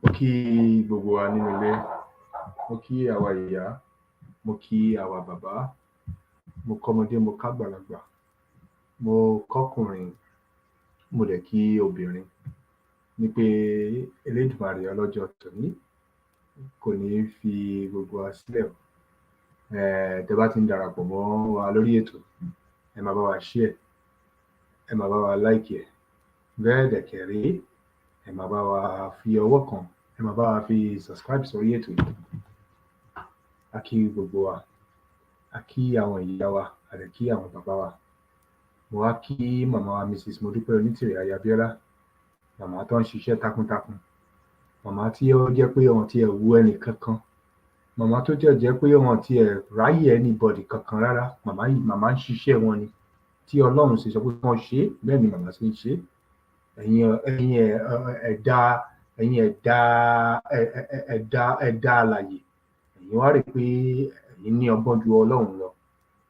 Mo kí gbogbo wa nínú ilé, mo kí àwa ìyá, mo kí àwa bàbá, mo kọ́mọdé, mo kágbàlagbà, mo kọ́kùnrin, mo dẹ̀ kí obìnrin ní pé Elédùmarè ọlọ́jọ́ tòní kò ní fi gbogbo wa sílẹ̀ o. Tẹ́ bá ti ń darapọ̀ mọ́ wa lórí ètò, ẹ máa bá wa share, ẹ máa bá wa like ẹ̀. Bẹ́ẹ̀ dẹ̀ kẹ̀ ré, ẹ máa bá wa fi ọwọ́ kan, ẹ máa bá wa fi subscribe sórí ètò yìí. A kí gbogbo wa, a kí àwọn ìyá wa, a dẹ̀ kí àwọn bàbá wa. Mo wá kí màmá wa mrsmudupeonitirimkoabiola, màmá tó ń ṣiṣẹ́ takuntakun, màmá tí ó jẹ́ pé wọn ti ẹ̀ wú ẹnì kankan, màmá tó jẹ́ pé wọn ti ẹ̀ ráyè anybody kankan rárá. Màmá yìí, màmá ń ṣiṣẹ́ wọn ni, tí Ọlọ́run sì sọ pé kí wọ́n ṣe, bẹ́ẹ̀ ni màmá sì ń ṣe. Ẹ̀dá alààyè, ẹ̀yin wá rí pé ẹ̀yin ní ọgbọ́n ju Ọlọ́run lọ.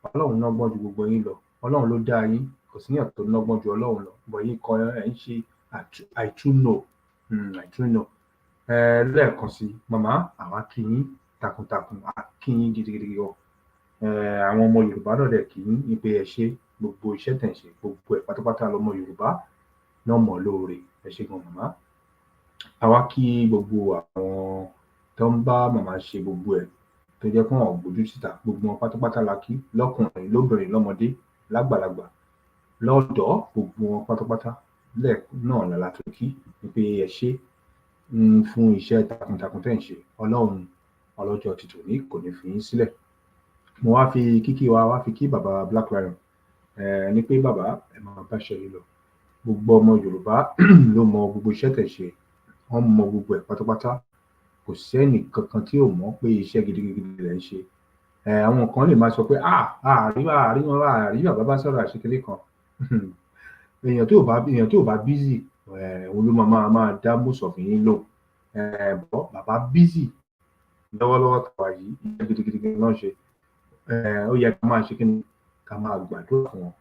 Ọlọ́run lọ́gbọ́n ju gbogbo yín lọ. Ọlọ́run ló dá yín, kò síyàn tó lọ́gbọ́n ju Ọlọ́run lọ. But yín kan ẹ̀ ń ṣe I true know. Lẹ́ẹ̀kan sí, màmá, àwa kí yín takuntakun, a kí yín gidigidi gan. Àwọn ọmọ Yorùbá náà dẹ̀ kí yín ní pé ẹ ṣé gbogbo iṣẹ́ tẹ̀ ń ṣe, gbogbo ẹ̀ pátápátá lọmọ Yorùbá náà mọ̀ lóore. Ẹ ṣé gan màmá. Àwa kí gbogbo àwọn tó ń bá màmá ṣe gbogbo ẹ̀, tó jẹ́ pé wọn ò gbójú síta, gbogbo wọn pátápátá la kí, lọ́kùnrin, lóbìnrin, lọ́mọdé, lágbàlagbà, lọ́dọ̀, gbogbo wọn pátápátá náà la tó kí ní pé ẹ ṣé fún iṣẹ́ takuntakun tẹ̀ ń ṣe. Ọlọ́run ọlọ́jọ́ ti tòní kò ní fi yín sílẹ̀. Mo wá fi kíkí wa wá fi kí bàbá Black Lion ní pé bàbá ẹ máa bá ṣe yín lọ. Gbogbo ọmọ Yorùbá ló mọ gbogbo iṣẹ́ tẹ̀ ṣe, wọ́n mọ gbogbo ẹ̀ pátápátá. Kò sẹ́ni kankan tí ò mọ̀ pé iṣẹ́ gidigidi lẹ̀ ń ṣe. Àwọn kan lè máa sọ pé àrí bàbá bá sọ̀rọ̀ àṣekélé kan. èèyàn tí ò bá busy, òun ló máa dá most of yín lò. Bàbá busy lọ́wọ́lọ́wọ́ tàwa yìí, iṣẹ́ gidigidi náà ṣe. Ó yẹ ká máa ṣe kí ni, ká máa gbàdúrà fún wọn,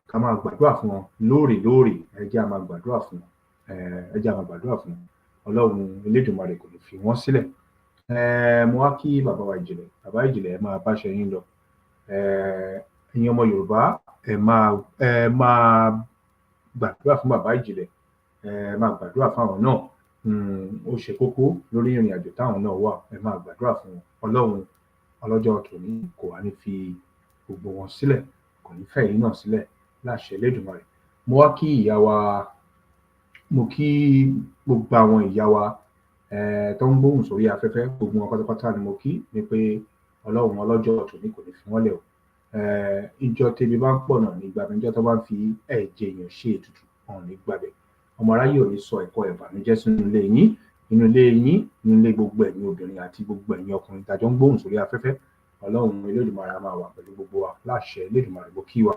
ká máa gbàdúrà fún wọn lóòrèlóòrè. Ẹ jẹ́ á máa gbàdúrà fún wọn. Ọlọ́run Elédùmarè kò ní fi wọ́n sílẹ̀. Mo wá kí bàbá wa Ìjìnlẹ̀. Bàbá Ìjìnlẹ̀, ẹ máa báṣẹ yín lọ. Ẹ̀yin ọmọ Yorùbá, ẹ máa gbàdúrà fún bàbá Ìjìnlẹ̀. Ẹ máa gbàdúrà fún àwọn náà. Ó ṣe kókó lórí ìrìn àjò táwọn náà wà. Ẹ máa gbàdúrà fún wọn. Ọlọ́run ọlọ́jọ́ tòní kò wá ní fi gbogbo wọn sílẹ̀, kò ní fẹ́ yín náà sílẹ̀ láṣẹ Elédùmarè. Mo wá kí ìyá wa, mo kí gbogbo àwọn ìyá wa tó ń gbóhùn sórí afẹ́fẹ́, gbogbo wọn pátápátá ni mo kí ní pé Ọlọ́run ọlọ́jọ́ tòní kò ní fi wọ́n lẹ̀ o. Ìjọ tèmi bá ń pọ̀ náà ní gbàgbé, ìjọ tó bá ń fi ẹ̀jẹ̀ èèyàn ṣe ètùtù hàn ní gbàgbé. Ọmọ aráyé ò ní sọ ẹ̀kọ́ ìbànújẹ́ sínú ilé yín, nínú ilé gbogbo ẹ̀yin obìnrin àti gbogbo ẹ̀yin ọkùnrin tàjọ ń gbóhùn sórí afẹ́fẹ́. Ọlọ́run Elédùmarè máa wà pẹ̀lú gbogbo wa láṣẹ Elédùmarè. Mo kí wa.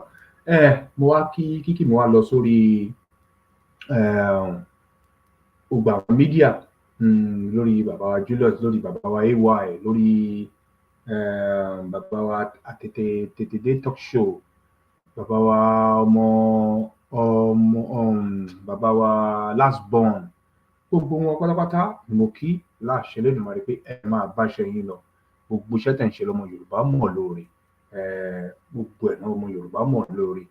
Mo wá kíkì mo wá lọ sórí gbogbo àwọn mídíà, lórí bàbá wa Julius, lórí bàbá wa AY, lórí bàbá wa àtètè talk show, bàbá wa bàbá wa last born, gbogbo wọn pátápátá ni mo kí láṣẹ Elédùmarè pé ẹ máa báṣẹ yín lọ. Gbogbo iṣẹ́ tẹ̀ ń ṣe lọ́mọ Yorùbá mọ̀ lóore. Gbogbo ẹ̀ náà ọmọ Yorùbá mọ̀ lóore.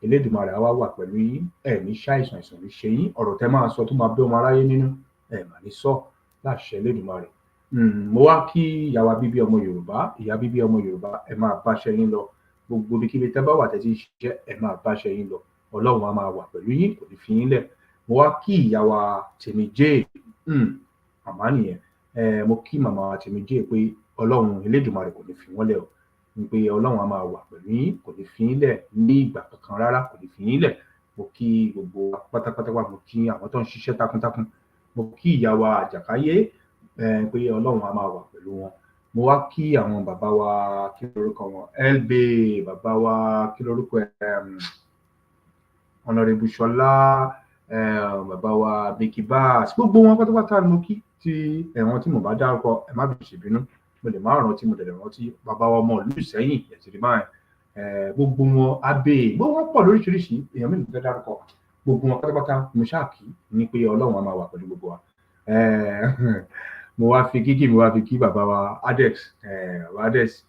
Elédùmarè á wá wà pẹ̀lú yín. Ẹ ní ṣàìsàn, àìsàn ní ṣe yín. Ọ̀rọ̀ tẹ́ máa sọ tó máa bí ọmọ aráyé nínú, ẹ mà ní sọ láṣẹ Elédùmarè. Mo wá kí ìyá wa bíbí ọmọ Yorùbá, ìyá bíbí ọmọ Yorùbá, ẹ máa báṣẹ yín lọ. Gbogbo ibikíbi tẹ́ bá wà tẹ́ ti ń ṣiṣẹ́, ẹ máa báṣẹ yín lọ. Ọlọ́run á máa wà pẹ̀lú yín, kò ní fi yín lẹ̀. Mo wá kí ìyá wa Tèmíjé, màmá nìyẹn. Mo kí màmá wa Tèmíjé pé Ọlọ́run Elédùmarè kò ní fi wọ́n lẹ̀ o. Ní pé Ọlọ́run á máa wà pẹ̀lú yín, kò ní fi yín lẹ̀ ní ìgbà kankan rárá, kò ní fi yín lẹ̀. Mo kí gbogbo pátápátá, mo kí àwọn tó ń ṣiṣẹ́ takuntakun. Mo kí ìyá wa Àjàkáyé pé Ọlọ́run á máa wà pẹ̀lú wọn. Mo wá kí àwọn bàbá wa, kí lórúkọ wọn, LB, bàbá wa, kí lórúkọ Honorable Ṣọlá, bàbá wa Beki Bass, gbogbo wọn pátápátá ni mo kí. Tí ẹ̀wọ̀n tí mo bá dárúkọ, ẹ má bìí ṣèbínú, mo lè má rántí, mo dẹ̀ rántí. Bàbá wa ọmọ ìlú Ìṣẹ́yìn, ẹ̀sìn rí báyìí. Gbogbo wọn, Abe, gbogbo wọn pọ̀ lóríṣiríṣi, èèyàn mélòó fẹ́ dárúkọ. gbogbo wọn pátápátá mo ṣáà kí ní pé Ọlọ́run á máa wà pẹ̀lú gbogbo wa. Mo wá fi kí bàbá wa Adex, bàbá Adex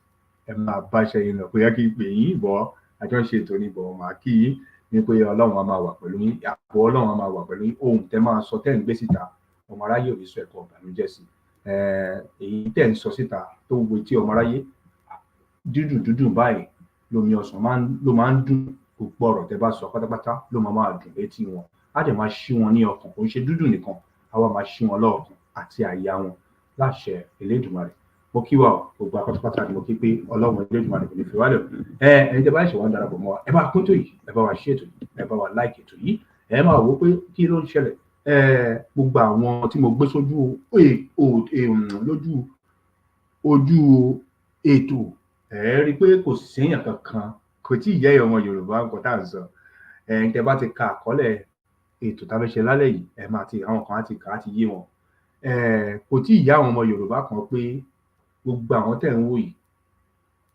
ẹ máa bá iṣẹ́ yín lọ, kò yẹ kí n pè yín bọ́ àjọ ń ṣe ètò ní bọ̀ màá kí yín ní pé Ọlọ́run á máa wà pẹ̀lú yín, ààbò Ọlọ́run á máa wà pẹ̀lú yín, ohun tẹ́ máa sọ tẹ́ ń gbé síta ọmọ aráyé ò ní sọ ẹ̀kọ́ ìbànújẹ́ sí. Èyí tẹ́ ń sọ síta tó wo etí ọmọ aráyé, dídùn báyìí lomi ọsàn ló máa ń dùn, gbogbo ọ̀rọ̀ tẹ́ bá sọ pátápátá ló máa dùn létí wọn, á dẹ̀ máa ṣí wọn ní ọkàn, kò ń ṣe dúdùn nìkan, á wá máa ṣí wọn lọ́ọ̀kan àti àyà wọn láṣẹ Elédùmarè. Mo kí wa o, gbogbo apátápátá ni mo kí pé Ọlọ́run Elédùmarè kò ní fi wálẹ̀. Ẹni tẹ́ bá ṣe wọ́n darapọ̀ mọ́ wa, ẹ bá pín tó yìí, ẹ bá wa ṣí ètò yìí, ẹ bá wa like ètò yìí, ẹ máa wò ó pé kí ló ń ṣẹlẹ̀. Gbogbo àwọn tí mo gbé sójú ojú ètò, rí i pé kò séèyàn kankan, kò tí ì yẹ ọmọ Yorùbá nǹkan tá à ń sọ. Tẹ́ bá ti ka àkọọ́lẹ̀ ètò tá a fẹ́ ṣe lálẹ́ yìí, ẹ máa ti àwọn kan á ti kà á ti yé wọn. Kò tí ì yá àwọn ọmọ Yorùbá kan pé gbogbo àwọn tẹ̀ ń wò yìí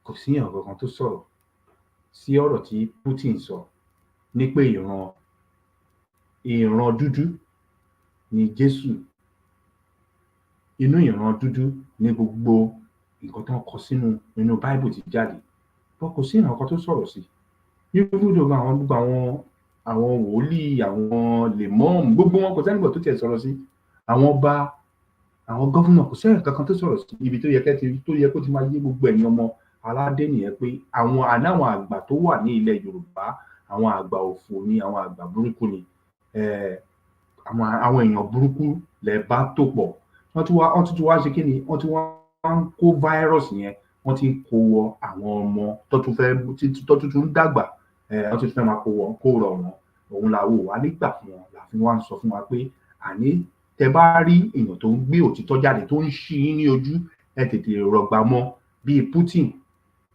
kò síyàn kankan tó sọ̀rọ̀ sí ọ̀rọ̀ tí Putin sọ ní pé ìran dúdú ni Jésù, inú ìran dúdú ní gbogbo nǹkan tó ń kọ nínú Bible ti jáde, wọn kò sí ìran kan tó sọ̀rọ̀ sí. Ní gbogbo àwọn wòlíì, àwọn lèmọ́ọ̀mù, gbogbo wọn kò sẹ́nìbọ̀ tó tiẹ̀ sọ̀rọ̀ sí. Àwọn ọba, àwọn gọ́fúnà, kò sẹ́yìn kankan tó sọ̀rọ̀ sí. Ibi tó yẹ kó ti máa yé gbogbo ẹ̀yin ọmọ aládé nìyẹn pé àwọn àgbà tó wà ní ilẹ̀ Yorùbá, àwọn àgbà òfò ni, àwọn àgbà burúkú ni, àwọn èèyàn burúkú lẹ bá tó pọ̀. Wọ́n tún wá ṣe kí ni, wọ́n tún wá ń kó fáírọ́ọ̀sì yẹn, wọ́n ti ń kó wọ àwọn ọmọ tó tún ń dàgbà, wọ́n ti fẹ́ máa kó rọ̀ wọ́n. Òun làwọ̀ wá nígbà fún wọn, làfi wá ń sọ fún wa pé àní tẹ́ bá rí èèyàn tó ń gbé òtítọ́ jáde tó ń ṣí yín ní ojú, ẹ tètè rọ̀gbà mọ́, bíi Putin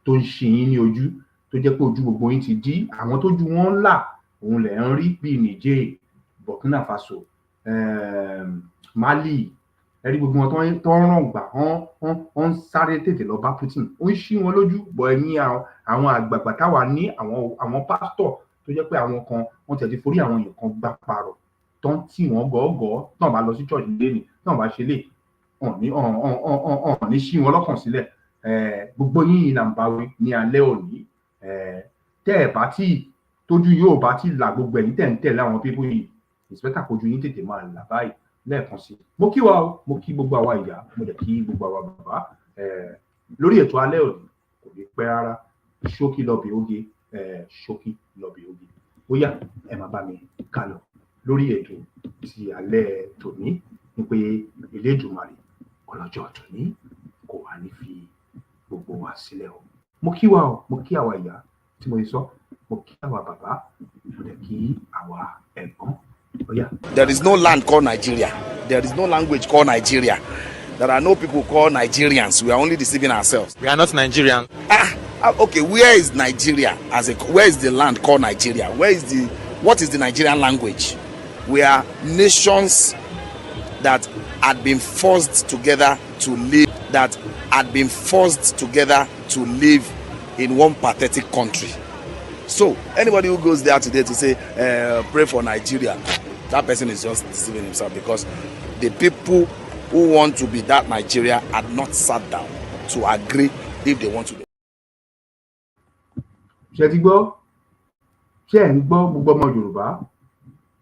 tó ń ṣí yín ní ojú, tó jẹ́ pé ojú gbogbo yín ti dí. Àwọn tójú wọn là òun lẹ̀ ń rí bíi Niger, Burkina Faso, Mali, ẹ rí gbogbo wọn tó ń ràn gbà, wọ́n ń sáré tètè lọ bá Putin, ó ń ṣí wọn lójú. Bọ̀ ẹ̀yin àwọn àgbààgbà táwa ní, àwọn pásítọ̀ tó jẹ́ pé àwọn kan wọ́n tẹ̀ ti forí àwọn èèyàn kan gbà parọ̀, tán tí wọ́n gọ́gọ́, tán bá lọ sí church lẹ́ni, tán bá ṣe lè hàn ní ṣí wọn lọ́kàn sílẹ̀. Gbogbo yín là ń bá wí ní alẹ́ òní. Tẹ́ ẹ̀ bá tí tójú yóò bá tí là, gbogbo ẹ̀yin tẹ̀ ń tẹ̀lé àwọn pípú yìí, ìsìpẹ́tà kojú yín tètè máa là báyìí lẹ́ẹ̀kan sí. Mo kí wa o, mo kí gbogbo àwa ìyá, mo dẹ̀ kí gbogbo àwa bàbá. Lórí ètò alẹ́ òní kò ní pẹ́ rárá, ṣókí lọ́bì oge, ṣókí lọ́bì oge. Ó yá, ẹ máa bá mi ká lọ lórí ètò ti alẹ́ tòní, ní pé Elédùmarè ọlọ́jọ́ tòní kò wá ní fi gbogbo wa sílẹ̀ o. Mo kí wa o, mo kí àwa ìyá tí mo sọ, mo kí àwa bàbá, mo dẹ̀ kí àwa ẹ̀gbọ́n. Ó yá. There is no land called Nigeria. There is no language called Nigeria. There are no people called Nigerians. We are only deceiving ourselves. We are not Nigerian. Okay, where is Nigeria where is the land called Nigeria? What is the Nigerian language? We are nations that had been forced together to live in one pathetic country. So anybody who goes there today to say pray for Nigeria, that person is just deceiving himself, because the people who want to be that Nigeria had not sat down to agree if they want to be. Ṣé ti gbọ́? Ṣé ẹ̀ ń gbọ́ gbogbo ọmọ Yorùbá,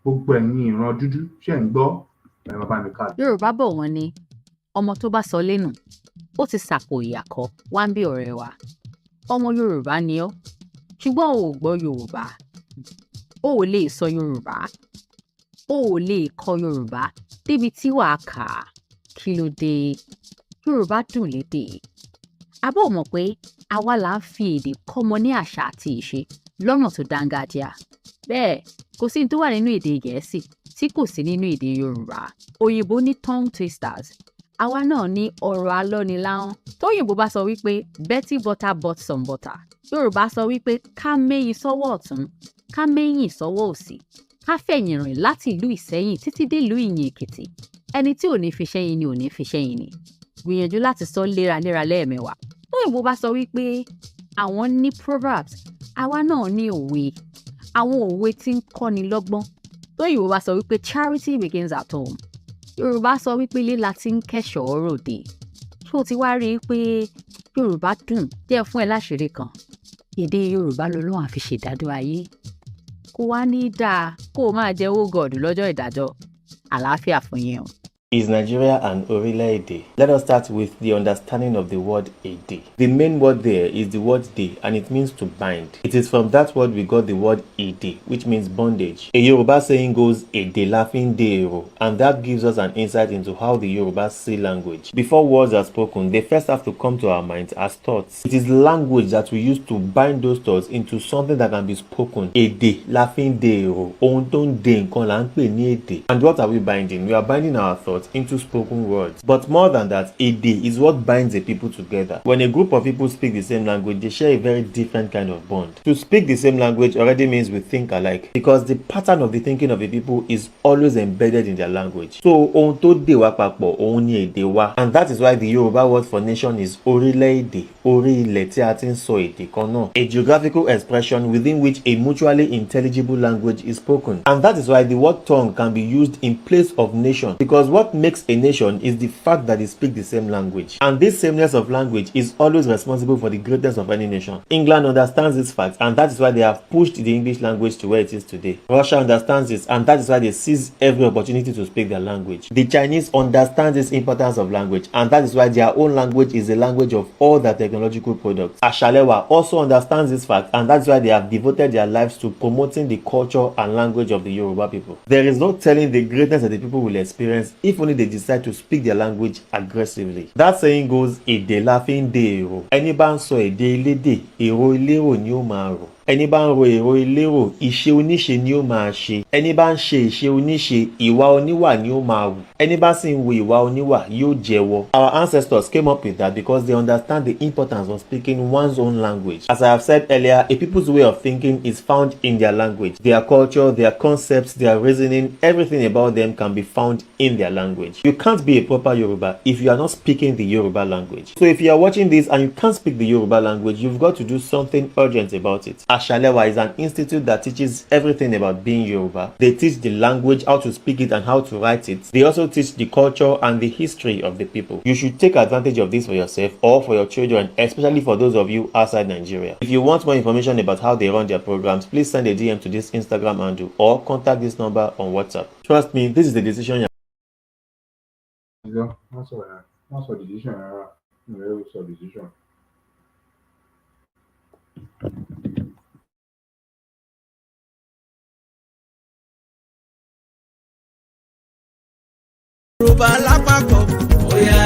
gbogbo ẹ̀yin ìran dúdú, ṣé ẹ̀ ń gbọ́? Ẹ máa bá mi ká. Yorùbá bọ̀ wọ́n ní ọmọ tó bá sọ lẹ́nu ó ti sàpò ìyàkọ́ wá ń bí ọ̀rẹ́ wa. Ọmọ Yorùbá ni ọ́, ṣùgbọ́n o ò gbọ́ Yorùbá, o ò lè sọ Yorùbá, o ò lè kọ Yorùbá débi tí wàá kà á. Kí ló dé? Yorùbá dùn lédè. Àbọ̀ mọ̀ pé àwa là ń fi èdè kọ́mọ ní àṣà àti ìṣe lọ́nà tó dáńgájíá. Bẹ́ẹ̀ kò sí ní tó wà nínú èdè Gẹ̀ẹ́sì tí kò sí nínú èdè Yorùbá. Òyìnbó ní tongue twisters, àwa náà ní ọ̀rọ̀ alọ́niláhọ́n. Tóyìnbó bá sọ wípé Betty butter bought some butter, Yorùbá sọ wípé ká méyìn sọ́wọ́ ọ̀tún, ká méyìn sọ́wọ́ òsì, ká fẹ̀yìn rìn láti ìlú Ìsẹ́yìn títí dé ìlú Ìyìn Èkìtì. Ẹni tí ò ní fi ṣẹ́yìn ni ò ní fi ṣẹ́yìn ni. Gbìyànjú láti sọ léraléra lẹ́ẹ̀mẹ́wàá. Tóyìnbó bá sọ wípé àwọn ní proverbs, àwa náà ní òwe. Àwọn òwe tí ń kọ́ni lọ́gbọ́n, tó Yorùbá sọ wípé charity begins at home. Yorùbá sọ wípé ilé la ti ń kẹ́ṣọ̀ọ́ ròde. Ṣé o ti wá rí i pé Yorùbá dùn jẹ́ fún ẹ láṣìírí kan? Èdè Yorùbá lọ́lọ́run àfi ṣèdájọ́ ayé. Kò wá ní dáa kó o máa jẹ owó gọ̀ọ̀dù lọ́jọ́ ìdájọ́. Àlàáfíà fún yín o. Is Nigeria an orílẹ̀-èdè? Let us start with the understanding of the word èdè. The main word there is the word dè, and it means to bind. It is from that word we got the word èdè, which means bondage. A Yoruba saying goes, èdè la fi ń dè èrò, and that gives us an insight into how the Yorubas see language. Before words are spoken, they first have to come to our minds as thoughts. It is language that we use to bind those thoughts into something that can be spoken. Èdè la fi ń dè èrò, ohun tó ń dè nǹkan là ń pè ní èdè. And what are we binding? We are binding our thoughts into spoken words. But more than that, èdè is what binds a people together. When a group of people speak the same language, they share a very different kind of bond. To speak the same language already means we think alike, because the pattern of the thinking of the people is always embedded in their language. So ohun tó dè wá papọ̀, òun ni èdè wa. And that is why the Yoruba word for nation is orílẹ̀-èdè, orí ilẹ̀ tí a ti ń sọ èdè kan náà. A geographical expression within which a mutually intelligible language is spoken. And that is why the word tongue can be used in place of nation, because what makes a nation is the fact that they speak the same language. And this sameness of language is always responsible for the greatness of any nation. England understands this fact, and that is why they have pushed the English language to where it is today. Russia understands this, and that is why they seize every opportunity to speak their language. The Chinese understand this importance of language, and that is why their own language is the language of all their technological products. Ashalewa also understands this fact, and that's why they have devoted their lives to promoting the culture and language of the Yoruba people. There is no telling the greatness that the people will experience if only they decide to speak their language aggressively. That saying goes, èdè la fi ń dè èrò. Ẹni bá ń sọ èdè elédè, èrò elérò ni ó máa rò. Ẹni bá ń ro èrò elérò, ìṣe oníṣe ni ó máa ṣe. Ẹni bá ń ṣe ìṣe oníṣe, ìwà oníwà ni ó máa wù. Ẹni bá sì ń wo ìwà oníwà yóò jẹ́wọ́. Our ancestors came up with that because they understand the importance of speaking one's own language. As I have said earlier, a people's way of thinking is found in their language. Their culture, their concepts, their reasoning, everything about them can be found in their language. You can't be a proper Yoruba if you are not speaking the Yoruba language. So if you are watching this and you can't speak the Yoruba language, you've got to do something urgent about it. Ashalewa is an institute that teaches everything about being Yoruba. They teach the language, how to speak it and how to write it. They also teach the culture and the history of the people. You should take advantage of this for yourself or for your children, especially for those of you outside Nigeria. If you want more information about how they run their programs, please send a DM to this Instagram handle or contact this number on WhatsApp. Trust me, this is the decision. What's the decision? What's the decision? Yorùbá lápapọ̀ bóyá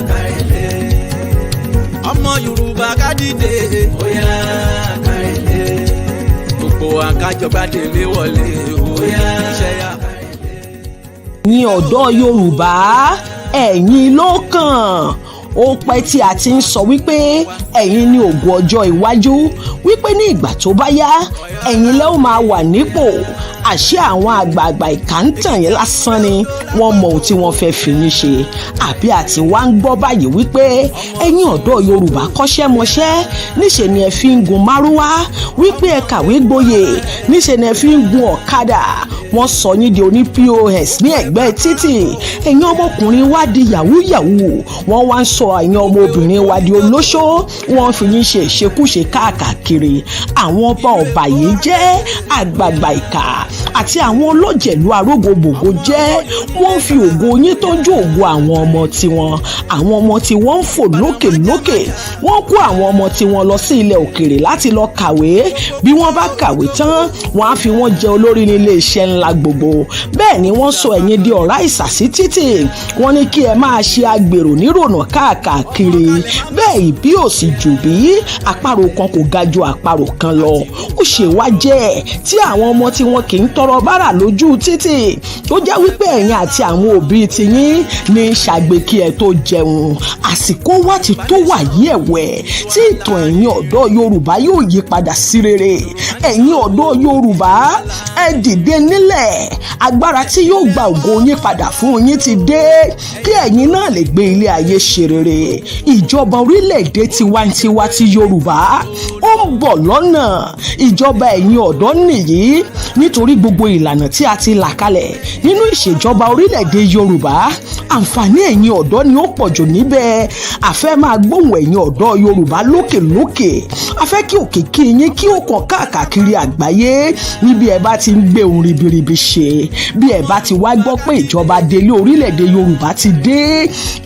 kárẹ̀lẹ̀ ọmọ Yorùbá ká dìde bóyá kárẹ̀lẹ̀ gbogbo àkájọba délé wọlé bóyá ṣẹ́yà kárẹ̀lẹ̀. ní ọ̀dọ́ Yorùbá ẹ̀yin ló kàn. Ó pẹ́ tí a ti ń sọ wípé ẹ̀yin ní ògo ọjọ́ iwájú, wípé ní ìgbà tó bá yá ẹ̀yin lẹ́ ó máa wà nípò. Àṣé àwọn àgbààgbà ìkà ń tàn yín lásán ni, wọ́n mọ ohun tí wọ́n fẹ́ fi yín ṣe. Àbí àti wá ń gbọ́ báyìí wípé ẹ̀yin ọ̀dọ́ Yorùbá kọ́ṣẹ́ mọṣẹ́, níṣe ni ẹ fi ń gun márúwá, wípé ẹ kàwé gboyè, níṣe ni ẹ fi ń gun ọ̀kadà. Wọ́n sọ yín di oní POS ní ẹ̀gbẹ́ títì. Ẹ̀yin ọmọkùnrin wá di yahoo yahoo, wọ́n wá ń sọ ẹ̀yin ọmọbìnrin wá di olóṣó, wọ́n fi yín ṣe ìṣekúṣe káàkiri. Àwọn ọba ọba yìí jẹ́ àgbààgbà ìkà àti àwọn olójẹ̀lú arógbogbògo jẹ́, wọ́n fi ògo yín tọ́jú ògo àwọn ọmọ tiwọn. Àwọn ọmọ tí wọ́n ń fò lókè lókè, wọ́n kó àwọn ọmọ tí wọ́n lọ sí ilẹ̀ òkèèrè láti lọ kàwé. Bí wọ́n bá kàwé tán, wọ́n á fi wọ́n jẹ olórí nílé iṣẹ́ ńlá gbogbo. Bẹ́ẹ̀ ni wọ́n sọ ẹ̀yin di ọ̀rá ìsàsí títì. Wọ́n ní kí ẹ máa ṣe agbèrò nírònà káàkiri. Bẹ́ẹ̀ ìbí ò sì jù bí, àparò kan kò ga ju àparò kan lọ. Ó ṣe wá jẹ́ tí àwọn ọmọ tí wọn kì í tọrọ bárà lójú títì, tó jẹ́ wípé ẹ̀yin àti àwọn òbí tiyín ní ṣàgbé kí ẹ tó jẹun. Àsìkò wá ti tó wà yí ẹ̀wẹ̀ tí ìtàn ẹ̀yin ọ̀dọ́ Yorùbá yóò yí padà sí rere. Ẹ̀yin ọ̀dọ́ Yorùbá ẹ dìde nílẹ̀, agbára tí yóò gba ògo yín padà fún yín ti dé, kí ẹ̀yin náà lè gbé ilé ayé ṣe rere. Ìjọba orílẹ̀-èdè tiwantiwa ti Yorùbá ó ń bọ̀ lọ́nà. Ìjọba ẹ̀yin ọ̀dọ́ nìyí, nítorí gbogbo ìlànà tí a ti là kalẹ̀ nínú ìṣèjọba orílẹ̀-èdè Yorùbá àǹfààní ẹ̀yin ọ̀dọ́ ni ó pọ̀ jù níbẹ̀. A fẹ́ máa gbóhùn ẹ̀yin ọ̀dọ́ Yorùbá lókèlókè. A fẹ́ kí òkìkí yín kí ó kàn káàkiri àgbáyé níbi ẹ bá ti ń gbé ohun ribiribi ṣe. Bí ẹ bá ti wá gbọ́ pé ìjọba Adele orílẹ̀-èdè Yorùbá ti dé,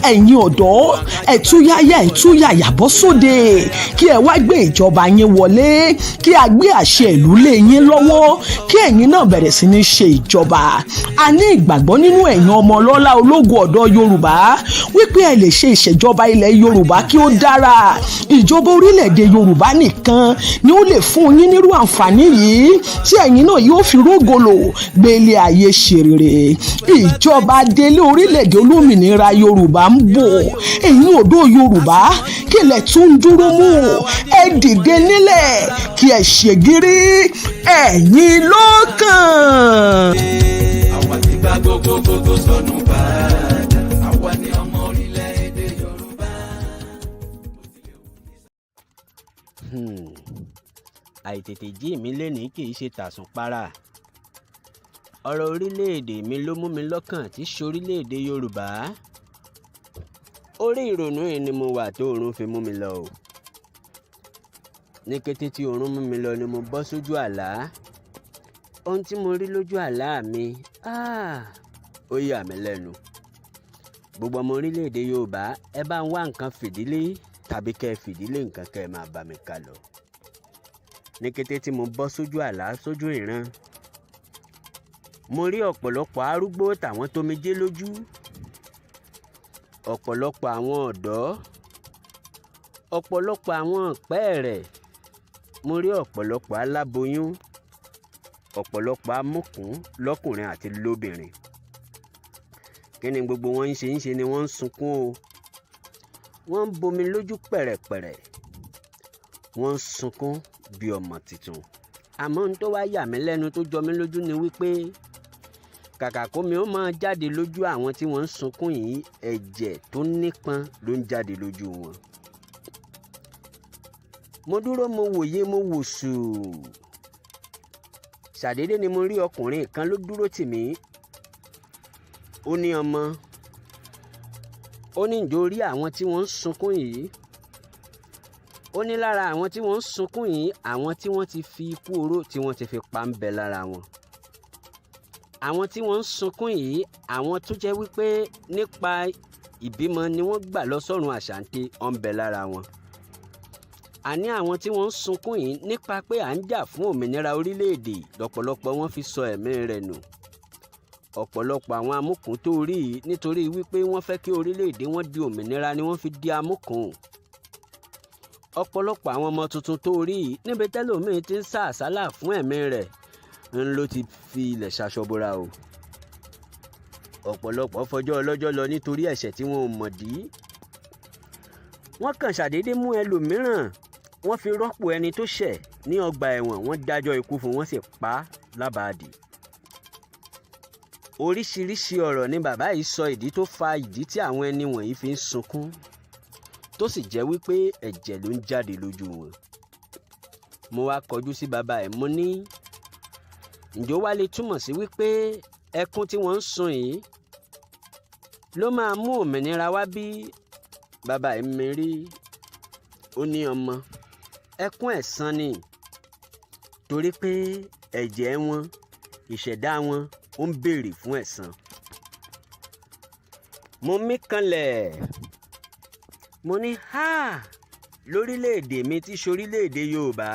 ẹ̀yin ọ̀dọ́ ẹ túyàyà bọ́ sóde kí ẹ wá gbé ìjọba yín wọlé, kí a gbé àṣẹ ìlú lé yín lọ́wọ́, kí ẹ̀yin náà bẹ̀rẹ̀ sí ní ṣe ìjọba. A ní ìgbàgbọ́ nínú ẹ̀yin ọmọ ọlọ́lá ológo ọ̀dọ́ Yorùbá wípé ẹ lè ṣe ìṣèjọba ilẹ̀ Yorùbá kí ó dára. Ìjọba orílẹ̀-èdè Yorùbá nìkan ni ó lè fún yín nírú àǹfààní yìí tí ẹ̀yin náà yóò fi rógolo gbélé ayé ṣe rere. Ìjọba Adele orílẹ̀-èdè olómìnira Yorùbá ń bọ̀. Ẹ̀yin ọ̀dọ́ Yorùbá kí lẹ tún dúró mú, ẹ dìde nílẹ̀ kí ẹ ṣègìrì, ẹ̀yin ló kàn. àwa ti gba gbogbo sọnù padà, àwa ni ọmọ orílẹ̀-èdè Yorùbá. àìtètè jí mi lénìí kì í ṣe tàsùnpara. ọ̀rọ̀ orílẹ̀-èdè mi ló mú mi lọ́kàn tí ṣorílẹ̀-èdè Yorùbá. orí ìrònú yìí ni mo wà tó oorun fi mú mi lọ o. ní kété tí oorun mú mi lọ ni mo bọ́ sójú àlá. ohun tí mo rí lójú àlá mi ó yà mí lẹ́nu. gbogbo ọmọ orílẹ̀-èdè Yorùbá ẹ bá ń wá nǹkan fìdílé tàbí kẹ́ ẹ fìdílé nǹkan kẹ́ ẹ máa bá mi ká lọ. ní kété tí mo bọ́ sójú àlá sójú ìran, mo rí ọ̀pọ̀lọpọ̀ arúgbó tàwọn tómijé lójú, ọ̀pọ̀lọpọ̀ àwọn ọ̀dọ́, ọ̀pọ̀lọpọ̀ àwọn pẹ́ẹ̀rẹ̀, mo rí ọ̀pọ̀lọpọ̀ aláboyún, ọ̀pọ̀lọpọ̀ amúkùn lọ́kùnrin àti lóbìnrin. kí ni gbogbo wọn ń ṣe ni wọ́n ń sunkún o. wọ́n ń bomi lójú pẹ̀rẹ̀pẹ̀rẹ̀, wọ́n ń sunkún bí ọmọ tuntun. àmọ́ ohun tó wá yà mí lẹ́nu tó jọ mí lójú ni wípé kàkà kómi ó máa jáde lójú àwọn tí wọ́n ń sunkún yìí, ẹ̀jẹ̀ tó nípọn ló ń jáde lójú wọn. mo dúró mo wòye mo wò sùn. ṣàdédé ni mo rí ọkùnrin kan ló dúró tì mí. ó ní ọmọ, ó ní ǹjọ́ rí àwọn tí wọ́n ń sunkún yìí. ó ní lára àwọn tí wọ́n ń sunkún yìí, àwọn tí wọ́n ti fi ikú oró tí wọ́n ti fi pa ń bẹ lára wọn. àwọn tí wọ́n ń sunkún yìí, àwọn tó jẹ́ wípé nípa ìbímọ ni wọ́n gbà lọ sọ́run àṣàǹtẹ̀ ń bẹ lára wọn. àní àwọn tí wọ́n ń sunkún yìí nípa pé à ń jà fún òmìnira orílẹ̀-èdè lọ́pọ̀lọpọ̀ wọn fi sọ ẹ̀mí rẹ̀ nù. ọ̀pọ̀lọpọ̀ àwọn amúkùn tó rí yìí nítorí wípé wọ́n fẹ́ kí orílẹ̀-èdè wọn di òmìnira ni wọ́n fi di amúkùn. ọ̀pọ̀lọpọ̀ àwọn ọmọ tuntun tó rí yìí níbi tẹ́lòmíín ti ń sá àsálà fún ẹ̀mí rẹ̀ ń ló ti fi ilẹ̀ ṣaṣọbora o. ọ̀pọ̀lọpọ̀ fọjọ́ ọlọ́jọ́ lọ nítorí ẹ̀ṣẹ̀ tí wọn ò mọ̀ dí. wọ́n kàn ṣàdédé mú ẹlòmíràn, wọ́n fi rọ́pò ẹni tó ṣẹ̀ ní ọgbà ẹ̀wọ̀n, wọ́n dájọ́ ikú fún, wọ́n sì pa á lábàádì. oríṣiríṣi ọ̀rọ̀ ni bàbá yìí sọ ìdí tó fa ìdí tí àwọn ẹni wọ̀nyí fi ń sunkún, tó sì jẹ́ wípé ẹ̀jẹ̀ ló ń jáde lójú wọn. mo wá kọjú sí bàbá ẹ̀, mo ní ǹjọ́ wá lè túmọ̀ sí wípé ẹkún tí wọ́n ń sun yìí ló máa mú òmìnira wá bí? bàbá ẹ̀ mi rí, ó ní ọmọ, ẹkún ẹ̀san ni, torí pé ẹ̀jẹ̀ wọn, ìṣẹ̀dá wọn ó ń béèrè fún ẹ̀san. mo mí kanlẹ̀, mo ní lórílẹ̀‐èdè mi tí ṣorílẹ̀‐èdè Yorùbá.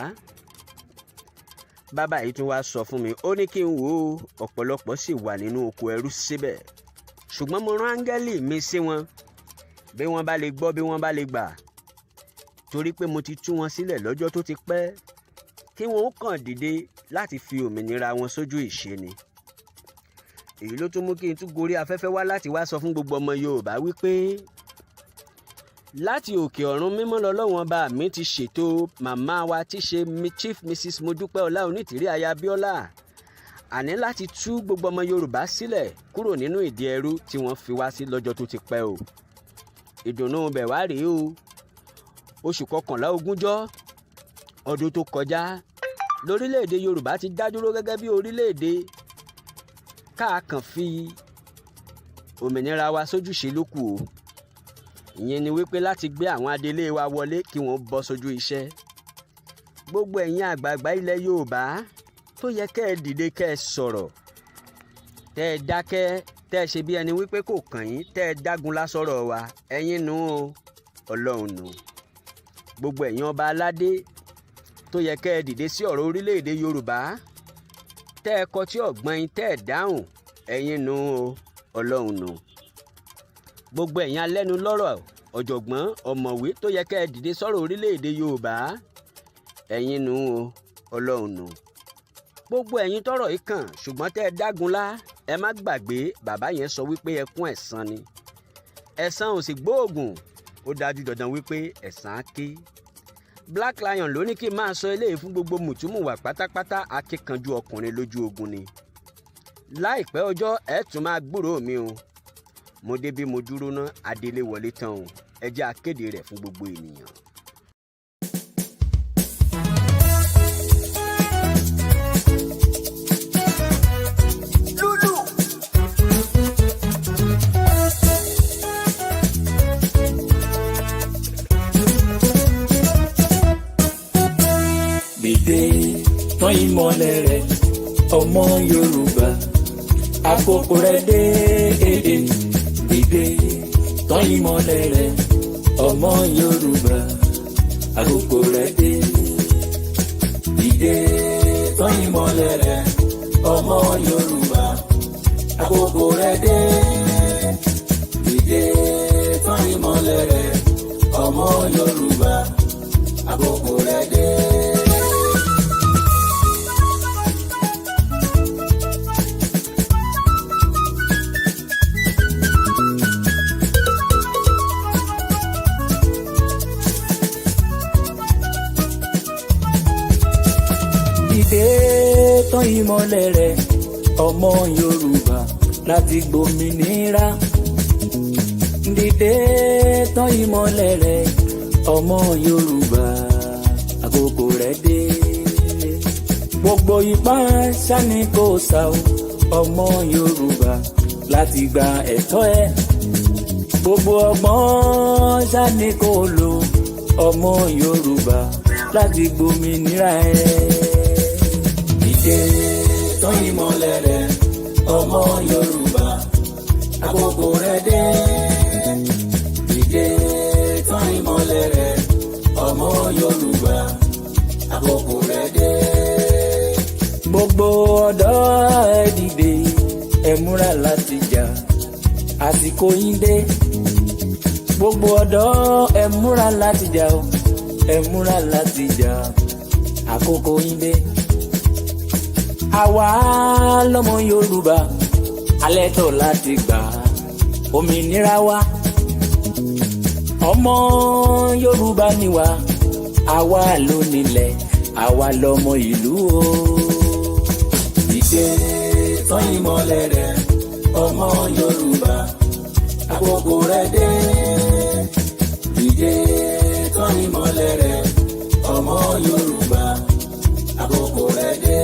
bàbá yìí tún wá sọ fún mi, ó ní kí n wò ó, ọ̀pọ̀lọpọ̀ sì wà nínú oko ẹrú síbẹ̀, ṣùgbọ́n mo rán áńgẹ́lì mi sí wọn, bí wọ́n bá lè gbọ́ bí wọ́n bá lè gbà, torí pé mo ti tú wọn sílẹ̀ lọ́jọ́ tó ti pẹ́, kí wọ́n ó kàn dìde láti fi òmìnira wọn sójú ìṣe ni. èyí ló tún mú kí n tún gorí afẹ́fẹ́ wá láti wá sọ fún gbogbo ọmọ Yorùbá wípé láti òkè ọ̀run mímọ́ lọ́lọ́wọ́n bá mi ti ṣètò màmá wa tí ṣe Chief Mrs. Modupeonitirimkoabiola Abiola, àní láti tú gbogbo ọmọ Yorùbá sílẹ̀ kúrò nínú ìdí ẹrú tí wọ́n fi wá sí lọ́jọ́ tó ti pẹ́ o. ìdùnnú bẹ̀ wá rèé o. oṣù kọkànlá ogúnjọ́ ọdún tó kọjá lórílẹ̀‐èdè Yorùbá ti dá dúró gẹ́gẹ́ bí orílẹ̀‐èdè káàkàn fi òmìnira wa sójúṣe lókù o. Ìyẹn ni wípé láti gbé àwọn adelé wa wọlé kí wọ́n bọ́ sójú iṣẹ́. Gbogbo ẹ̀yin àgbààgbà ilẹ̀ Yorùbá tó yẹ kẹ́ ẹ dìde kẹ́ ẹ sọ̀rọ̀, tẹ́ ẹ dákẹ́, tẹ́ ẹ ṣe bí ẹni wípé kò kàn yín, tẹ́ ẹ dágun lásọ̀rọ̀ wa, ẹ̀yin nù o, Ọlọ́run nù. Gbogbo ẹ̀yin ọba aládé tó yẹ kẹ́ ẹ dìde sí ọ̀rọ̀ orílẹ̀-èdè Yorùbá, tẹ́ ẹ kọtí ọ̀gbọ́n yín, tẹ́ ẹ dáhùn, ẹ̀yin nù o, Ọlọ́run nù. Gbogbo ẹ̀yin alẹ́nu lọ́rọ̀ ọ̀jọ̀gbọ́n ọ̀mọ̀wé tó yẹ kẹ́ ẹ dìde sọ̀rọ̀ orílẹ̀-èdè Yorùbá, ẹ̀yin nù o, Ọlọ́run nù. Gbogbo ẹ̀yin tọ́rọ̀ yìí kàn ṣùgbọ́n tẹ́ ẹ dágunlá, ẹ má gbàgbé bàbá yẹn sọ wípé ẹkún ẹ̀san ni. Ẹ̀san ò sì gbóògùn, ó dájú dandan wípé ẹ̀san á ké. Black Lion ló ní kí n máa sọ eléyìí fún gbogbo mùtúmùwà pátápátá, akíkanjú ọkùnrin lójú ogun ni. Láìpẹ́ ọjọ́ ẹ tún máa gbúròó mi o. Mo dé bí mo dúró ná, adélé wọlé tán o. Ẹ jẹ́ akéde rẹ̀ fún gbogbo ènìyàn. Dìde tán ìmọ́lẹ̀ rẹ̀ ọmọ Yorùbá, àkókò rẹ̀ dé. Dìde tán ìmọ́lẹ̀ rẹ̀ ọmọ Yorùbá, àkókò rẹ̀ dé. Dìde tán ìmọ́lẹ̀ rẹ̀ ọmọ Yorùbá, àkókò rẹ̀ dé. Dìde tán ìmọ́lẹ̀ rẹ̀ ọmọ Yorùbá, àkókò rẹ̀ dé. Dìde tán ìmọ́lẹ̀ rẹ̀ ọmọ Yorùbá láti gbòmìnira. Dìde tán ìmọ́lẹ̀ rẹ̀ ọmọ Yorùbá, àkókò rẹ̀ dé. Gbogbo ipá ṣáni kò sá o ọmọ Yorùbá láti gba ẹ̀tọ́ ẹ. Gbogbo ọgbọ́n ṣáni kò lò ọmọ Yorùbá láti gbòmìnira ẹ. Dìde tán ìmọ́lẹ̀ rẹ̀ ọmọ Yorùbá, àkókò rẹ̀ dé. Dìde tán ìmọ́lẹ̀ rẹ̀ ọmọ Yorùbá, àkókò rẹ̀ dé. Gbogbo ọ̀dọ́ ẹ dìde, ẹ múra láti jà, àsìkò yín dé. Gbogbo ọ̀dọ́ ẹ múra láti jà o, ẹ múra láti jà, àkókò yín dé. Àwa lọ́mọ Yorùbá, alẹ́ tọ̀ láti gbà òmìnira wa. Ọmọ Yorùbá ni wa, àwa ló nílẹ̀, àwa lọ́mọ ìlú o. Dìde tán ìmọ́lẹ̀ rẹ̀ ọmọ Yorùbá, àkókò rẹ̀ dé. Dìde tán ìmọ́lẹ̀ rẹ̀ ọmọ Yorùbá, àkókò rẹ̀ dé.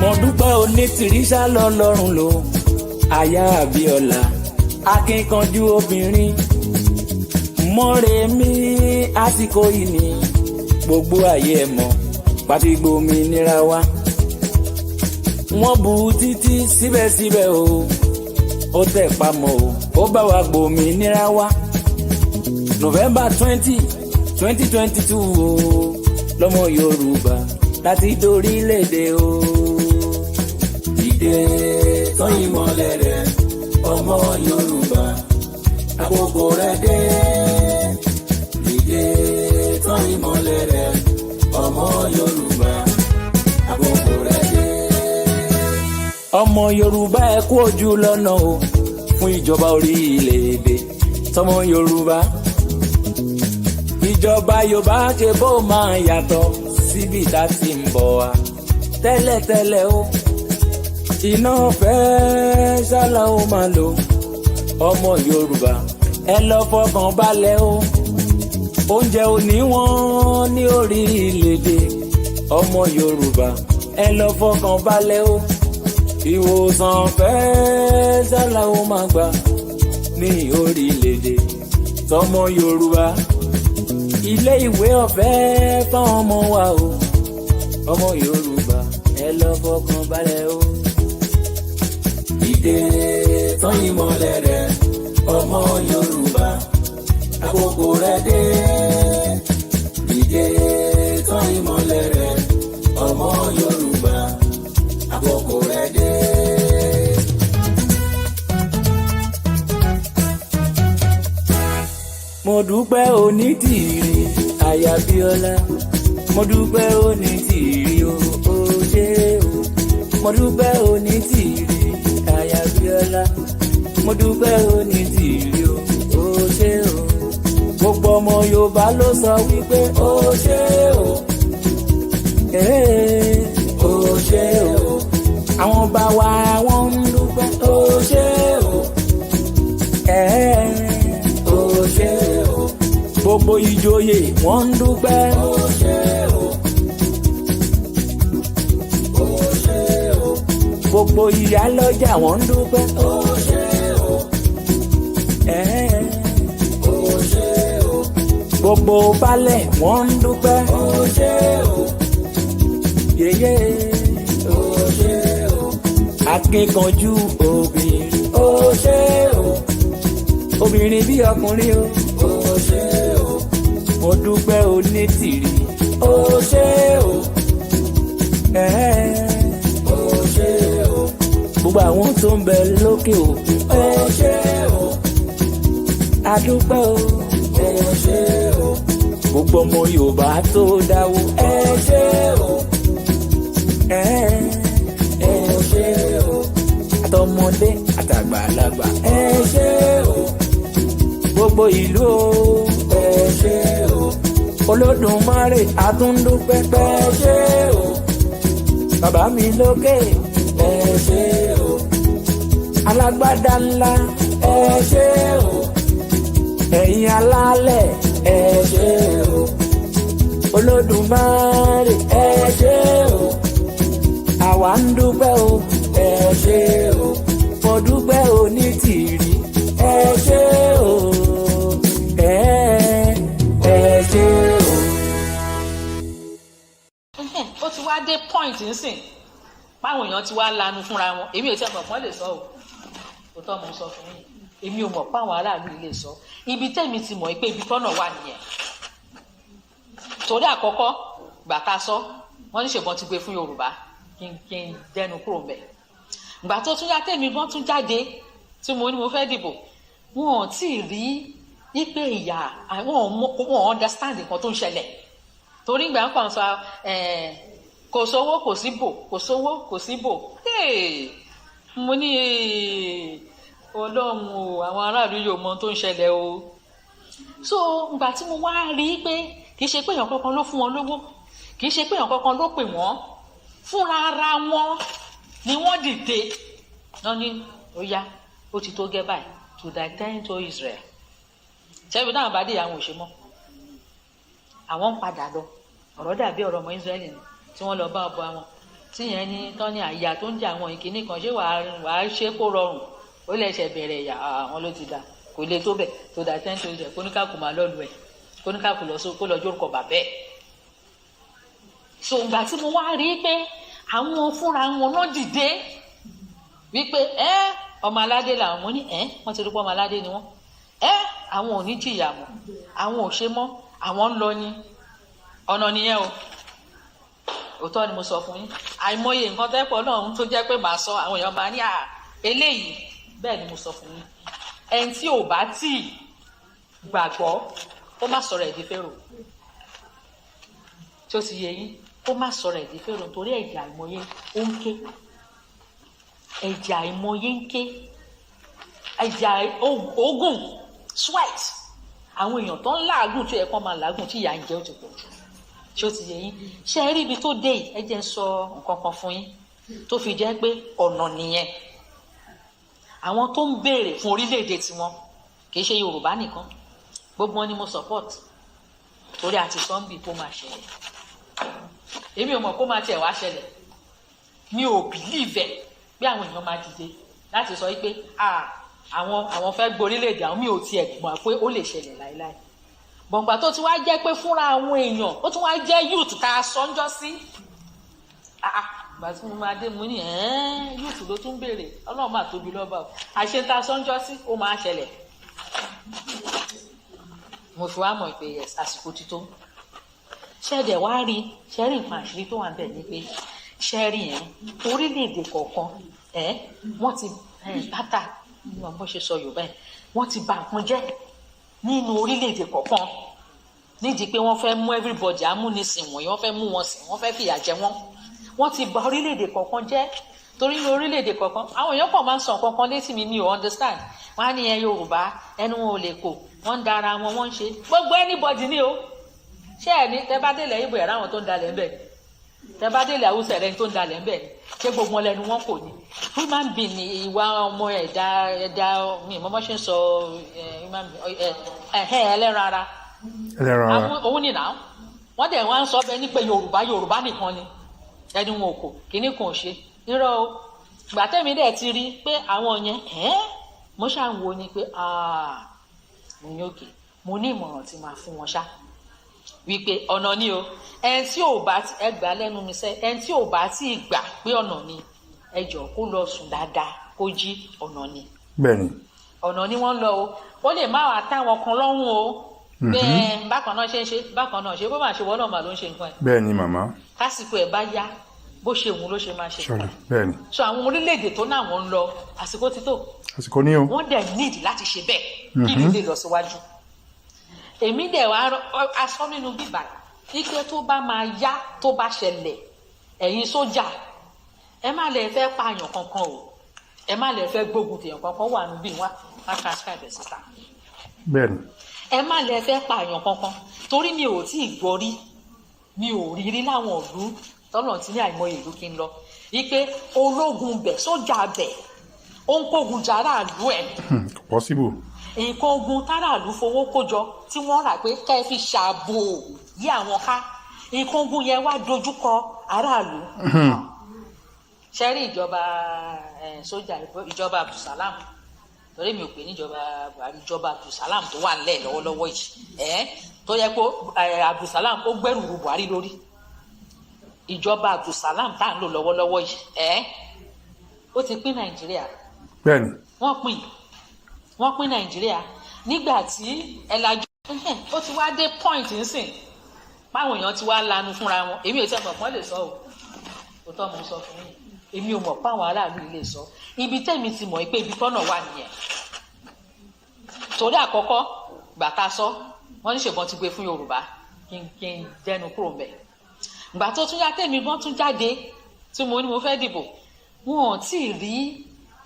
Mo dúpẹ́ onítìrísà lọ́lọ́run lò, aya Abíọ́lá, akínkanjú obìnrin. Mọ́remí àsìkò yìí ni gbogbo ayé ẹ̀ mọ̀, pàtí gbòmìnira wa. Wọ́n bú títí síbẹ̀síbẹ̀ o, ó tẹ̀ pamọ́ o, ó bá wa gbòmìnira wa. November 2022 o, lọ́mọ Yorùbá láti dórílẹ̀-èdè o. Dìde tán ìmọ́lẹ̀ rẹ̀ ọmọ Yorùbá, àkókò rẹ̀ dé. Dìde tán ìmọ́lẹ̀ rẹ̀ ọmọ Yorùbá, àkókò rẹ̀ dé. Ọmọ Yorùbá ẹ kú ojú lọ́nà o fún ìjọba orílẹ̀-èdè tọmọ Yorùbá. Ìjọba Yorùbá ṣe bó máa yàtọ̀ síbi tá ti ń bọ̀ wá tẹ́lẹ̀tẹ́lẹ̀ o iná fẹ́ ṣálá ó máa lò ọmọ Yorùbá ẹ lọ fọkàn balẹ̀ o oúnjẹ òní wọ́n ní orílẹ̀-èdè ọmọ Yorùbá ẹ lọ fọkàn balẹ̀ o ìwòsàn fẹ́ ṣálá ó máa gbà ní orílẹ̀-èdè tọmọ Yorùbá ilé ìwé ọ̀fẹ́ fáwọn ọmọ wa o ọmọ Yorùbá ẹ lọ fọkàn balẹ̀ o. Ìdè tán ìmọ̀lẹ̀ rẹ̀ ọmọ Yorùbá àkókò rẹ̀ dé. Ìdè tán ìmọ̀lẹ̀ rẹ̀ ọmọ Yorùbá àkókò rẹ̀ dé. Mo dúpẹ́ onítìrí Ayabiola mo dúpẹ́ onítìrí o ṣé o mo dúpẹ́ onítìrí Ayabiola mo dúpẹ́ onítìrí o ṣé o gbogbo ọmọ Yorùbá ló sọ wípé o ṣé o o ṣé o àwọn bá wa wọ́n ń dúpẹ́ o ṣé o o ṣé o gbogbo ìjòyè wọ́n ń dúpẹ́ o ṣé o o ṣé o gbogbo ìyálọ́jà wọ́n ń dúpẹ́ o ṣé o o ṣé o gbogbo baálẹ̀ wọ́n ń dúpẹ́ o ṣé o yeye o ṣé o akíkanjú obìnrin o ṣé o obìnrin bí ọkùnrin o ṣé o mo dúpẹ́ onítìrí o ṣé o o ṣé o gbogbo àwọn tó ń bẹ lókè òkun o ṣé o adúpẹ́ o ṣé o gbogbo ọmọ Yorùbá tó dáwó ṣé o ṣé o àtọmọdé àtàgbàlagbà ṣé o gbogbo ìlú o ṣé o Olódùmarè àtúndúpẹ́ ṣé o bàbá mi lókè ṣé o alágbádá ńlá ṣé o ẹ̀yin alálẹ̀ ṣé o Olódùmarè ṣé o àwa ń dúpẹ́ o ṣé o mo dúpẹ́ onítìrí ṣé o ṣé o. ó ti wá dé point nsìn báwọn èèyàn ti wá lanu fúnra wọn èmi ò tí ẹ mọ̀ pọ́n lè sọ o kò tọ́ mo sọ fún yín èmi ò mọ̀ páwọn aráàlú lè sọ ibi tẹ́mi ti mọ̀ pé ibi tọ́nà wà nìyẹn torí àkọ́kọ́ gbà ká sọ wọ́n ní ṣèbọn ti gbé fún Yorùbá kí n dẹnu kúrò mbẹ̀ gbà tó tún yá tẹ́mi gan tún jáde tí mo ní mo fẹ́ dìbò wọn ò tí ì rí ipe ìyà wọn understand nǹkan tó ń ṣẹlẹ̀ torí gbà ń kàn sọ kò sówó kò sí bò kò sówó kò sí bò mo ní Ọlọ́run o àwọn aráàlú yóò mọ tó ń ṣẹlẹ̀ o so ìgbà tí mo wá rí pé kì í ṣe pé èèyàn kankan ló fún wọn lówó kì í ṣe pé èèyàn kankan ló pè wọ́n fúnra ara wọn ni wọ́n dìde náà ní ó yá ó ti tó gẹ́ báyìí to return to Israel ṣebí náà bá dé àwọn òṣèmọ́ àwọn ń padà lọ ọ̀rọ̀ dàbí ọ̀rọ̀ ọmọ Israẹli ni tí wọ́n lọ bá ọba wọn tí yẹn ní tán ní àyà tó ń jẹ àwọn ìkíní kan ṣé wàá ṣe kó rọrùn ó lẹ́sẹ̀ bẹ̀rẹ̀ ìyà àwọn ló ti dà kò lè tó bẹ̀ to return to Israel kóníkàkù máa lọ́lu ẹ̀ kóníkàkù lọ kó lọ jórúkọ bàbẹ́ ẹ̀ so ìgbà tí mo wá rí pé àwọn fúnra wọn náà dìde wípé ọmọ aládé làwọn mo ní wọ́n ti rí pé ọmọ aládé ni wọ́n àwọn ò ní jìyà mọ́ àwọn ò ṣe mọ́ àwọn ń lọ ní ọ̀nà nìyẹn o òótọ́ ni mo sọ fún yín àìmọye nǹkan tẹ́pọ̀ náà tó jẹ́ pé màá sọ àwọn èèyàn máa ní eléyìí bẹ́ẹ̀ ni mo sọ fún yín ẹni tí ò bá tí gbàgbọ́ ó má sọ̀rọ̀ ẹ̀ di fẹ́rò tí ó ti yẹ yín ó má sọ̀rọ̀ ẹ̀ di fẹ́rò nítorí ẹ̀jẹ̀ àìmọye ó ń ké ẹ̀jẹ̀ àìmọye ń ké ẹ̀jẹ̀ ogun sweat àwọn èèyàn tó ń làágùn tó yẹ kó máa làágùn tí ìyà ń jẹ ó ti pọ̀ jù ṣé ó ti yé yín ṣe rí ibi tó dé yìí ẹ jẹ́ ń sọ nǹkan kan fún yín tó fi jẹ́ pé ọ̀nà nìyẹn àwọn tó ń béèrè fún orílẹ̀-èdè tiwọn kì í ṣe Yorùbá nìkan gbogbo wọn ni mo support torí àti sọ́ńbì kó máa ṣẹlẹ̀ èmi ò mọ̀ kó máa tiẹ̀ wá ṣẹlẹ̀ mi ò believe ẹ̀ bí àwọn èèyàn máa dìde láti sọ pé àwọn fẹ́ gborílẹ̀-èdè àwọn mi ò tiẹ̀ gbọ́n pé ó lè ṣẹlẹ̀ láéláé bọ̀ǹgbà tó ti wá jẹ́ pé fúnra àwọn èèyàn ó tún wá jẹ́ youth tá a sọ́njọ́ sí ìgbà tí mo máa dé mo ní youth ló tún béèrè Ọlọ́run máa tóbi lọ́ba o àṣẹ tá a sọ́njọ́ sí ó máa ṣẹlẹ̀ mo fi wá mọ̀ pé yes àsìkò ti tó ṣẹ́ẹ̀dẹ̀ wá rí ṣẹ́ẹ̀rì nǹkan àṣírí tó wà ń bẹ̀ ni pé ṣẹ́ẹ̀rì yẹn orílẹ̀-èdè kọ̀ọ̀kan wọ́n ti bàtà nínú ọmọ ṣe sọ Yorùbá yẹn wọ́n ti bà nǹkan jẹ́ nínú orílẹ̀-èdè kọ̀ọ̀kan nídìí pé wọ́n fẹ́ mú everybody amúnisìn wọ̀nyí wọ́n fẹ́ mú wọn sìn wọ́n fẹ́ fìyà jẹ wọ́n ti bà orílẹ̀-èdè kọ̀ọ̀kan jẹ́ torí ní orílẹ̀-èdè kọ̀ọ̀kan àwọn èèyàn pọ̀ máa ń sọ nǹkan kan létí mi ò understand wọ́n á ní Yorùbá ẹnu wọn ò lè kò wọ́n ń dara wọn wọ́n ń ṣe gbogbo anybody ní o ṣé ẹ̀ ní tẹ́ bá délẹ̀ Ìgbò ẹ̀rọ àwọn tó ń dalẹ̀ ń bẹ̀ tẹ́ bá délẹ̀ Haúsá ẹ̀rẹ́ tó ń dalẹ̀ ń bẹ̀ ṣé gbogbo wọn lẹ́nu wọn kò ní human being ni ìwà ọmọ ẹ̀dá mi ìmọ̀ ṣe ń sọ ẹlẹ́ran ara òun nìyà wọ́n dẹ̀ wọ́n á ń sọ bẹ́ẹ̀ ní pé Yorùbá nìkan ni ẹni wọn ò kò kíní kan ò ṣe irọ́ o gbà tẹ́mi dẹ̀ ti rí pé àwọn yẹn mo ṣáà ń wo ni pé mo ní òkè mo ní ìmọ̀ràn tí máa fún wọn ṣá wípé ọ̀nà ni o ẹni tí ò bá ti ẹgbàá lẹ́nu mi sẹ́ ẹni tí ò bá ti gbà pé ọ̀nà ni ẹ jọ̀ọ́ kó lọ sùn dáadáa kó jí ọ̀nà ni. bẹ́ẹ̀ni. ọ̀nà ni wọ́n lọ o ó lè má wàá táwọn kan lọ́rùn o bẹ́ẹ̀ bákan náà ṣe ń ṣe bákan náà ṣe bó máa ṣe wọ́n náà mà ló ń ṣe nǹkan ẹ̀. bẹ́ẹ̀ni màmá. kásìkò ẹ̀ bá yá bó ṣe òun ló ṣe máa ṣe nǹkan. bẹ́ẹ̀ni. so àwọn orílẹ̀-èdè tó náà wọ́n ń lọ àsìkò ti tó. àsìkò ní o. wọ́n dẹ̀ need láti ṣe bẹ́ẹ̀ kí ìlú lè lọ síwájú. èmi dẹ̀ wá aṣọ nínú bíbà ike tó bá máa yá tó bá ṣẹlẹ̀ ẹ̀yin sójà ẹ má lè fẹ́ pààyàn kankan o ẹ má lè fẹ́ gbógun tèèyàn kankan wà níbí wá transfer ẹ̀ síta. bẹ́ẹ̀ni. ẹ má lè fẹ́ pààyàn kankan torí mi ò tí ì gbọ́ rí mi ò rí rí láwọn ìlú tọ́nà tí ní àìmọye ìlú kí n lọ wípé ológun bẹ̀ sójà bẹ̀ ó ń kógun jà aráàlú ẹ̀. possible. nǹkan ogun táràlú fowó kójọ tí wọ́n rà pé kẹ́ ẹ fi ṣààbò yí àwọn ká nǹkan ogun yẹn wá dojúkọ aráàlú. ṣẹ́rí ìjọba sójà ìjọba Abdulsalam torí mi ò pè ní ìjọba Buhari ìjọba Abdulsalam tó wà nílẹ̀ lọ́wọ́lọ́wọ́ yìí tó yẹ kó Abdulsalam ó gbẹ́rù ru Buhari lórí ìjọba Abdulsalam tá à ń lò lọ́wọ́lọ́wọ́ yìí ó ti pín Nàìjíríà. bẹ́ẹ̀ni. wọ́n pín Nàìjíríà nígbà tí ẹ̀làjú ó ti wá dé point nsìn báwọn èèyàn ti wá lanu fúnra wọn èmi ò tí ẹ mọ̀ pọ́n lè sọ o tó mọ̀ sọ fún mi èmi ò mọ̀ páwọn aráàlú lè sọ ibi tẹ́mi ti mọ̀ pé ibi tọ́nà wà nìyẹn torí àkọ́kọ́ gbà ká sọ wọ́n ní ṣèbọn ti gbé fún Yorùbá kí n dẹnu kúrò mbẹ̀ gbà tó tún yá tẹ́mi bọ́n tún jáde tí mo ní mo fẹ́ dìbò wọn ò tí ì rí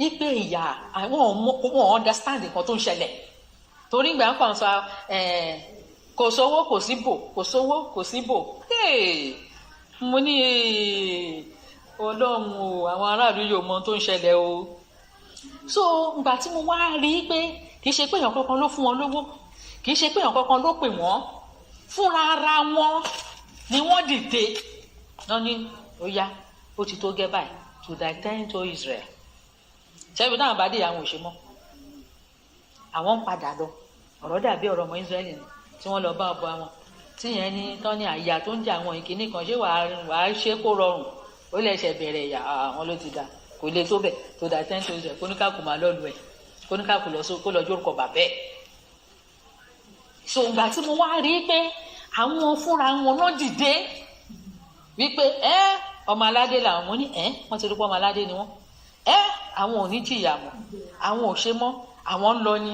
ipe ìyá wọn understand nǹkan tó ń ṣẹlẹ̀ torí gbà ń kàn sọ kò sówó kò sí bò kò sówó kò sí bò mo ní Ọlọ́run o àwọn aráàlú yóò mọ tó ń ṣẹlẹ̀ o so ìgbà tí mo wá rí pé kì í ṣe pé èèyàn kankan ló fún wọn lówó kì í ṣe pé èèyàn kankan ló pè wọ́n fúnra ara wọn ni wọ́n dìde náà ní ó yá ó ti tó gẹ́ báyìí to return to Israel ṣebí táwọn bá dé àwọn ò ṣe mọ́ àwọn ń padà lọ ọ̀rọ̀ dàbí ọ̀rọ̀ ọmọ Israẹli ni tí wọ́n lọ bá ọba wọn tíyẹn ní tán ní àyà tó ń jẹ àwọn ìkíní kan ṣé wàá ṣe kó rọrùn ó lè ṣe bẹ̀rẹ̀ ìyà àwọn ló ti dà kò lè tó bẹ̀ tó dà tẹ́ńtò Israẹli kóníkàkù máa lọ́ọ̀lù ẹ̀ kóníkàkù kó lọ jórúkọ bàbẹ́ ẹ̀. so ìgbà tí mo wá rí pé àwọn fúnra wọn náà dìde wípé ọmọ aládé làwọn mo ní wọ́n ti rí pé ọmọ aládé ni wọ́n àwọn ò ní jìyà mọ́ àwọn ò ṣe mọ́ àwọn ń lọ ní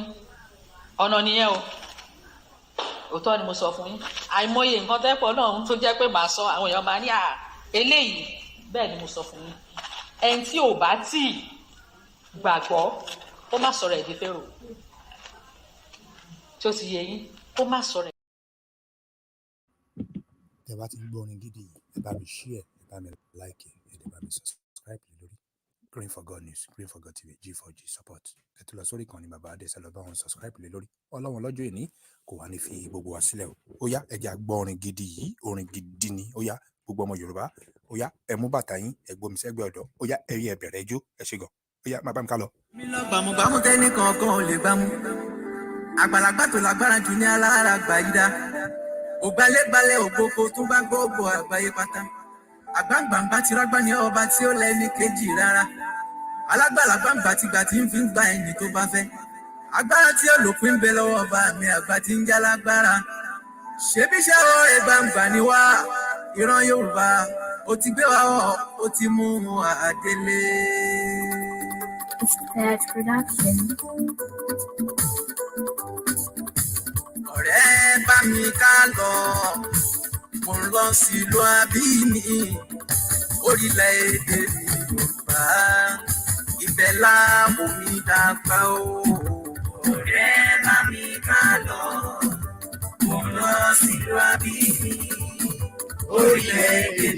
ọ̀nà nìyẹn o òótọ́ ni mo sọ fún yín àìmọye nǹkan tẹ́pọ̀ náà tó jẹ́ pé màá sọ àwọn èèyàn máa ní eléyìí bẹ́ẹ̀ ni mo sọ fún yín ẹni tí ò bá tí ì gbàgbọ́ ó má sọ̀rọ̀ ẹ̀ di fẹ́rò tí ó ti yẹ yín ó má sọ̀rọ̀ ẹ̀. tẹ́ bá ti ń gbọ́ orin gidi yìí ẹ bá mi share ẹ bá mi like ẹ dẹ̀ bá mi subscribe lórí Green for God News, Green for God TV, G4G support. Ẹ tún lọ sórí ìkànnì bàbá Adéṣẹ́ lọ bá wọn subscribe lé lórí. Ọlọ́run lọ́jọ́ ìní kò wá ní fi gbogbo wa sílẹ̀ o. Ó yá ẹ jẹ́ á gbọ́ orin gidi yìí, orin gidi ni. Ó yá gbogbo ọmọ Yorùbá. Ó yá ẹ mú bàtà yín, ẹ gbómi sẹ́gbẹ́ ọ̀dọ̀. Ó yá ẹ rí ẹ bẹ̀rẹ̀ ijó, ẹ ṣé gan. Ó yá má bá mi ká lọ. mi lọ gbàmùgbàmù tẹ́nìkan kan ò lè gbàmù àgbàlagbà tó lágbára jù ní alára gbàyídá ògbálẹ́gbálẹ́ ògbóko tó bá gbogbo àgbáyé pátá àgbàǹgbàǹgbà ti rágbá ní ọba tí ó lẹ́ni kejì rárá alágbàlagbàǹgbà ti gbà tí ń fi ń gba ẹni tó bá fẹ́ agbára tí ó lòpin ń bẹ lọ́wọ́ ọba mi àgbà tí ń jálágbára ṣebíṣẹ́ ọ̀rẹ́ gbàǹgbà ni wá ìran Yorùbá ó ti gbé wa wọ̀ ó ti mú àdélé. Bad production. Ọ̀rẹ́ bá mi ká lọ, mo ń lọ sílùú àbíní, orílẹ̀-èdè Yorùbá, ibẹ̀ láàbò mi dàgbà o. Ọ̀rẹ́ bá mi ká lọ, mo ń lọ sílùú àbíní, orílẹ̀-èdè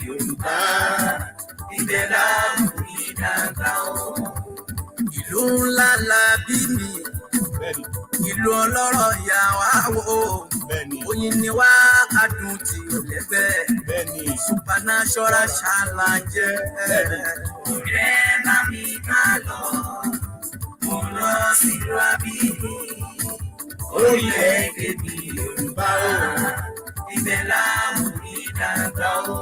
Yorùbá, ibẹ̀ láàbò mi dàgbà o. Ìlú ńlá la bí mi, ìlú ọlọ́rọ̀ ìyá wa wò, oyin ni wá adùn tí ò lẹ́gbẹ́, supernatural challenge. Ọ̀rẹ́ bá mi ká lọ, mo lọ sílùú àbíní, orílẹ̀-èdè mi Yorùbá o, ibẹ̀ láàmú mi dàgbà o.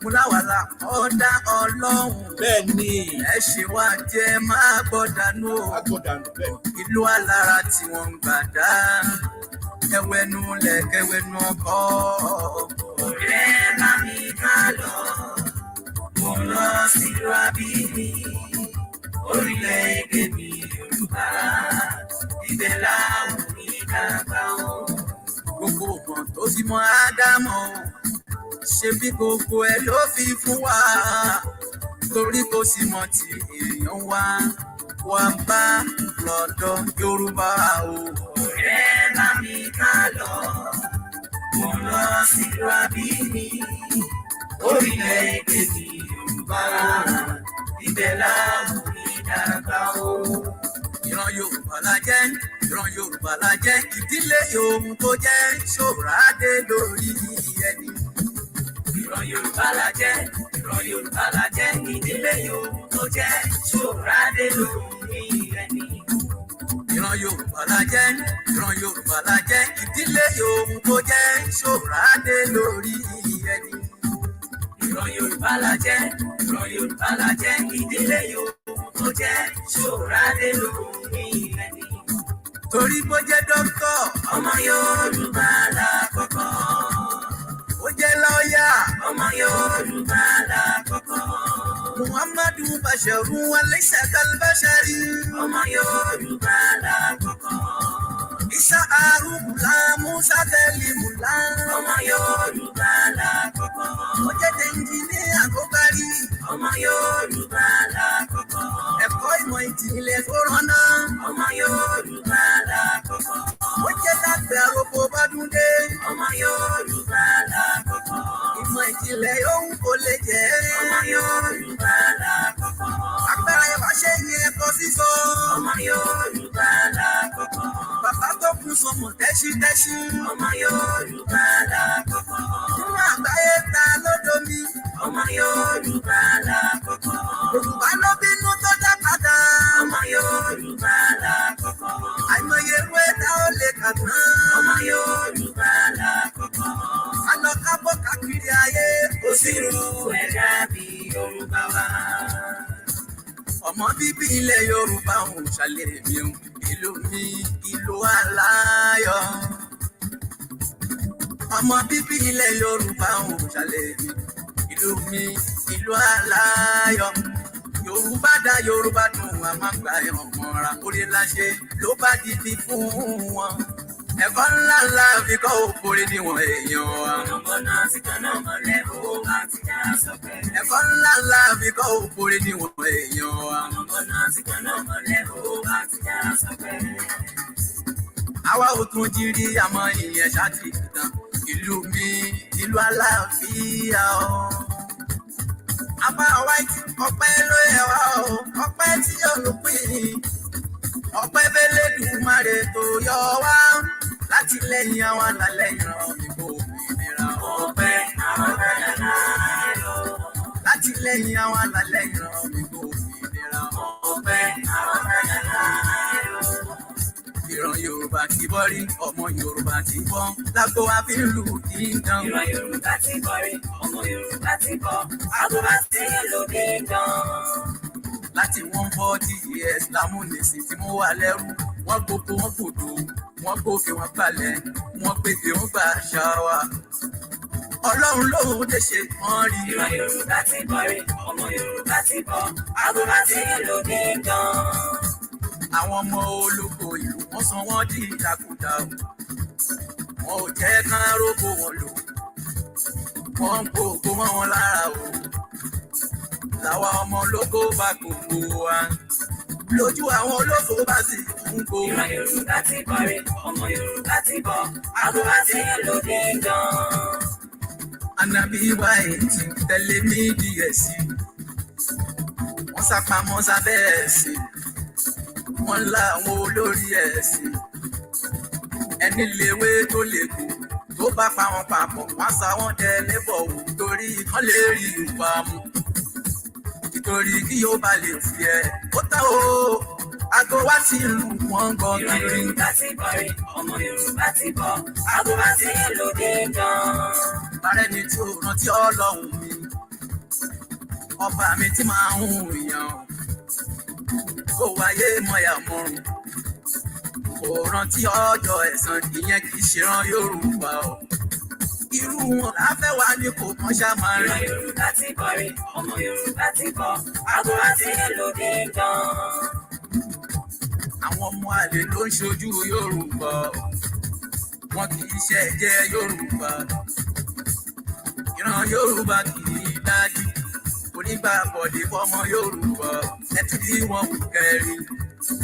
Mo láwàlà ọ̀dà ọlọ́run. Bẹ́ẹ̀ni. Ẹ ṣe wá jẹ́ máa gbọ́dánù o. Ìlú alára tí wọ́n ń gbà dá. Ẹwẹ́nu lẹ̀kẹ́wẹ́nu ọkọ̀. Ọ̀rẹ́ bá mi ká lọ. Mo lọ sílùú àbíní. Orílẹ̀-èdè mi Yorùbá. Ibẹ̀ láwùn mi dàgbà o. Gbogbo ọ̀gbọ̀n tó fi mọ Ádámọ̀ o. Ṣebí gbogbo ẹ ló fi fún wa torí kò sí mọ tí èèyàn wá bá lọ́dọ̀ Yorùbá o. Ọ̀rẹ́ bá mi ká lọ, mo lọ sílùú àbíní, orílẹ̀-èdè mi Yorùbá, ibẹ̀ láàmú mi dàgbà o. Ìran Yorùbá la jẹ́, ìran Yorùbá la jẹ́, ìdílé Yorùbá tó jẹ́ Ṣòrádé lórí ẹni. Ìran Yorùbá la jẹ́, ìran Yorùbá la jẹ́, ìdílé Yorùbá tó jẹ́ Ṣòrádé lórí ẹni. Ìran Yorùbá la jẹ́, ìran Yorùbá la jẹ́, ìdílé Yorùbá tó jẹ́ Ṣòrádé lórí ẹni. Ìran Yorùbá la jẹ́, ìran Yorùbá la jẹ́, ìdílé Yorùbá tó jẹ́ Ṣòrádé lórí ẹni. Torí bó jẹ́ dókítà, ọmọ Yorùbá lákọ̀ọ́kọ́. Ó jẹ́ lọ́ọ̀yà, ọmọ Yorùbá lákọ̀ọ́kọ́. Muhammadu Basharu Alaysa Kalbashari, ọmọ Yorùbá lákọ̀ọ́kọ́. Isa Arúgbùlá Musa Kẹ́límùlá, ọmọ Yorùbá lákọ̀ọ́kọ́. Ó jẹ́ ẹnjìníà tó kárí, ọmọ Yorùbá lákọ̀ọ́kọ́. Ẹ̀kọ́ ìmọ̀ ìjìnlẹ̀ tó rọ́nà, ọmọ Yorùbá lákọ̀ọ́kọ́. Ó jẹ́ dàgbẹ́ àròpọ̀ Bádúndé, ọmọ Yorùbá lákọ̀ọ́kọ́. Ìmọ̀ ìjìnlẹ̀ yòówù kò lè jẹ́, ọmọ Yorùbá lákọ̀ọ́kọ́. Agbára ẹ̀fà ṣe ní ẹ̀kọ́ sísọ, ọmọ Yorùbá lákọ̀ọ́kọ́. Bàbá tó kún sọmọ tẹ́ṣítẹ́ṣí, ọmọ Yorùbá lákọ̀ọ́kọ́. Nínú àgbáyé ta lódò mi, ọmọ Yorùbá lákọ̀ọ́kọ́. Yorùbá ló bínú tó dá padà, ọmọ Yorùbá lákọ̀ọ́kọ́. Àìmọye ìwé tá ó lè kà tán, ọmọ Yorùbá lákọ̀ọ́kọ́. Alọ́kábọ̀ káàkiri ayé, kò sí irú ẹ̀dá bí Yorùbá wa. Ọmọ bíbí ilẹ̀ Yorùbá òun ṣàlẹ̀ mi o, ìlú mi ìlú aláyọ̀. Ọmọ bíbí ilẹ̀ Yorùbá òun ṣàlẹ̀ mi, ìlú mi ìlú aláyọ̀. Yorùbá dá Yorùbá dùn, a máa gba ẹ̀wọ̀n mọ́ra, orí láṣẹ ló bá dìbì fún wọn. Ẹ̀kọ́ ńlá ńlá fi kọ́ òkúri níwọ̀n èèyàn wa. Ọ̀nà tí kan náà mọ̀lẹ́ owó àti já sọ́pẹ́. Ẹ̀kọ́ ńlá ńlá fi kọ́ òkúri níwọ̀n èèyàn wa. Ọ̀nà tí kan náà mọ̀lẹ́ owó àti já sọ́pẹ́. Àwa ò tún jírí àmọ́ ìyẹn ṣáàtì tán. Ìlú mi ìlú aláàfíà o. Apá white ọpẹ́ ló yẹ wá o, ọpẹ́ tí yóò pín. Ọpẹ́ b'Elédùmarè tó yọ wá láti lẹ́yìn àwọn alálẹ́yìn ìbò òmìnira. Ọpẹ́ láti lẹ́yìn àwọn alálẹ́yìn ìbò òmìnira. Ọpẹ́ ìran Yorùbá ti bọ́ rí, ọmọ Yorùbá ti bọ́, lágbo wa fi ń lù dídán. Ìran Yorùbá ti bọ́ rí, ọmọ Yorùbá ti bọ́, lágbo wa fi ń lù dídán. Láti 140 years lámúnisìn tí mo wà lẹ́rú, wọ́n gbogbo wọn gbòdo, wọ́n gbòfin wọn gbalẹ̀, wọ́n gbèdé wọn gbà àṣà wa. Ọlọ́run lòun lè ṣe wọ́n rí. Ìran Yorùbá ti bọ́ rí, ọmọ Yorùbá ti bọ́, lágbo wa fi ń lù dídán. Àwọn ọmọ olóko ìlú wọ́n sọ wọ́n di ìdàkudà o, wọn ò jẹ́ kán rógbó wọn lò, wọ́n ń gbogbo mọ́ wọn lára o. Làwa ọmọ olóko bá gbogbo wa lójú àwọn olóko bá sì ń gbó. Ìran Yorùbá ti bọ́ rí, ọmọ Yorùbá ti bọ́, àbúrò bá ti ń lò dé gan. Ànábì wa èyí ti tẹ̀lé ní díẹ̀ sí i, wọ́n sápamọ́ sábẹ́ ẹ̀sìn, wọ́n lá àwọn olórí ẹ̀sìn. Ẹni léwé tó lè kú tó bá pa wọn papọ̀, wọ́n sá wọn dẹ lẹ́bọ̀ wò torí kán lè rí ìwà mu. Nítorí kí yóò bá lè fi ẹ̀ ó tán o, àgbo wá sí ìlú wọn gbọ́ kiri. Ìran Yorùbá ti bọ́ rí, ọmọ Yorùbá ti bọ́, àgbo wá sí ìlú dé gan. Bàrẹ́ ni tí ò rántí Ọlọ́run mi, ọba mi tí máa ń yàn kó wáyé mọ̀yà mọ́rùn, kò rántí ọjọ́ ẹ̀san, ìyẹn kì í ṣe ran Yorùbá o. Irú wọn láfẹ́ wá ní kò kán ṣá máa rí. Ìran Yorùbá ti bọ́ rí, ọmọ Yorùbá ti bọ́, àgbo àti èlòdì gan. Àwọn ọmọ àlè ló ń ṣojú Yorùbá, wọn kì í ṣe ẹ̀jẹ̀ Yorùbá. Ìran Yorùbá kì í dájú, onígbà bọ̀dé fọmọ Yorùbá, ẹtí bí wọn wù kẹrin.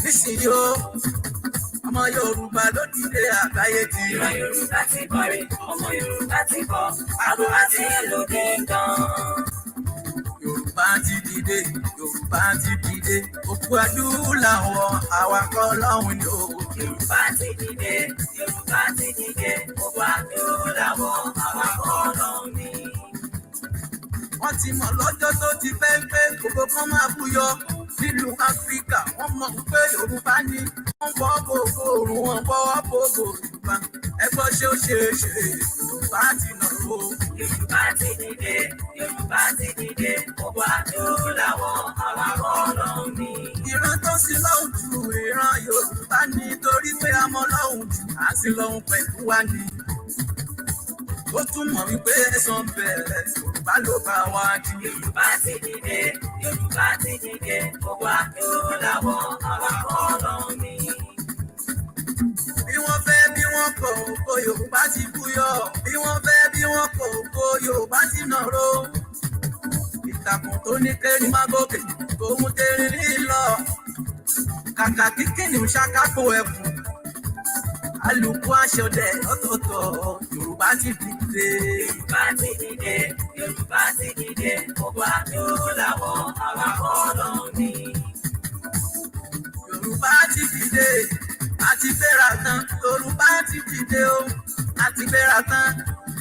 Nísìnyí o, ọmọ Yorùbá ló dìde àgbáyé ti. Ìran Yorùbá ti bọ́ rí, ọmọ Yorùbá ti bọ́, àgbo àti èlòdì gan. Yorùbá ti dìde, Yorùbá ti dìde, òkú adúláwọ̀ awakọ̀ lọ́hùn ni o. Yorùbá ti dìde, Yorùbá ti dìde, òkú adúláwọ̀ awakọ̀ lọ́hùn ni. Wọ́n ti mọ̀ lọ́jọ́ tó ti pẹ́ pé gbogbo kan máa búyọ nílùú Áfíríkà. Wọ́n mọ̀ pé Yorùbá ní wọ́n bọ́ gbogbo òrùn, wọ́n bọ́ gbogbo Yorùbá. Ẹgbọ́n ṣé ó ṣe é ṣe Yorùbá ti nà ó. Yorùbá ti dìde, Yorùbá ti dìde, gbogbo adúláwọ̀ awakọ̀ lọ́hùn ni. Ìran tó sí lọ́hùn jù ìran Yorùbá ní, torí pé a mọ̀ lọ́hùn jù á sì lọ́hùn pẹ̀lú wa ní. Ó túmọ̀ wípé ẹ̀san bẹ̀rẹ̀ Yorùbá ló bá wá jù. Yorùbá ti dìde, Yorùbá ti dìde, gbogbo adúláwọ̀ awakọ̀ lọ́hùn ni. Bí wọ́n fẹ́ bí wọ́n kọ̀ ògo Yorùbá ti búyọ̀, bí wọ́n fẹ́ bí wọ́n kọ̀ ògo Yorùbá ti nàró. Ìtàkùn tó ní kérin má gòkè tó mú térin lílọ, kàkà kí kìnìún ṣàkápò ẹkùn, alùpùpù aṣọdẹ ọ̀tọ̀ọ̀tọ̀. Yorùbá ti dìde, Yorùbá ti dìde, Yorùbá ti dìde, gbogbo adúláwọ̀ awakọ̀ lọ́hùn ni. Yorùbá ti dìde, àti gbéra tán. Yorùbá ti dìde o, àti gbéra tán.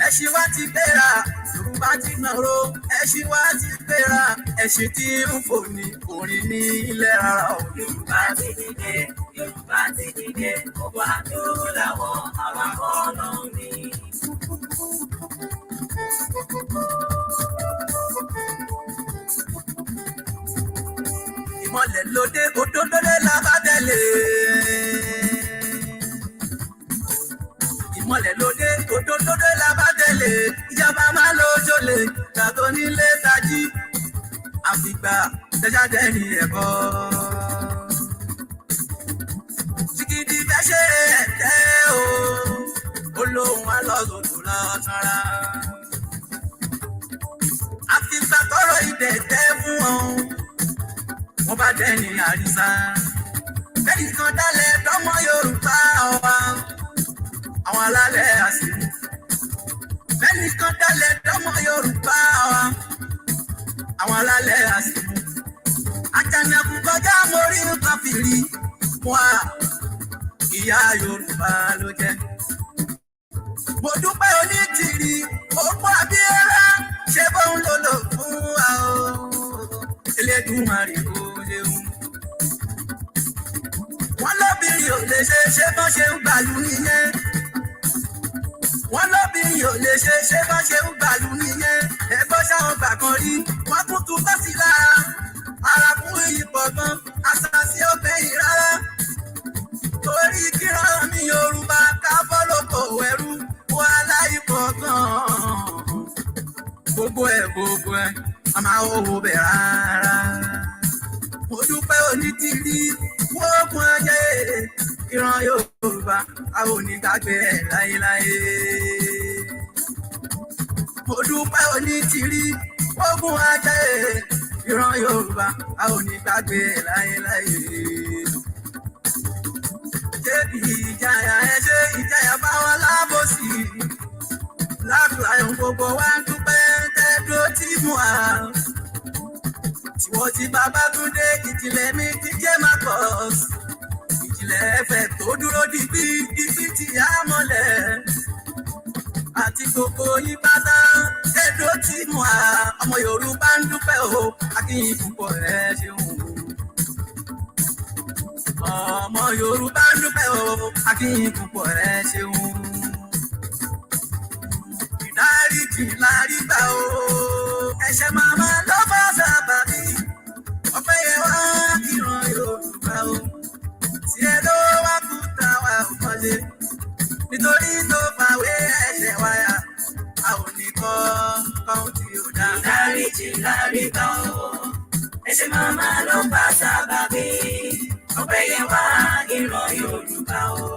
Ẹṣin wa ti gbéra, Yorùbá ti nàró. Ẹṣin wa ti gbéra, ẹṣin tí ń fò ní orin ní ilẹ̀ rárá o. Yorùbá ti dìde, Yorùbá ti dìde, gbogbo adúláwọ̀ awakọ̀ lọ́hùn ni. Ìmọ̀lẹ̀ lóde, òdodo lè lábàdélé. Ìmọ̀lẹ̀ lóde, òdodo lè lábàdélé. Ìjọba máa lójó lè gbàgbọ́ nílé tají. Àfìgbà tẹ́jáde ní ẹ̀kọ́. Sìkìdì fẹ́ ṣe ẹ̀tẹ́ o, olóhùn alọ́sọ̀tò lọ́tọ́ra. Àfìgbà tọrọ ìdẹ̀tẹ́ fún wọn, wọ́n bá dẹ́ni àrísá. Bẹ́ẹ̀ni kan dálẹ̀ tọmọ Yorùbá wa, àwọn alálẹ̀ àṣírí. Bẹ́ẹ̀ni kẹ́nìkan dalẹ̀ dọ́mọ Yorùbá wa àwọn alálẹ̀ àsìkò àjànàkú kọjá mórí nǹkan fìrí wá ìyá Yorùbá ló jẹ́. Mo dúpẹ́ onítìrí òpó Abíọ́lá ṣé bóun ló lò fún wa o Elédùmarè kò léwu. Wọ́n lóbìnrin ò lè ṣe bọ́n ṣe ń gbàlú nìyẹn. Wọ́n lóbìnrin ò lè ṣe bọ́n ṣe ń gbàlú nìyẹn. Ẹ̀gbọ́n ṣáwọn gbà kan rí wọ́n tún tún bọ́ sí lára. Ara fún ìyípọ̀ gan àṣàṣì ọ̀gbẹ́yìn rárá. Torí kíran mi Yorùbá ká bọ́ lóko ẹrú wà láìpọ̀ gan. Gbogbo ẹ̀ a máa owó bẹ̀ rárá. Mo dúpẹ́ onítìrí wọ́ọ̀gùn ayé ìran Yorùbá a ò ní gbàgbé ẹ̀ láéláé. Mo dúpẹ́ onítìrí wọ́ọ̀gùn ayé ìran Yorùbá a ò ní gbàgbé ẹ̀ láéláé. Débi ìjayà ẹ ṣe ìjayà bá wọn lábòsí. Láàbù ayọ̀ gbogbo wa ń dúpẹ́ tẹ́dó tí mú a. Tiwọ́ ti Babátúndé ìjìnlẹ̀ mi ti jẹ́ Marcus. Ìjìnlẹ̀ ẹ̀fẹ̀ tó dúró digbí tí a mọ̀lẹ̀. Àti gbogbo yín pátá tẹ́dó tí mú a. Ọmọ Yorùbá ń dúpẹ́ o, akínyìn púpọ̀ ẹ ṣeun. Ọmọ Yorùbá ń dúpẹ́ o, akínyìn púpọ̀ ẹ ṣeun. Ìdáríjì lárí gbà o, ẹ̀ṣẹ̀ màmá ló bá sábà bí. Ọpẹ́ yẹn wá ìran Yorùbá o, tí ẹ ló wá kú táwa ò kọ́lé. Nítorí tó fàwé ẹ̀ṣẹ̀ wáyà, a ò ní kọ́ tí ó dá. Ìdáríjì lárí gbà o, ẹ̀ṣẹ̀ màmá ló bá sábà bí. Ọpẹ́ yẹn wá ìran Yorùbá o,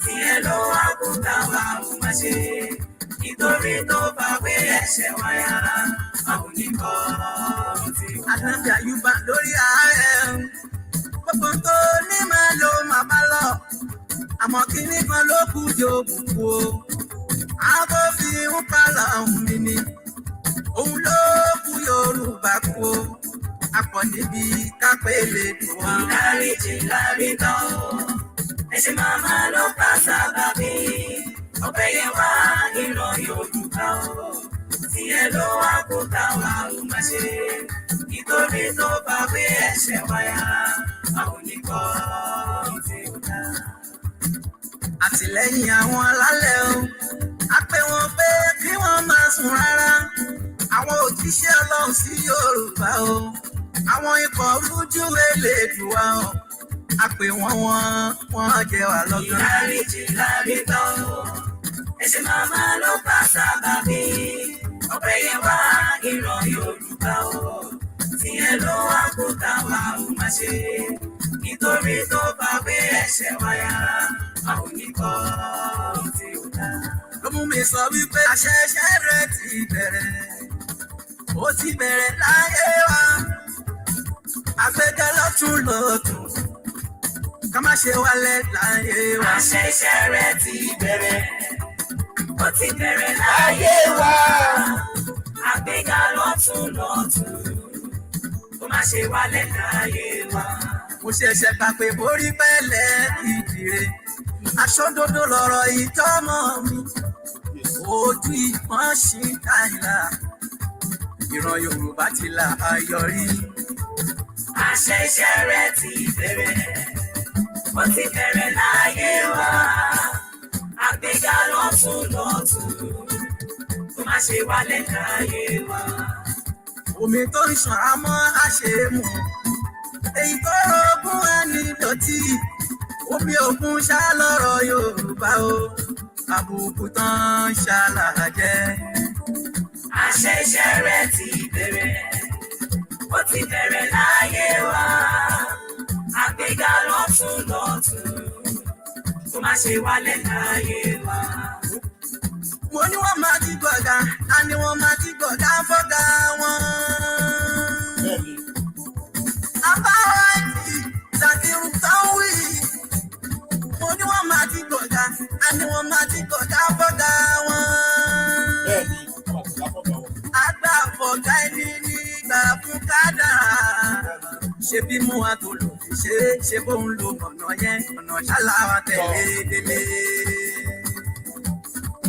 tí ẹ ló wá kú táwa ò má ṣe. Nítorí tó bá wé ẹ̀ṣẹ̀ wáyà, àwọn oníkọ́ tí ó dá. Àtàbí Àyùbá lórí ààrẹ, gbogbo tó ní máa ló máa bá lọ. Àmọ́ kíní kan ló kù jò bùkù o. Àbò fi ń pààlà ọ̀hún mi ni. Òun ló kù Yorùbá kú o. Àpọ̀ níbi kápẹ́ lè dùn wá. Ìdáríjì lárí tán o, ẹ̀ṣẹ̀ màmá ló bá sábà bí. Ọpẹ́ yẹn wá ìran Yorùbá o, tí ẹ ló wá kó táwa ò má ṣe. Nítorí tó bá wé ẹ̀ṣẹ̀ wáyà, àwọn oníkọ́ tí ó dá. Àtìlẹ́yìn àwọn alálẹ̀ o, a pè wọ́n pé kí wọ́n máa sùn rárá. Àwọn òjíṣẹ́ Ọlọ́run sí Yorùbá o, àwọn ikọ̀ rújú Elédùà o, a pè wọ́n jẹ́ wà lọ́gán. Ìdáríjì lárí tán o, ẹ̀ṣẹ̀ màmá ló bá sábà bí. Ọpẹ́ yẹn wá ìran Yorùbá o, tí ẹ ló wá kó táwa ò má ṣe. Nítorí tó bá wé ẹ̀ṣẹ̀ wáyà, àwọn oníkọ́ tí ó dá. Ló mú mi sọ wípé àṣẹ̀ṣẹ̀ rẹ̀ ti bẹ̀rẹ̀. Ó ti bẹ̀rẹ̀ láyé wa. Àgbẹ̀dẹ lọ́tún lọ́tún. Ká má ṣe wálẹ̀ láyé wa. Àṣẹ̀ṣẹ̀ rẹ̀ ti bẹ̀rẹ̀. Ó ti bẹ̀rẹ̀ láyé wa. Àgbéga lọ́tún lọ́tún. Kó má ṣe wálẹ̀ láyé wa. Mo ṣẹ̀ṣẹ̀ gbà pé borí pẹ́lẹ́ ìdìrè. Aṣọ́dodo lọ̀rọ̀ ìtọ́mọ mi. Ojú ìpọ́n ṣì ń tàyà. Ìran Yorùbá ti là ayọ̀rí. Àṣẹ̀ṣẹ̀ rẹ̀ ti bẹ̀rẹ̀. Ó ti bẹ̀rẹ̀ láyé wa. Àgbéga lọ́tún lọ́tún. Kó má ṣe wálẹ̀ láyé wa. Omi tó ń ṣàn á mọ́ àṣemù. Èyí tó rogún ẹni dọ̀tí. Omi òkun ṣá lọ́rọ̀ Yorùbá o. Àbùkù tán ṣàlàjẹ́. Àṣẹ̀ṣẹ̀ rẹ̀ ti bẹ̀rẹ̀. Ó ti bẹ̀rẹ̀ láyé wa. Àgbéga lọ́tún lọ́tún. Kó má ṣe wálẹ̀ láyé wa. Mo ní wọ́n máa ti gbọ̀gá, a ní wọ́n máa ti gbọ̀gá fọ́gá wọn. Àbáwọ̀ ẹ̀dì tàbí rúkàn wí. Mo ní wọ́n máa ti gbọ̀gá, a ní wọ́n máa ti gbọ̀gá fọ́gá wọn. gbà fún kádàrá ṣe bí mú àtòlù ṣe bóun lo ọ̀nà yẹn ọ̀nà ṣáláwá tẹ̀lé délé.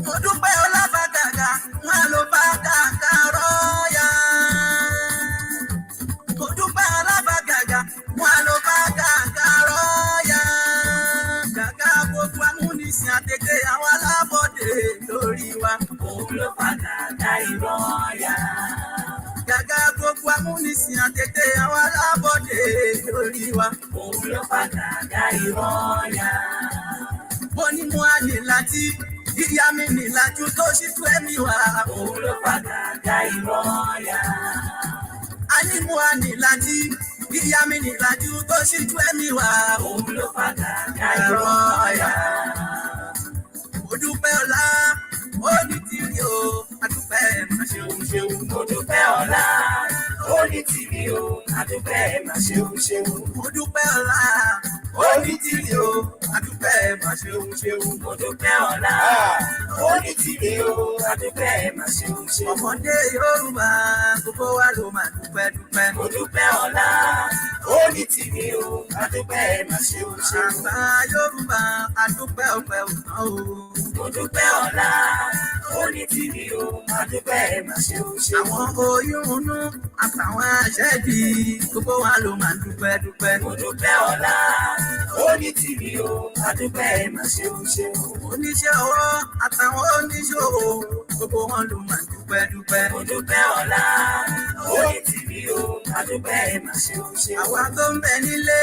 mo dúpẹ́ ọlábàgàgà wọn ló bá gàgà rọ́ọ̀yà. mo dúpẹ́ ọlábàgàgà wọn ló bá gàgà rọ́ọ̀yà. gàgà gbogbo amúnisìn àtẹ̀tẹ̀ àwọn alábọ̀dé lórí wa. òun ló bá gàgà ìrọ̀ọ̀yà. gàgà gbogbo amúnisìn àtẹ̀tẹ̀ àwọn alábọ̀dé lórí wa. òun ló bá gàgà ìrọ̀ọ̀yà. mo ní mo á lè láti ìyá mi nílájú tó ṣì tú ẹ̀mí wá. òun ló bá gàgà ìrọ̀ọ̀yà. a ní mo á ní láti ìyá mi nílájú tó ṣì tú ẹ̀mí wá. òun ló bá gàgà ìrọ̀ọ̀yà. mo dúpẹ́ ọlá ó ní tìrì o adúpẹ́ má ṣeun ṣeun. mo dúpẹ́ ọlá ó ní tìrì o adúpẹ́ má ṣeun ṣeun. mo dúpẹ́ ọlá ó ní tìrì o adúpẹ́ má ṣeun ṣeun. mo dúpẹ́ ọlá ó ní tìrì o adúpẹ́ má ṣeun ṣeun. ọmọdé Yorùbá gbogbo wa ló máa dúpẹ́ dúpẹ́. mo dúpẹ́ ọlá ó ní tìrì o adúpẹ́ má ṣeun ṣeun. àgbà Yorùbá adúpẹ́ ọpẹ́ òtán o. mo dúpẹ́ ọlá ó ní tìrì o adúpẹ́ má ṣeun ṣeun. àwọn oyún inú àtàwọn àṣẹ́bí gbogbo wa ló máa dúpẹ́ dúpẹ́. mo dúpẹ́ ọlá ó ní tìrì o adúpẹ́ má ṣeun ṣeun. oníṣẹ́ ọwọ́ àtàwọn oníṣòwò gbogbo wọn ló máa dúpẹ́ dúpẹ́. mo dúpẹ́ ọlá ó ní tìrì o adúpẹ́ má ṣeun ṣeun. àwa tó ń bẹ nílé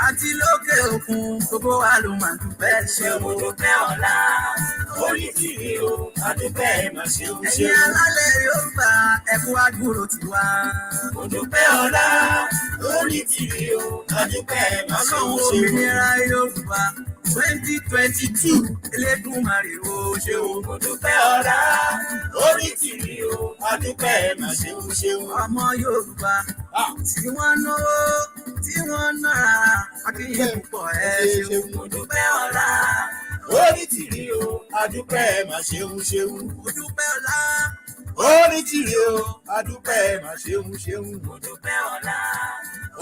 àti lókè òkun gbogbo wa ló máa dúpẹ́ ṣeun. mo dúpẹ́ ọlá ó ní tìrì o adúpẹ́ má ṣeun ṣeun. ẹ̀yin alálẹ̀ Yorùbá ẹ̀kú àdúró tiwa. mo dúpẹ́ ọlá ó ní tìrì o adúpẹ́ má ṣeun ṣeun. ọlọ́run òmìnira Yorùbá 2022 Elédùmarè ó ṣeun. mo dúpẹ́ ọlá ó ní tìrì o adúpẹ́ má ṣeun ṣeun. ọmọ Yorùbá tí wọ́n náwó tí wọ́n nára akínyìn púpọ̀ ẹ ṣeun. mo dúpẹ́ ọlá ó ní tìrì o adúpẹ́ má ṣeun ṣeun. mo dúpẹ́ ọlá ó ní tìrì o adúpẹ́ má ṣeun ṣeun. mo dúpẹ́ ọlá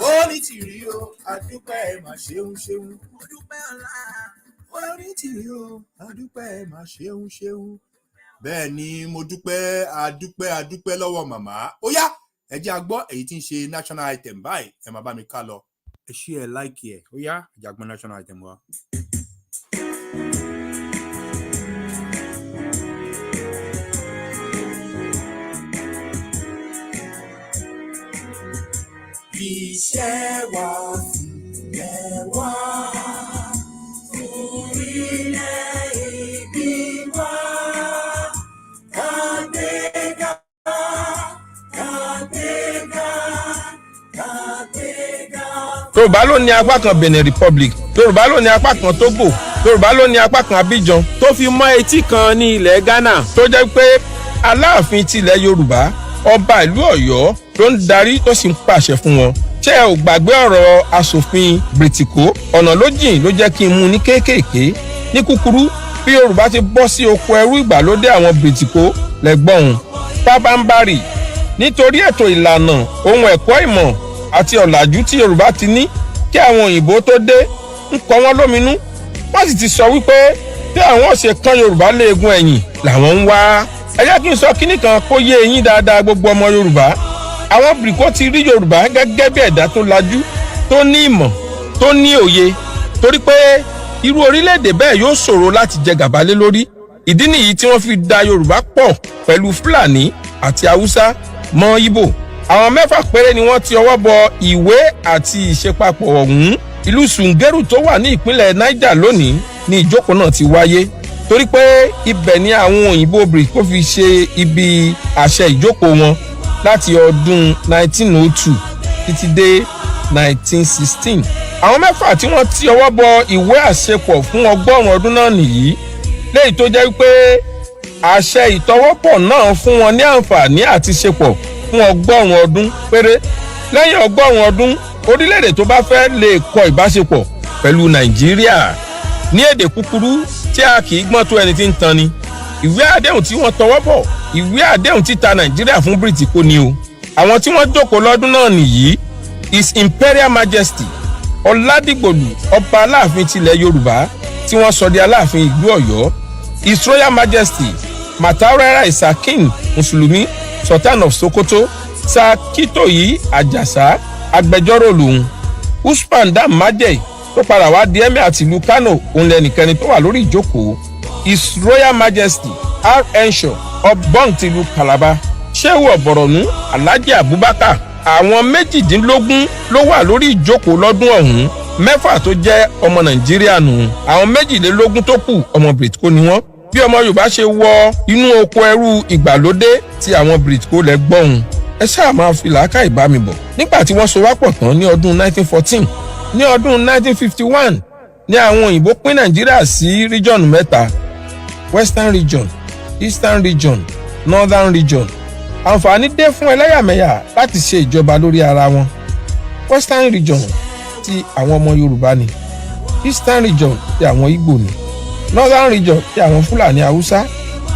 ó ní tìrì o adúpẹ́ má ṣeun ṣeun. mo dúpẹ́ ọlá ó ní tìrì o adúpẹ́ má ṣeun ṣeun. bẹ́ẹ̀ ni mo dúpẹ́ adúpẹ́ lọ́wọ́ màmá. ó yá ẹ jẹ́ a gbọ́ èyí tí ń ṣe national item báyìí ẹ máa bá mi ká lọ. ẹ ṣí ẹ láìkì ẹ ó yá ẹ jẹ́ a gbọ́ national item wa. Iṣẹ́ wa sílẹ̀ wá, orílẹ̀ èdè wa, kàgbéga, kàgbéga, kàgbéga. Yorùbá ló ní apá kan Benin Republic, Yorùbá ló ní apá kan Togo, Yorùbá ló ní apá kan Abidjan, tó fi mọ́ etí kan ní ilẹ̀ Ghana, tó jẹ́ pé Aláàfin tilẹ̀ Yorùbá, ọba ìlú Ọ̀yọ́ ló ń darí tó sì ń pàṣẹ fún wọn. Ṣé ẹ ò gbàgbé ọ̀rọ̀ aṣòfin Bìrìtìkó? Ọ̀nà ló jìn ló jẹ́ kí n mú ní kéékèèké. Ní kúkúrú, bí Yorùbá ti bọ́ sí oko ẹrú ìgbàlódé àwọn Bìrìtìkó lẹ́gbọ̀n pábánbárì. Nítorí ètò ìlànà ohun ẹ̀kọ́ ìmọ̀ àti ọ̀làjú tí Yorùbá ti ní kí àwọn òyìnbó tó dé ń kọ wọ́n lóminú. Wọ́n sì ti sọ wípé bí àwọn ò ṣe kán Yorùbá léegun ẹ̀yìn làwọn ń wá. Ẹ jẹ́ kí n sọ kíní kan kó yé eyín dáadáa gbogbo ọmọ Yorùbá. Àwọn Bìrìkó ti rí Yorùbá gẹ́gẹ́ bí ẹ̀dá tó lajú, tó ní ìmọ̀, tó ní òye, torí pé irú orílẹ̀-èdè bẹ́ẹ̀ yóò ṣòro láti jẹ gàba lé lórí. Ìdí nìyí tí wọ́n fi da Yorùbá pọ̀ pẹ̀lú Fúlàní àti Haúsá mọ́ Ìgbò. Àwọn 6 péré ni wọ́n ti ọwọ́ bọ ìwé àti ìṣepapọ̀ ọ̀hún. Ìlú Sùngẹ́rù tó wà ní ìpínlẹ̀ Niger lónìí ni ìjókòó náà ti wáyé, torí pé ibẹ̀ ni àwọn òyìnbó Bìrìkó fi ṣe ibi àṣẹ ìjókòó wọn láti ọdún 1902 títí dé 1916. Àwọn 6 tí wọ́n ti ọwọ́ bọ ìwé àṣepọ̀ fún 100 ọdún náà nìyí, léyìí tó jẹ́ wípé àṣẹ ìtọwọ́pọ̀ náà fún wọn ní àǹfààní àti ṣepọ̀ fún 100 ọdún péré. Lẹ́yìn 100 ọdún, orílẹ̀-èdè tó bá fẹ́ lè kọ ìbáṣepọ̀ pẹ̀lú Nàìjíríà. Ní èdè kúkúrú tí a kì í gbọ́n tó ẹni tí ń tan ni, ìwé àdéhùn tí wọ́n tọwọ́ bọ̀, ìwé àdéhùn títa Nàìjíríà fún Bìrìtìkó ni o. àwọn tí wọ́n jókòó lọ́dún náà nìyí: His Imperial Majesty Ọládìgbòlù ọba aláàfin tilẹ̀ Yorùbá tí wọ́n sọ di aláàfin ìlú Ọ̀yọ́, His Royal Majesty Mataurera Isakin Mùsùlùmí Sultan of Sokoto, Sir Kitoyi Àjàsá agbẹjọ́rò lòun, Usman Dam Majey tó padà wá di Emir àti ìlú Kano òun lẹ́nìkẹ́ni tó wà lórí ìjókòó, His Royal Majesty R. Enshaw Obong ti ìlú Calabar, Shehu Ọ̀bọ̀rọ̀nú Alhaji Abubakar. Àwọn 18 ló wà lórí ìjókòó lọ́dún ọ̀hún, 6 tó jẹ́ ọmọ Nàìjíríà nù, àwọn 22 tó kù ọmọ Britco ni wọ́n. Bí ọmọ Yorùbá ṣe wọ inú oko ẹrú ìgbàlódé tí àwọn Britco lẹ gbọ́hùn, ẹ ṣáà máa fi làákàyè bá mi bọ̀. Nígbà tí wọ́n so wá pọ̀ tán ní ọdún 1914, ní ọdún 1951 ní àwọn òyìnbó pín Nàìjíríà sí region 3: Western Region, Eastern Region, Northern Region. Àǹfààní dé fún ẹlẹ́yàmẹ̀yà láti ṣe ìjọba lórí ara wọn. Western Region ti àwọn ọmọ Yorùbá ni, Eastern Region ti àwọn Igbo ni, Northern Region ti àwọn Fúlàní Haúsá.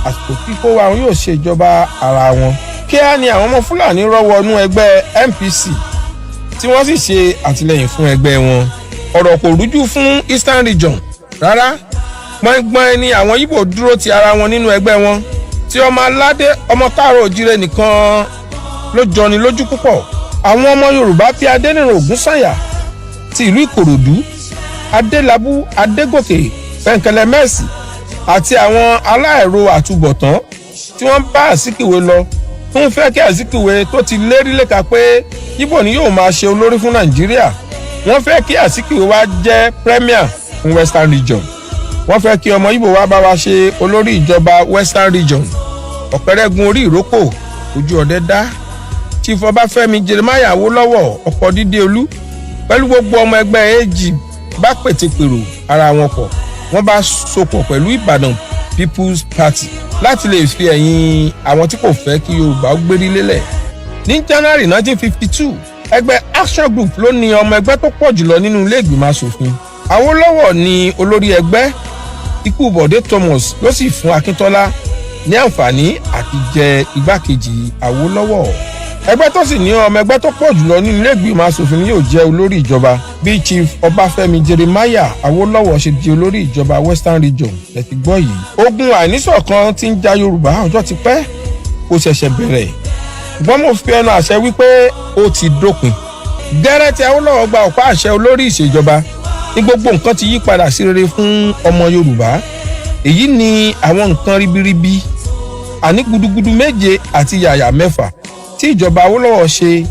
Àsìkò kíkó àwọn yóò ṣe ìjọba ara wọn. Kíá ni àwọn ọmọ Fúlàní rọ́wọ́ inú ẹgbẹ́ MPC tí wọ́n sì ṣe àtìlẹ́yìn fún ẹgbẹ́ wọn. Ọ̀rọ̀ kò rújú fún Eastern Region rárá. Gbọ̀ngbọ̀n ni àwọn Igbo dúró ti ara wọn nínú ẹgbẹ́ wọn. Tí ọmọ aládé ọmọ káàrọ̀ òjìrè nìkan ló jọni lójú púpọ̀. Àwọn ọmọ Yorùbá bí Adéníran Ògúnsànyà ti ìlú Ìkòròdú, Adélabú Adégòkè Pẹ̀ǹkẹ̀lẹ̀ Mẹ́sì àti àwọn aláìro àtúbọ̀tán tí wọ́n bá Azikiwe lọ fún fẹ́ kí Azikiwe tó ti lérí léka pé Igbo ni yóò máa ṣe olórí fún Nàìjíríà. Wọ́n fẹ́ kí Azikiwe wá jẹ́ premier fún Western Region. Wọ́n fẹ́ kí ọmọ Igbo wá bá wa ṣe olórí ìjọba Western Region. Ọ̀pẹ̀rẹ̀gun orí ìrókò ojú ọdẹ dá. Chief Ọbáfẹ́mi Jeremiah Awólọ́wọ̀ ọkọ̀ dídé olú pẹ̀lú gbogbo ọmọ ẹgbẹ́ AG bá pètèpèrò ara wọn pọ̀. Wọ́n bá sopọ̀ pẹ̀lú Ìbàdàn People's Party láti lè fi ẹ̀yìn àwọn tí kò fẹ́ kí Yorùbá ó gbérí lélẹ̀. Ní January 1952, ẹgbẹ́ Action Group ló ní ọmọ ẹgbẹ́ tó pọ̀ jùlọ nínú ilé ìgbìmọ̀ asòfin. Awólọ́wọ̀ ni olórí ẹgbẹ́. Ikú Bọ̀dé Thomas ló sì fún Akíntọ́lá ní àǹfààní àti jẹ igbákejì Awólọ́wọ̀. Ẹgbẹ́ tó sì ní ọmọ ẹgbẹ́ tó pọ̀ jùlọ nínú ilé ìgbìmọ̀ asòfin yóò jẹ́ olórí ìjọba bí Chief Ọbáfẹ́mi Jeremiah Awólọ́wọ̀ ṣe di olórí ìjọba Western Region. Ẹ ti gbọ́ yìí. Ogun àìníṣọ̀kan tí ń ja Yorùbá ọjọ́ ti pẹ́, kò ṣẹ̀ṣẹ̀ bẹ̀rẹ̀. Ṣùgbọ́n mo fi ẹnu àṣẹ wípé ó ti dópin. Gẹ́rẹ́ tí Awólọ́wọ̀ gba ọ̀pá àṣẹ olórí ìṣèjọba ní gbogbo nǹkan ti yí padà sí rere fún ọmọ Yorùbá. Èyí ni àwọn nǹkan ribiribi àní gudugudu 7 àti yàyà 6 tí ìjọba Awólọ́wọ̀ ṣe.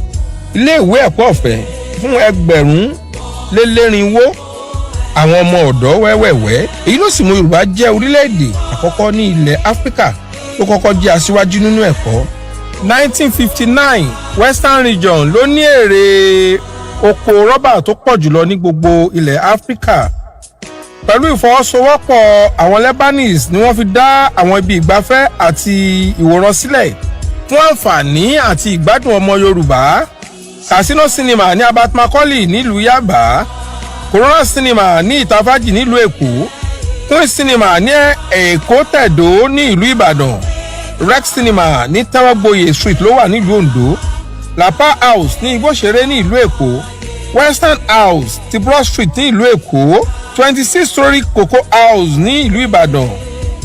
Ilé-ìwé ẹ̀kọ́ ọ̀fẹ́ fún 1,400 àwọn ọmọ ọ̀dọ́ wẹ́wẹ́wẹ́. Èyí ló sì mú Yorùbá jẹ́ orílẹ̀-èdè àkọ́kọ́ ní ilẹ̀ Áfíríkà tó kọ́kọ́ jẹ́ aṣíwájú nínú ẹ̀kọ́. 1959 Western Region ló ní èrè oko rọ́bà tó pọ̀ jùlọ ní gbogbo ilẹ̀ Áfíríkà. Pẹ̀lú ìfọwọ́sowọ́pọ̀ àwọn Lebanese ni wọ́n fi dá àwọn ibi ìgbafẹ́ àti ìwòran sílẹ̀ fún àǹfààní àti ìgbádùn ọmọ Yorùbá. Casino Cinema ní Abat Macaulay nílùú Yaba, Corona Cinema ní Ìtafájì nílùú Èkó, Queen Cinema ní Èkó Tẹ̀dó ní ìlú Ìbàdàn, Rex Cinema ní Tẹ́wọ́gboyè Street ló wà nílùú Oǹdó, Lapa House ní Igbóṣeré ní ìlú Èkó, Western House ti Broad Street ní ìlú Èkó, 26-story Cocoa House ní ìlú Ìbàdàn,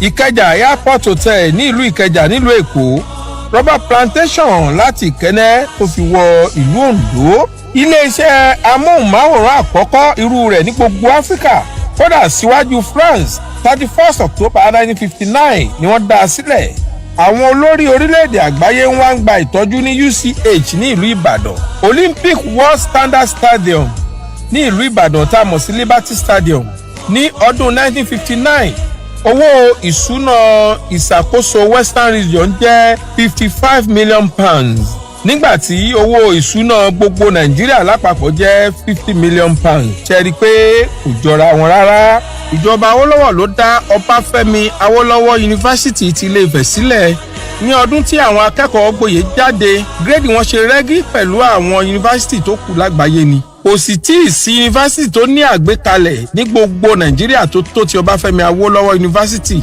Ìkẹjà Airport Hotel ní ìlú Ìkẹjà nílùú Èkó, Rubber Plantation láti Ìkẹ́nẹ́ tó fi wọ ìlú Oǹdó. Ilé-iṣẹ́ amóhùnmáwòrán àkọ́kọ́ irú rẹ̀ ní gbogbo Áfíríkà kódà síwájú France 31 October 1959 ni wọ́n dá a sílẹ̀. Àwọn olórí orílẹ̀-èdè àgbáyé ń wá ń gba ìtọ́jú ní UCH ní ìlú Ìbàdàn, Olympic World Standard Stadium ní ìlú Ìbàdàn tá a mọ̀ sí Liberty Stadium ní ọdún 1959. Owó ìṣúná ìṣàkóso Western Region jẹ́ £55 million nígbà tí owó ìṣúná gbogbo Nàìjíríà lápapọ̀ jẹ́ £50 million. Ṣe rí i pé kò jọra wọn rárá. Ìjọba Awólọ́wọ̀ ló dá Ọbáfẹ́mi Awólọ́wọ̀ Yunifásítì ti Ilé-Ifẹ̀ sílẹ̀ ní ọdún tí àwọn akẹ́kọ̀ọ́ gboyè jáde. Gírèdì wọn ṣe rẹ́gí pẹ̀lú àwọn yunifásítì tó kù lágbàáyé ni. Kò sì tí ì sí yunifásítì tó ní àgbékalẹ̀ ní gbogbo Nàìjíríà tó ti Ọbáfẹ́mi Awólọ́wọ̀ Yunifásítì.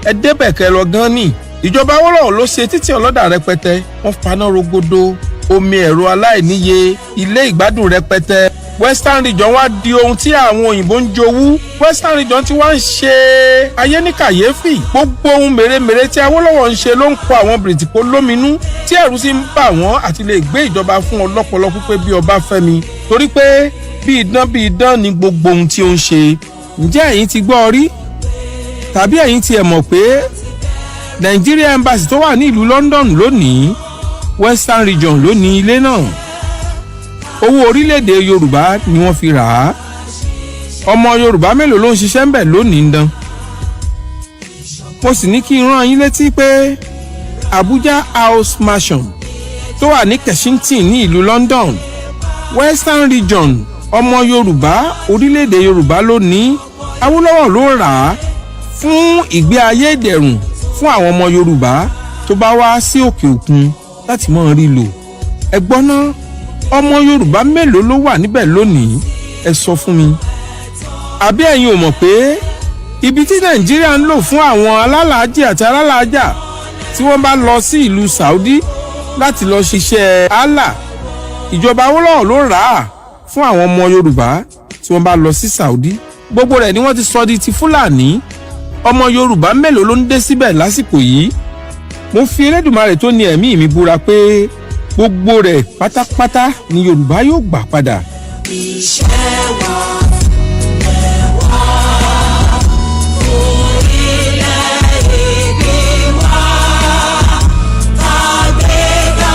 Ẹ débẹ̀ kẹ́ lọ gan ni. Ìjọba Awólọ́wọ̀ ló ṣe títí ọlọ́dà rẹpẹtẹ, wọ́n faná rogodo, omi ẹ̀rọ aláìníye, ilé ìgbádùn rẹpẹtẹ. Western region wá di ohun tí àwọn òyìnbó ń jowú. Western region ti wá ń ṣe ayé ní kàyéfì. Gbogbo ohun mèremère tí Awólọ́wọ̀ ń ṣe ló ń kọ àwọn bìrìtìkó lóminú, tí ẹ̀rù sì ń bà wọ́n àti lè gbé ìjọba fún ọlọ́pọlọ pípé bí Ọbáfẹ́mi, torí pé bí idán ni gbogbo ohun tí ó ń ṣe. Ǹjẹ́ ẹ̀yin ti gbọ́ rí? Tàbí ẹ̀yin ti ẹ̀ mọ̀ pé Nigeria Embassy tó wà ní ìlú London lónìí, Western region ló ní ilé náà. Owó orílẹ̀-èdè Yorùbá ni wọ́n fi rà á. Ọmọ Yorùbá mélòó ló ń ṣiṣẹ́ ń bẹ̀ lónìí ń dán? Mo sì ní kí n rán yín létí pé Abuja House Mansion tó wà ní Kensington ní ìlú London, Western region, ọmọ Yorùbá, orílẹ̀-èdè Yorùbá ló ní. Awólọ́wọ̀ ló rà á fún ìgbé ayé ìdẹ̀rùn fún àwọn ọmọ Yorùbá tó bá wá sí òkè òkun láti máa rí lò. Ẹ gbọ́ ná, ọmọ Yorùbá mélòó ló wà níbẹ̀ lónìí? Ẹ sọ fún mi. Àbí ẹ̀yin ò mọ̀ pé ibi tí Nàìjíríà ń lò fún àwọn alálàájì àti alálàájà tí wọ́n bá lọ sí ìlú Saudi láti lọ ṣiṣẹ́ Allah, ìjọba Awólọ́wọ̀ ló rà á fún àwọn ọmọ Yorùbá tí wọ́n bá lọ sí Saudi. Gbogbo rẹ̀ ni wọ́n ti sọ di ti Fúlàní. Ọmọ Yorùbá mélòó ló ń dé síbẹ̀ lásìkò yìí? Mo fi Elédùmarè tó ní ẹ̀mí mi búra pé gbogbo rẹ̀ pátápátá ni Yorùbá yóò gbà padà. Iṣẹ́ wa ẹ̀wà orílẹ̀-èdè wa, kàgbéga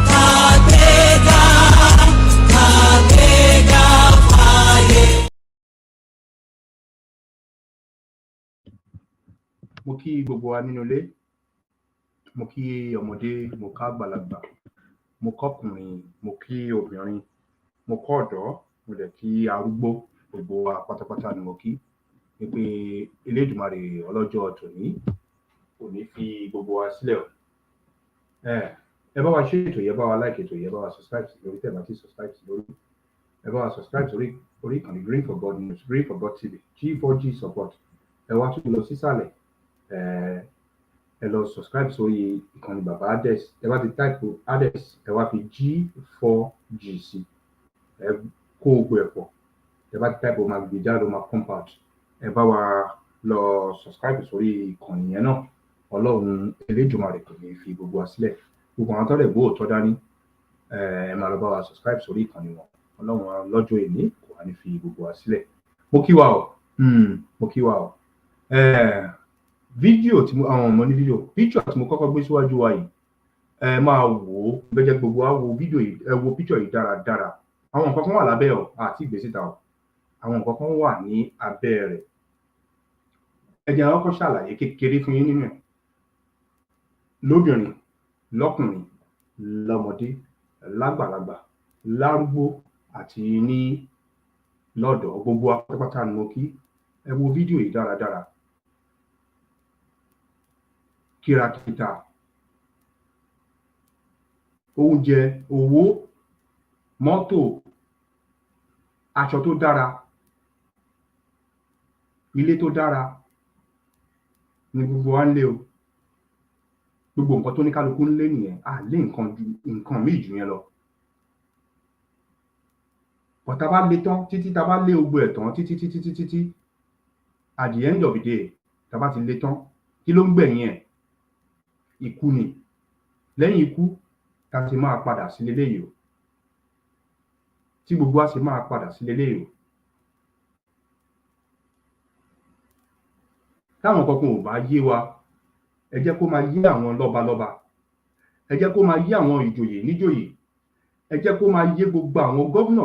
kàgbéga kàgbéga fàyè. Mo kí gbogbo wa nínú ilé, mo kí ọmọdé, mo ká àgbàlagbà, mo kọ́kùnrin, mo kí obìnrin, mo kọ́ ọ̀dọ́, mo dẹ̀ kí arúgbó, gbogbo wa pátápátá ni mo kí. Wípé Elédùmarè ọlọ́jọ́ tòní kò ní fi gbogbo wa sílẹ̀ o. Ẹ bá wa ṣe ètò yìí, ẹ bá wa like ètò yìí, ẹ bá wa subscribe sí lórí, tẹ́ bá ti subscribe sí lórí. Ẹ bá wa subscribe sórí ìkànnì Green for God News, Green for God TV, G4G support. Ẹ wá tún lọ sísàlẹ̀, ẹ lọ subscribe sórí ìkànnì bàbá Ades. Ẹ bá ti type Ades, ẹ wá fi G4G sí, ẹ kó gbogbo ẹ̀ pọ̀. Ẹ bá ti type o máa gbé jáde, o máa compound. Ẹ bá wa lọ subscribe sórí ìkànnì yẹn náà. Ọlọ́run Elédùmarè kò ní fi gbogbo wa sílẹ̀. Gbogbo àwọn tó lè gbọ́ òótọ́ dání, ẹ máa lọ bá wa subscribe sórí ìkànnì wọn. Ọlọ́run lọ́jọ́ èní kò wá ní fi gbogbo wa sílẹ̀. Mo kí wa o, mo kí wa o. Fídíò tí àwọn ọmọ ní picture tí mo kọ́kọ́ gbé síwájú wa yìí, ẹ máa wò ó, bẹ́jẹ́ gbogbo wa wo fídíò yìí, ẹ wo picture yìí dáradára. Àwọn nǹkan kan wà lábẹ́ ọ̀ àti ìgbé síta ọ̀, àwọn nǹkan kan wà ní abẹ́ rẹ̀. Ẹ jẹ́ àwọn kan ṣàlàyé kékeré fún yín nínú ẹ̀. Lóbìnrin, lọ́kùnrin, lọ́mọdé, lágbàlagbà, lárúgbó àti ní lọ́dọ̀, gbogbo wa pátápátá ni mo kí. Ẹ wo fídíò yìí dáradára. Kìràkìtà, oúnjẹ, owó, mọ́tò, aṣọ tó dára, ilé tó dára ni gbogbo wa ń lé o. Gbogbo nǹkan tó ní kálukú ń lé nìyẹn, à lé nǹkan míì jù yẹn lọ. But tá bá lé tán títí, tá bá lé gbogbo ẹ̀ tán títí at the end of the day, tá bá ti lé tán, kí ló ń gbẹ̀yìn ẹ̀? Ikú ni. Lẹ́yìn ikú, tá ti máa padà sí leléyìí o. Tí gbogbo wa sì máa padà sí leléyìí o. Táwọn kankan ò bá yé wa, ẹ jẹ́ kó máa yé àwọn lọ́balọ́ba, ẹ jẹ́ kó máa yé àwọn ìjòyè níjòyè, ẹ jẹ́ kó máa yé gbogbo àwọn gọ́vnà,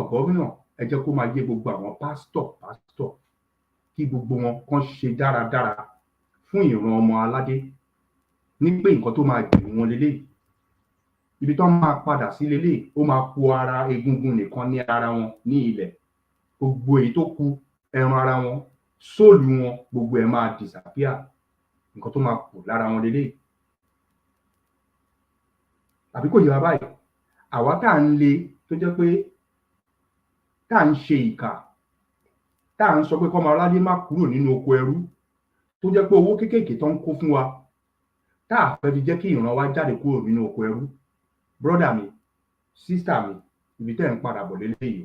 ẹ jẹ́ kó máa yé gbogbo àwọn pásítọ̀, kí gbogbo wọn kàn ṣe dáradára fún ìran ọmọ aládé. Ní pé nǹkan tó máa gbẹ̀yìn wọn leléyìí, ibi tó máa padà sí leléyìí, ó máa kù ara egungun nìkan ní ara wọn ní ilẹ̀. Gbogbo èyí tó kù ẹran ara wọn, sóòlù wọn, gbogbo ẹ̀ máa disappear. Nǹkan tó máa kù lára wọn leléyìí. Àbí kò yé wa báyìí? Àwa tá à ń le, tó jẹ́ pé tá à ń ṣe ìkà, tá à ń sọ pé kọ́mọ aládé má kúrò nínú oko ẹrú, tó jẹ́ pé owó kéékèèké tó ń kó fún wa, tá a fẹ́ fi jẹ́ kí ìran wa jáde kúrò nínú oko ẹrú. Brọ́dà mi, sísítà mi ibi tẹ́ ń padà bọ̀ lélẹ́yìí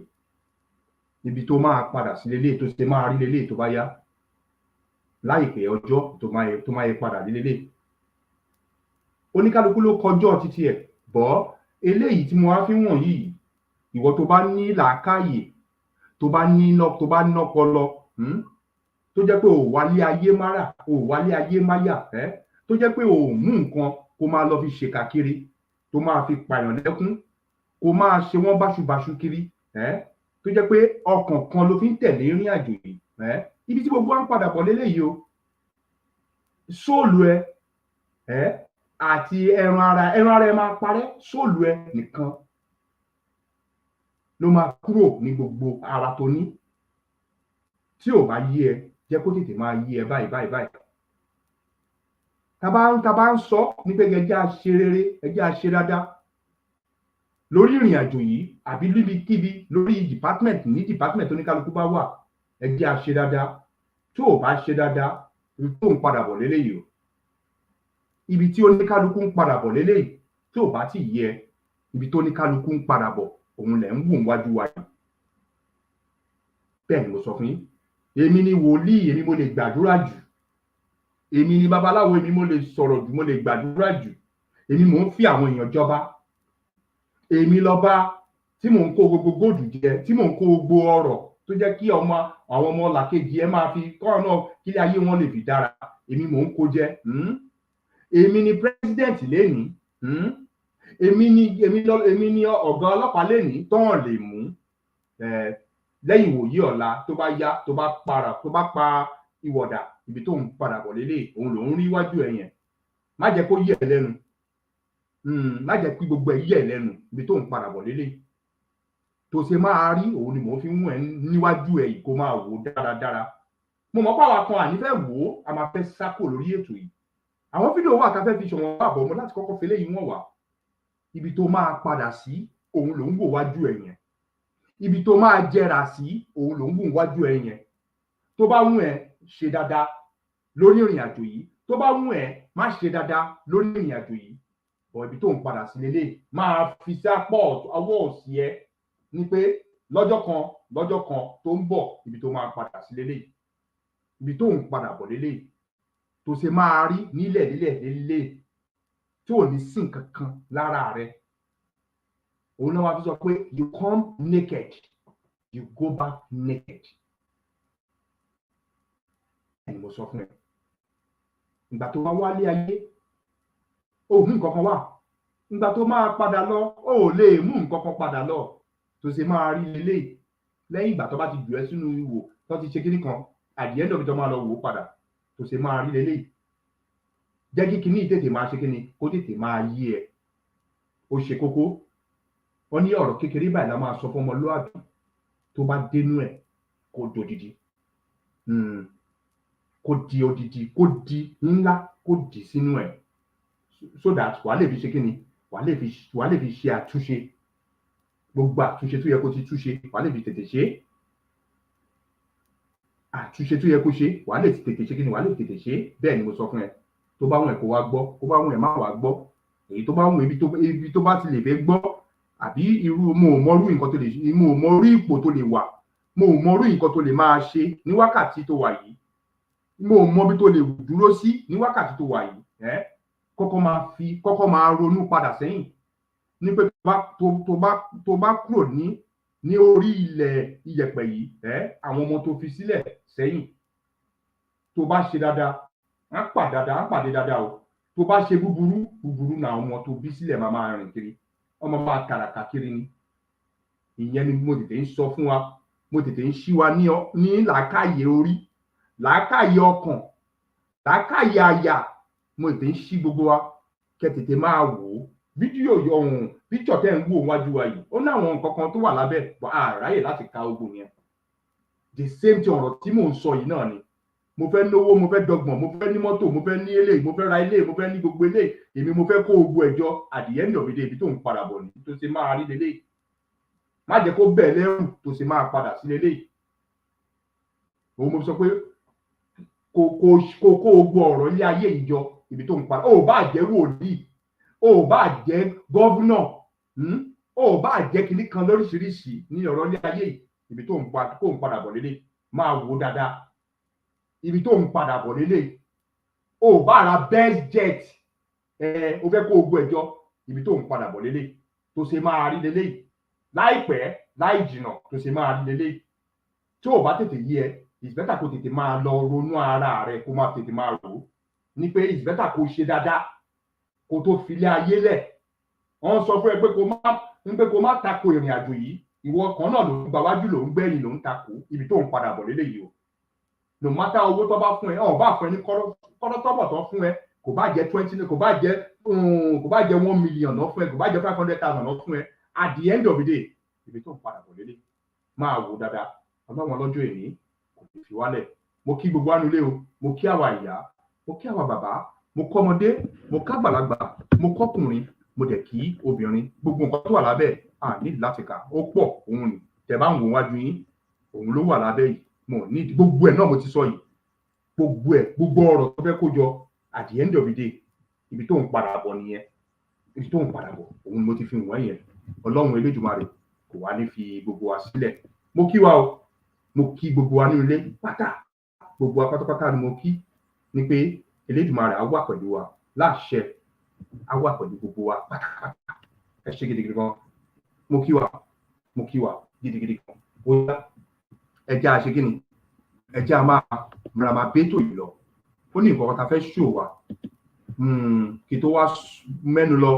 ibi tó máa padà sí lélẹ́yìí tó ṣe máa rí lélẹ́yìí tó bá yá láìpẹ́ ọjọ́ tó máa yẹ padà lélẹ́yìí oníkálukú ló kọjọ́ títí ẹ̀ bọ́ eléyìí tí mo wá fi wọ̀n yìí ìwọ tó bá ní làákàyè tó bá nọ́pọlọ tó jẹ́ pé ò wálé ayé mára ò wálé ayé máyà tó jẹ́ pé ò mú nǹkan kó máa lọ fi ṣèkà kiri tó máa fi pààyàn lẹ́kún kó máa ṣe wọ́n báṣubàṣu kiri tó jẹ́ pé ọkàn kan ló fi ń tẹ̀lé ìrìn àjò yìí ibi tí gbogbo wa ń padà bọ̀ lélẹ́yìí o sóòlù ẹ àti ẹran ara ẹ máa parẹ́ sóòlù ẹ nìkan ló máa kúrò ní gbogbo ara tó ní tí ò bá yé ẹ jẹ́ kó tètè máa yé ẹ báyìí tá bá ń sọ ní pé ẹjẹ́ àṣe rere ẹjẹ́ àṣe dáadáa lórí ìrìn àjò yìí àbí níbikíbi lórí department oníkálukú bá wà ẹjẹ́ àṣe dáadáa tó ò bá ṣe dáadáa tó ń padà bọ̀ lélẹ́yìí o ibi tí oníkálukú ń padà bọ̀ lélẹ́yìí tí ò bá ti yé ẹ ibi tó oníkálukú ń padà bọ̀ òun lẹ̀ ń wò wájú wa yìí bẹ́ẹ̀ ni mo sọ fún yín èmi ni wòlíì èmi mo lè gbàdúrà jù èmi ni babaláwo èmi mo lè sọ̀rọ̀ jù mo lè gbàdúrà jù èmi mò ń fi àwọn èèyàn jọba èmi lọ́ba tí mò ń kó gbogbo góòdù jẹ tí mò ń kó gbogbo ọrọ̀ tó jẹ́ kí àwọn ọmọ làkejì ẹ máa fi kọ́ náà kílé ayé wọn lè fi dára èmi mò ń kó jẹ èmi ni president lẹ́nìí èmi ni ọ̀gá ọlọ́pàá lẹ́nìí tán lè mú lẹ́yìn ìwòyí ọ̀la tó bá yá tó bá pa ìwọ̀dà ibi tó ń padà bọ̀ lélẹ̀ òun lòún rí iwájú ẹ̀ yẹn má jẹ́ kó yẹ̀ ẹ́ lẹ́nu má jẹ́ kí gbogbo ẹ̀ yẹ̀ ẹ́ lẹ́nu ibi tó ń padà bọ̀ lélẹ̀ tó ṣe máa rí òun ni mò ń fi mú ẹ níwájú ẹ̀ yìí kó máa wò dáradára mo mọ̀ pàwọn kan ànífẹ́ wò ó a máa fẹ́ sákò lórí ètò yìí àwọn fídíò wà tá a fẹ́ fi ṣọ̀wọ́n àbọ̀ mo láti kọ́kọ́ fi léyìí wọ̀n wá ibi tó máa padà sí òun ló ń wò wájú ẹ̀ yẹn ibi tó máa jẹrà sí òun ló ń wò wájú ẹ̀ yẹn tó bá wù ẹ́ ṣe dáadáa lórí ìrìn àjò yìí tó bá wù ẹ́ má ṣe dáadáa lórí ìrìn àjò yìí ọ̀ ibi tó ń padà sí lélẹ̀ máa fi sápọ̀ ọwọ́ òsì ẹ ní pé lọ́jọ́ kan tó ń bọ̀ ibi tó máa padà sí lélẹ̀ ibi tó ń padà bọ̀ lélẹ̀ tó ṣe máa rí nílẹ̀ tí ò ní sí nǹkan kan lára rẹ òun náà wá fi sọ pé you come naked you go back naked ẹni mo sọ fún ẹ ìgbà tó wá wálé ayé ó mú nǹkan kan wá ìgbà tó máa padà lọ ó lè mú nǹkan kan padà lọ tó ṣe máa rí lẹ́yìn ìgbà tó bá ti jù ẹ́ sínú ihò tó ti ṣe kíní kan àdìẹ́ ńdọ̀bí tó máa lọ wò ó padà tó ṣe máa rí lélẹ̀ jẹ́ kí kíní tètè máa ṣe kíní kó tètè máa yí ẹ ó ṣe kókó wọ́n ní ọ̀rọ̀ kékeré báyìí la máa sọ fún ọmọlúwàbí tó bá dénú ẹ̀ kó dodidi kó di odidi kó di ńlá kó di sínú ẹ̀ so that wàá lè fi ṣe kíni wàá lè fi ṣe àtúnṣe gbogbo àtúnṣe tó yẹ kó ti túnṣe wàá lè fi tètè ṣe àtúnṣe tó yẹ kó ṣe wàá lè tètè ṣe kíni wàá lè tètè ṣe bẹ́ẹ̀ ni mo sọ fún ẹ tó bá wùn ẹ kó wá gbọ́ kó bá wùn ẹ má wá gbọ́ èyí tó bá wùn ibi tó bá ti lè fẹ́ gbọ́ àbí irú mo ò mọrú nǹkan tó lè ṣe mo ò mọrú ipò tó lè wà mo ò mọrú nǹkan tó lè máa ṣe ní wákàtí tó wà yìí mo ò mọbi tó lè dúró sí ní wákàtí tó wà yìí kọ́kọ́ máa ronú padà sẹ́yìn ní pé tó bá kúrò ní orí ilẹ̀ iyẹ̀pẹ̀ yìí àwọn ọmọ tó fi sílẹ̀ sẹ́yìn tó bá ṣe dáadáa á pàdé dáadáa o tó bá ṣe búburú náà ọmọ tó bí sílẹ̀ máa rìn kiri ọmọ máa tàràkà kiri ni ìyẹn ni mo tètè ń sọ fún wa mo tètè ń ṣí wa ní làákàyè orí làákàyè ọkàn làákàyè àyà mo tètè ń ṣí gbogbo wa kẹ́ tètè máa wò ó fídíò ọ̀hún píkṣọ̀ tẹ́ ń wò wájú wa yìí ó ní àwọn nǹkan kan tó wà lábẹ́ bọ́ àráyè láti ka ogun yẹn the same thing ọ̀rọ̀ tí mò ń sọ yìí náà ni mo fẹ́ lówó mo fẹ́ dọ́gbọ̀n mo fẹ́ ní mọ́tò mo fẹ́ ní eléyìí mo fẹ́ ra eléyìí mo fẹ́ ní gbogbo eléyìí èmi mo fẹ́ kó ogun ẹ̀jọ́ àdìyẹ ní ọ̀bìdé ibi tó ń padà bọ̀ ní tó ṣe máa rí lélẹ́yìí má jẹ́ kó bẹ̀ lẹ́rù tó ṣe máa padà sí lélẹ́yìí òun mo sọ pé kó ogun ọ̀rọ̀ ilé ayé ìjọ ibi tó ń padà ó bá jẹ́ wòlíì ó bá jẹ́ gọ́vnọ̀ ó bá jẹ́ kinní kan lóríṣiríṣi ní ọ̀rọ̀ ilé ayé yìí, ibi tó ń padà bọ̀ lélẹ̀ máa wò dáadáa, ibi tó ń padà bọ̀ lélẹ̀ ó bá ra best jet ó fẹ́ kó ogun ẹ̀jọ́, ibi tó ń padà bọ̀ lélẹ̀ tó ṣe máa rí lélẹ̀ láìpẹ́ láì jìnà tó ṣe máa rí lélẹ̀ tí ò bá tètè yí ẹ it's better kó tètè máa lọ ronú ara rẹ kó máa tètè máa rò ó ní pé it's better kó ṣe dáadáa kó tó filé ayé lẹ̀. Wọ́n sọ fún ẹ pé kó má tako ìrìn àjò yìí, ìwọ kan náà ló ń gba wájú ló ń gbẹ̀yìn ló ń tako, ibi tó ń padà bọ̀ lélẹ̀ yìí o. No matter owó tó bá fún ẹ bá fún ẹ ní kọ́rọ́ tọ́bọ̀ tó fún ẹ kò bá jẹ́ 20 kò bá jẹ́ 1 million náà fún ẹ kò bá jẹ́ 500,000 náà fún ẹ, at the end of the day ibi tó ń padà bọ̀ lélẹ̀ máa wò dáadáa. Ọlọ́run lọ́jọ́ èní kò lè fi wálẹ̀. Mo kí gbogbo anulé o, mo kí àwa ìyá, mo kí àwa bàbá, mo kọ́ ọmọdé, mo ká àgbàlagbà, mo kọ́kùnrin, mo dẹ̀ kí obìnrin, gbogbo nǹkan tó wà lábẹ́ ní láti kà ó pọ̀, òun ni tẹ́ bá ń wò wájú yín òun ló wà lábẹ́ yìí, mo ní gbogbo ẹ̀ náà mo ti sọ yìí, gbogbo ọ̀rọ̀ tó fẹ́ kó jọ at the end of the day ibi tó ń padà bọ̀ nìyẹn, ibi tó ń padà bọ̀ òun ni mo ti fi wọ́n yẹn. Ọlọ́run Elédùmarè kò wá ní fi gbogbo wa sílẹ̀. Mo kí wa o, mo kí gbogbo wa ní ilé pátá, gbogbo wa pátápátá ni mo kí ní pé Elédùmarè á wà pẹ̀lú wa láṣẹ, á wà pẹ̀lú gbogbo wa pátápátá. Ẹ ṣé gidigidi gan, mo kí wa gidigidi gan. Ó yá ẹjẹ́ àṣẹ kí ni ẹjẹ́ a máa bẹ́tò yìí lọ. Ó ní nǹkan kan ta fẹ́ ṣò wa kí tó wá mẹ́nu lọ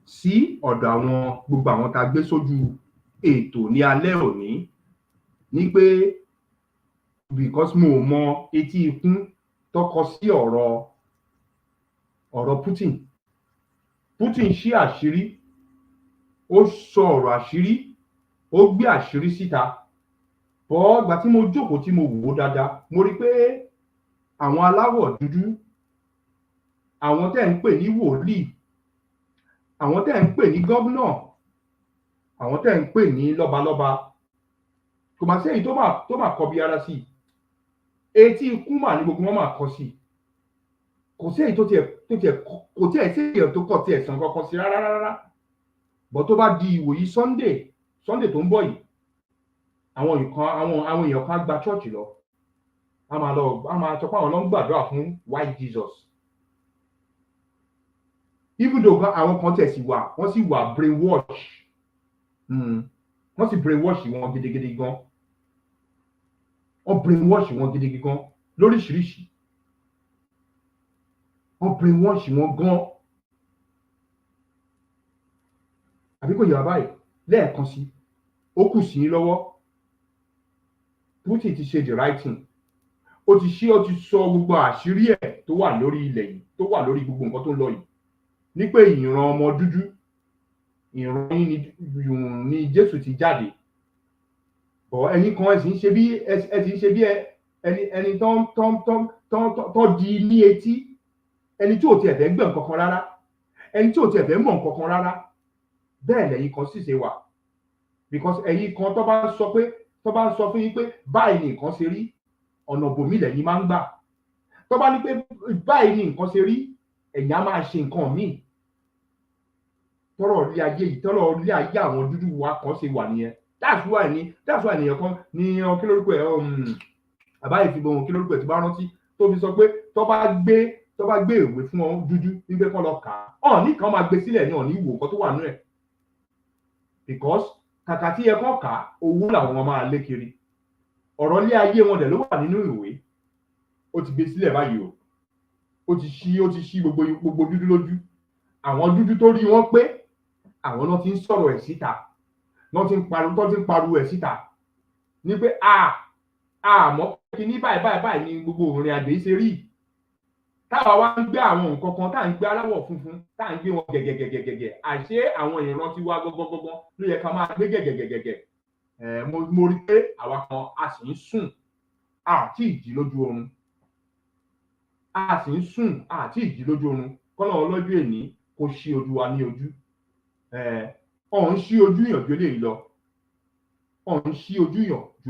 sí ọ̀dọ̀ gbogbo àwọn tá gbé sójú ètò ní alẹ́ òní ní pé because mo mọ etí ikún tọkọ sí ọ̀rọ̀ Putin ṣí àṣírí, ó sọ ọ̀rọ̀ àṣírí, ó gbé àṣírí síta. Ìgbà tí mo jókòó tí mo wò dáadáa mo rí pé àwọn aláwọ̀ dúdú, àwọn tẹ́ ń pè ní wòlíì, àwọn tẹ́ ń pè ní gọ́vnà, àwọn tẹ́ ń pè ní lọ́balọ́ba, kò máa sẹ́yìn tó máa kọ bí ara sí, etí ikú mà ní gbogbo wọn máa kọ sí. Kò sí èyí kò tí ẹ̀ sí èyí tó kọ̀ tí ẹ̀ sàn kankan sí rárá. Bọ̀ tó bá di ìwòyí Sunday tó ń bọ̀ yìí, àwọn èèyàn kan gba church lọ, a máa sọ pé àwọn ló ń gbàdúrà fún white Jesus. Even though àwọn kan tẹ̀ sí wọ́n sì wà brainwash, wọ́n sì brainwash wọn gidigidi gan, wọ́n brainwash wọn gidigidi gan lóríṣiríṣi, wọ́n brainwash wọn gan. Àbí kò yẹ báyìí lẹ́ẹ̀kan sí, ó kù sí lọ́wọ́. Putin ti ṣe the right thing, ó ti sọ gbogbo àṣírí ẹ̀ tó wà lórí ilẹ̀ yìí, tó wà lórí gbogbo nǹkan tó ń lọ yìí, ní pé ìran ọmọ dúdú, ìran yín ni Jésù ti jáde. Ẹ̀yin kan ẹ sì ń ṣe bí ẹni tó di ní etí, ẹni tí ò tiẹ̀ fẹ́ gbọ́ nǹkan kan rárá, ẹni tí ò tiẹ̀ fẹ́ mọ̀ nǹkan kan rárá. Bẹ́ẹ̀ lẹ́yìn kan sì ṣe wà, because ẹ̀yin kan tó bá sọ fún yín pé báyìí ni nǹkan ṣe rí, ọ̀nà bòmí lẹ́yìn máa ń gbà. Tó bá ní pé báyìí ni nǹkan ṣe rí, ẹ̀yin á máa ṣe nǹkan míì. Tọ́rọ̀ ilé ayé yìí, tọ́rọ̀ ilé ayé àwọn dúdú wa kan ṣe wà nìyẹn. That's why ènìyàn kan ní kí lórúkọ ẹ̀ àbáyé fi bọ̀ kí lórúkọ ẹ̀ tí bá rántí tó fi sọ pé tó bá gbé ìwé fún ọ dúdú nígbẹ́ kan lọ kà á, ní kan máa gbé sílẹ̀ ní ọ̀ní ìwò nǹkan tó wà nú ẹ̀, because kàkà tí ẹ kàn kà owó làwọn máa lé kiri. Ọ̀rọ̀ ilé ayé wọn dẹ̀ ló wà nínú ìwé, ó ti gbé sílẹ̀ báyìí o, ó ti ṣí gbogbo dúdú lójú. Àwọn dúdú tó rí wọn pé àwọn náà ti ń sọ̀rọ̀ ẹ̀ síta, náà ti ń pariwo ẹ̀ síta ní pé àmọ́ kí ní báyìí ni gbogbo òrìn àgbè ṣe rí. Táwa wá ń gbé àwọn nǹkan kan tá à ń gbé aláwọ̀ funfun, tá à ń gbé wọn gẹ̀gẹ̀gẹ̀gẹ̀gẹ̀, àṣé àwọn ìran tiwa gbọ́gbọ́gbọ́ ló yẹ ká máa gbé gẹ̀gẹ̀gẹ̀gẹ̀. Mo rí pé àwa kan a sì ń sùn àti ìjì lójú oorun, kọ́nà ọlọ́jọ́ èní kó ṣí ojú wa ní ojú. Ọ̀hún ṣí ojú yàn ju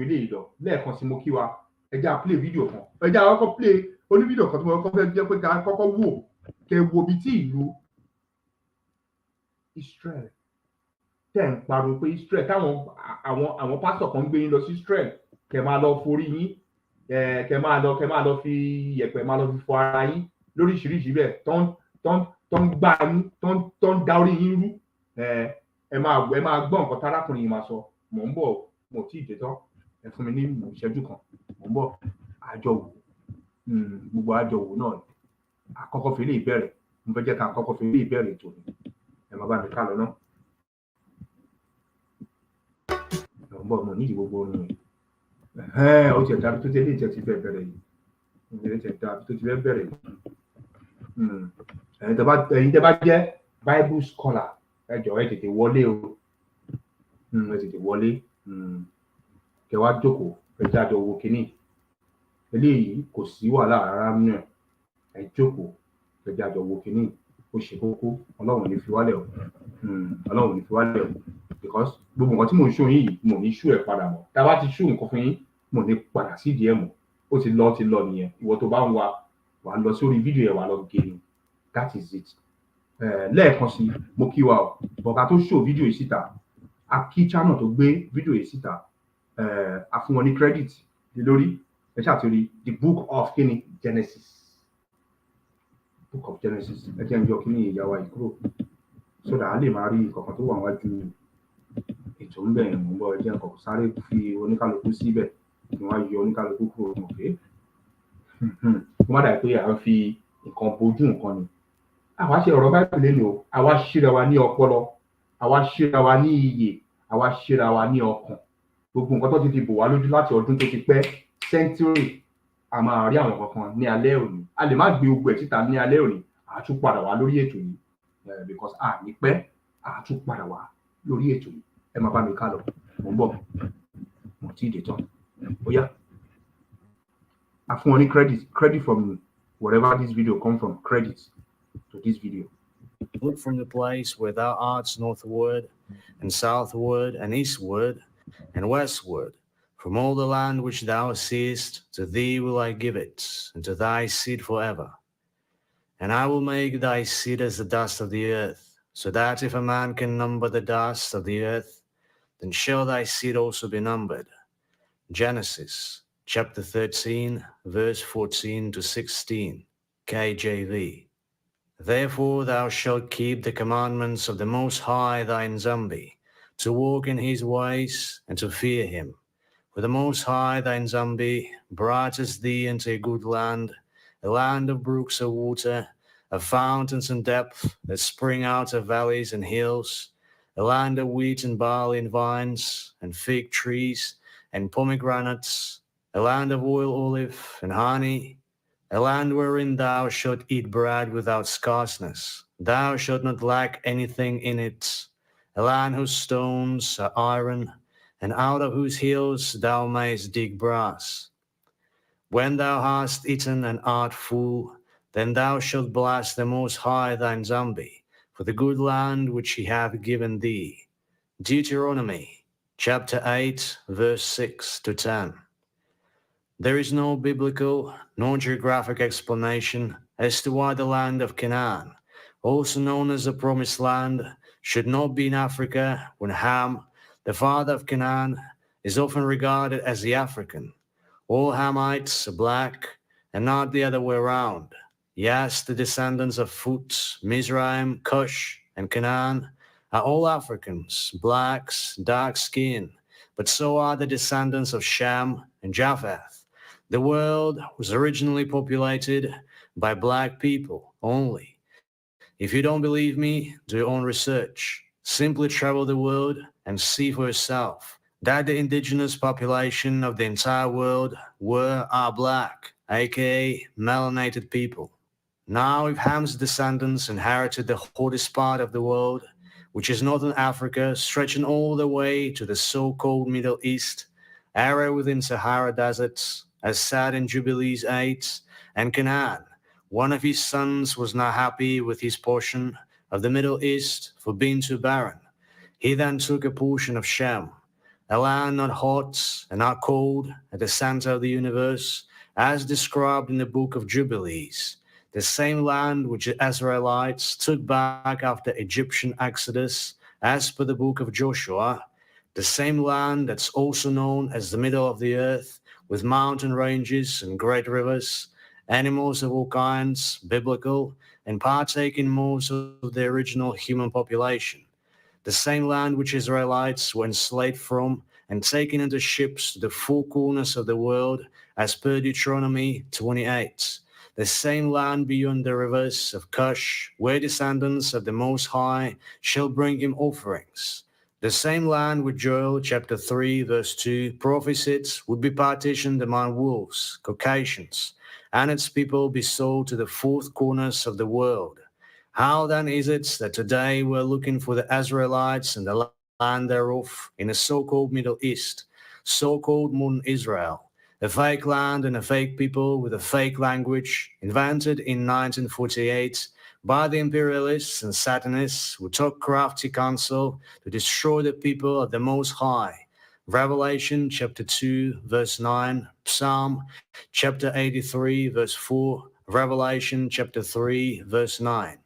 eléyìí lọ, lẹ́ẹ̀kan sí mo kí wa. Ẹjẹ́ play fídíò kan, ẹjẹ́ àkọ́kọ́ play onífídíò kan tí mo kọ́kọ́ fẹ́ jẹ́ pé ká kọ́kọ́ wò kẹ́ wo bí tí ìlú Israel tẹ̀ ń pariwo pé Israel táwọn àwọn pásítọ̀ kan gbé yín lọ sí Israel kẹ́ máa lọ forí yín kẹ́ máa lọ fi yẹ̀pẹ̀ máa lọ fi fọ ara yín lóríṣiríṣi bẹ́ẹ̀ tó ń gbá yín tó ń da orí yín rú ẹ máa gbọ́ nǹkan tárákùnrin yìí máa sọ mò ń bọ̀ mo tí ì dé tán ẹ fún mi ní ìṣẹ́jú kan mò ń bọ̀ àjọwò gbogbo àjọwò náà àkọ́kọ́ fi lè bẹ̀rẹ̀ mo fẹ́ jẹ́ ká àkọ́kọ́ fi lè bẹ̀rẹ̀ ètò ni ẹ máa bá mi ká lọ náà mò ń bọ̀ mo nídìí gbogbo orin yìí ó ti ẹ̀dá tó tẹ́lẹ̀ ìtẹ́ ti fẹ́ bẹ̀rẹ̀ yìí ìrìn tẹ̀ dá tó ti fẹ́ bẹ̀rẹ̀ yìí ẹ̀yin tẹ́ bá jẹ́ Bible scholar ẹ jọ̀ọ́ ẹ tètè wọlé o ẹ tètè wọlé kẹ́ wá jókòó ẹ jáde owó kínní eléyìí kò sí wàhálà rárá nínú ẹ jókòó ẹ jáde owó kínní ó ṣe kókó Ọlọ́run ní fi wálẹ̀ o Ọlọ́run ní fi wálẹ̀ o because gbogbo nǹkan tí mò ń ṣó yín yìí mò ní ṣú ẹ̀ padà mọ́ tá a bá ti ṣú nǹkan fún yín mò ní padà sídìí ẹ̀ mọ́ ó ti lọ nìyẹn ìwọ tó bá ń wà lọ sórí fídíò ẹ̀ wà lọ gé ni that is it lẹ́ẹ̀kan sí mo kí wa o bọ̀ká tó ṣó fídíò yìí síta a kí channel tó gbé fídíò yìí síta a fún wọn ní credit lórí ẹ ṣàtúrí the book of kíni Genesis ẹ jẹ́ ń yọ kíní ìyàwó ìkúrò so that a lè máa rí nǹkan tó wà wájú ètò ń bẹ̀rẹ̀ mọ́ bọ́ ẹ jẹ́ nǹkan sáré fi oníkálukú síbẹ̀ kí wọ́n á yọ oníkálukú kúrò mọ̀ké wọ́n dà pé à ń fi nǹkan bojú nǹkan ni àwa ṣe ọ̀rọ̀ báyìí lẹ́nu o àwa ṣíra wa ní ọpọlọ àwa ṣíra wa ní iyè àwa ṣíra wa ní ọkàn gbogbo nǹkan tó ti bò wá lójú láti ọdún tó ti pẹ́ sẹ́ńtúrì a máa rí àwọn kankan ní alẹ́ òní a lè má gbé gbogbo ẹ̀ síta ní alẹ́ òní a tún padà wá lórí ètò yìí because a ní pẹ́ a tún padà wá lórí ètò yìí ẹ máa bá mi ká lọ mò ń bọ̀ mo tí ì dé tán ó yá a fún wọn ní credit from wherever this video come from credit to this video. Look from the place where thou art northward and southward and eastward and westward, from all the land which thou seest, to thee will I give it, and to thy seed forever. And I will make thy seed as the dust of the earth, so that if a man can number the dust of the earth, then shall thy seed also be numbered. Genesis chapter 13, verse 14 to 16, KJV. Therefore thou shalt keep the commandments of the Most High thy Nzambi, to walk in his ways and to fear him. For the Most High thy Nzambi brought thee into a good land, a land of brooks of water, of fountains in depth that spring out of valleys and hills, a land of wheat and barley and vines and fig trees and pomegranates, a land of oil, olive and honey, a land wherein thou shalt eat bread without scarceness. Thou shalt not lack anything in it. A land whose stones are iron, and out of whose hills thou mayst dig brass. When thou hast eaten and art full, then thou shalt bless the Most High thy Nzambi for the good land which he hath given thee. Deuteronomy chapter 8, verse 6 to 10. There is no biblical nor geographic explanation as to why the land of Canaan, also known as the Promised Land, should not be in Africa when Ham, the father of Canaan, is often regarded as the African. All Hamites are black and not the other way around. Yes, the descendants of Phut, Mizraim, Cush, and Canaan are all Africans, blacks, dark skin, but so are the descendants of Shem and Japheth. The world was originally populated by black people only. If you don't believe me, do your own research. Simply travel the world and see for yourself that the indigenous population of the entire world are black, aka melanated people. Now, if Ham's descendants inherited the hottest part of the world, which is northern Africa, stretching all the way to the so-called Middle East, area within Sahara deserts, as said in Jubilees 8, and Canaan, one of his sons was not happy with his portion of the Middle East for being too barren. He then took a portion of Shem, a land not hot and not cold, at the center of the universe, as described in the book of Jubilees, the same land which the Israelites took back after Egyptian exodus as per the book of Joshua, the same land that's also known as the middle of the earth, with mountain ranges and great rivers, animals of all kinds, biblical, and partaking most of the original human population. The same land which Israelites were enslaved from and taken into ships to the four corners of the world, as per Deuteronomy 28. The same land beyond the rivers of Cush, where descendants of the Most High shall bring him offerings. The same land which Joel chapter 3 verse 2 prophesied would be partitioned among wolves, Caucasians, and its people be sold to the four corners of the world. How then is it that today we're looking for the Israelites and the land thereof in the so-called Middle East, so-called modern Israel, a fake land and a fake people with a fake language invented in 1948 by the imperialists and satanists who took crafty counsel to destroy the people of the Most High. Revelation chapter 2 verse 9, Psalm chapter 83 verse 4, Revelation chapter 3 verse 9.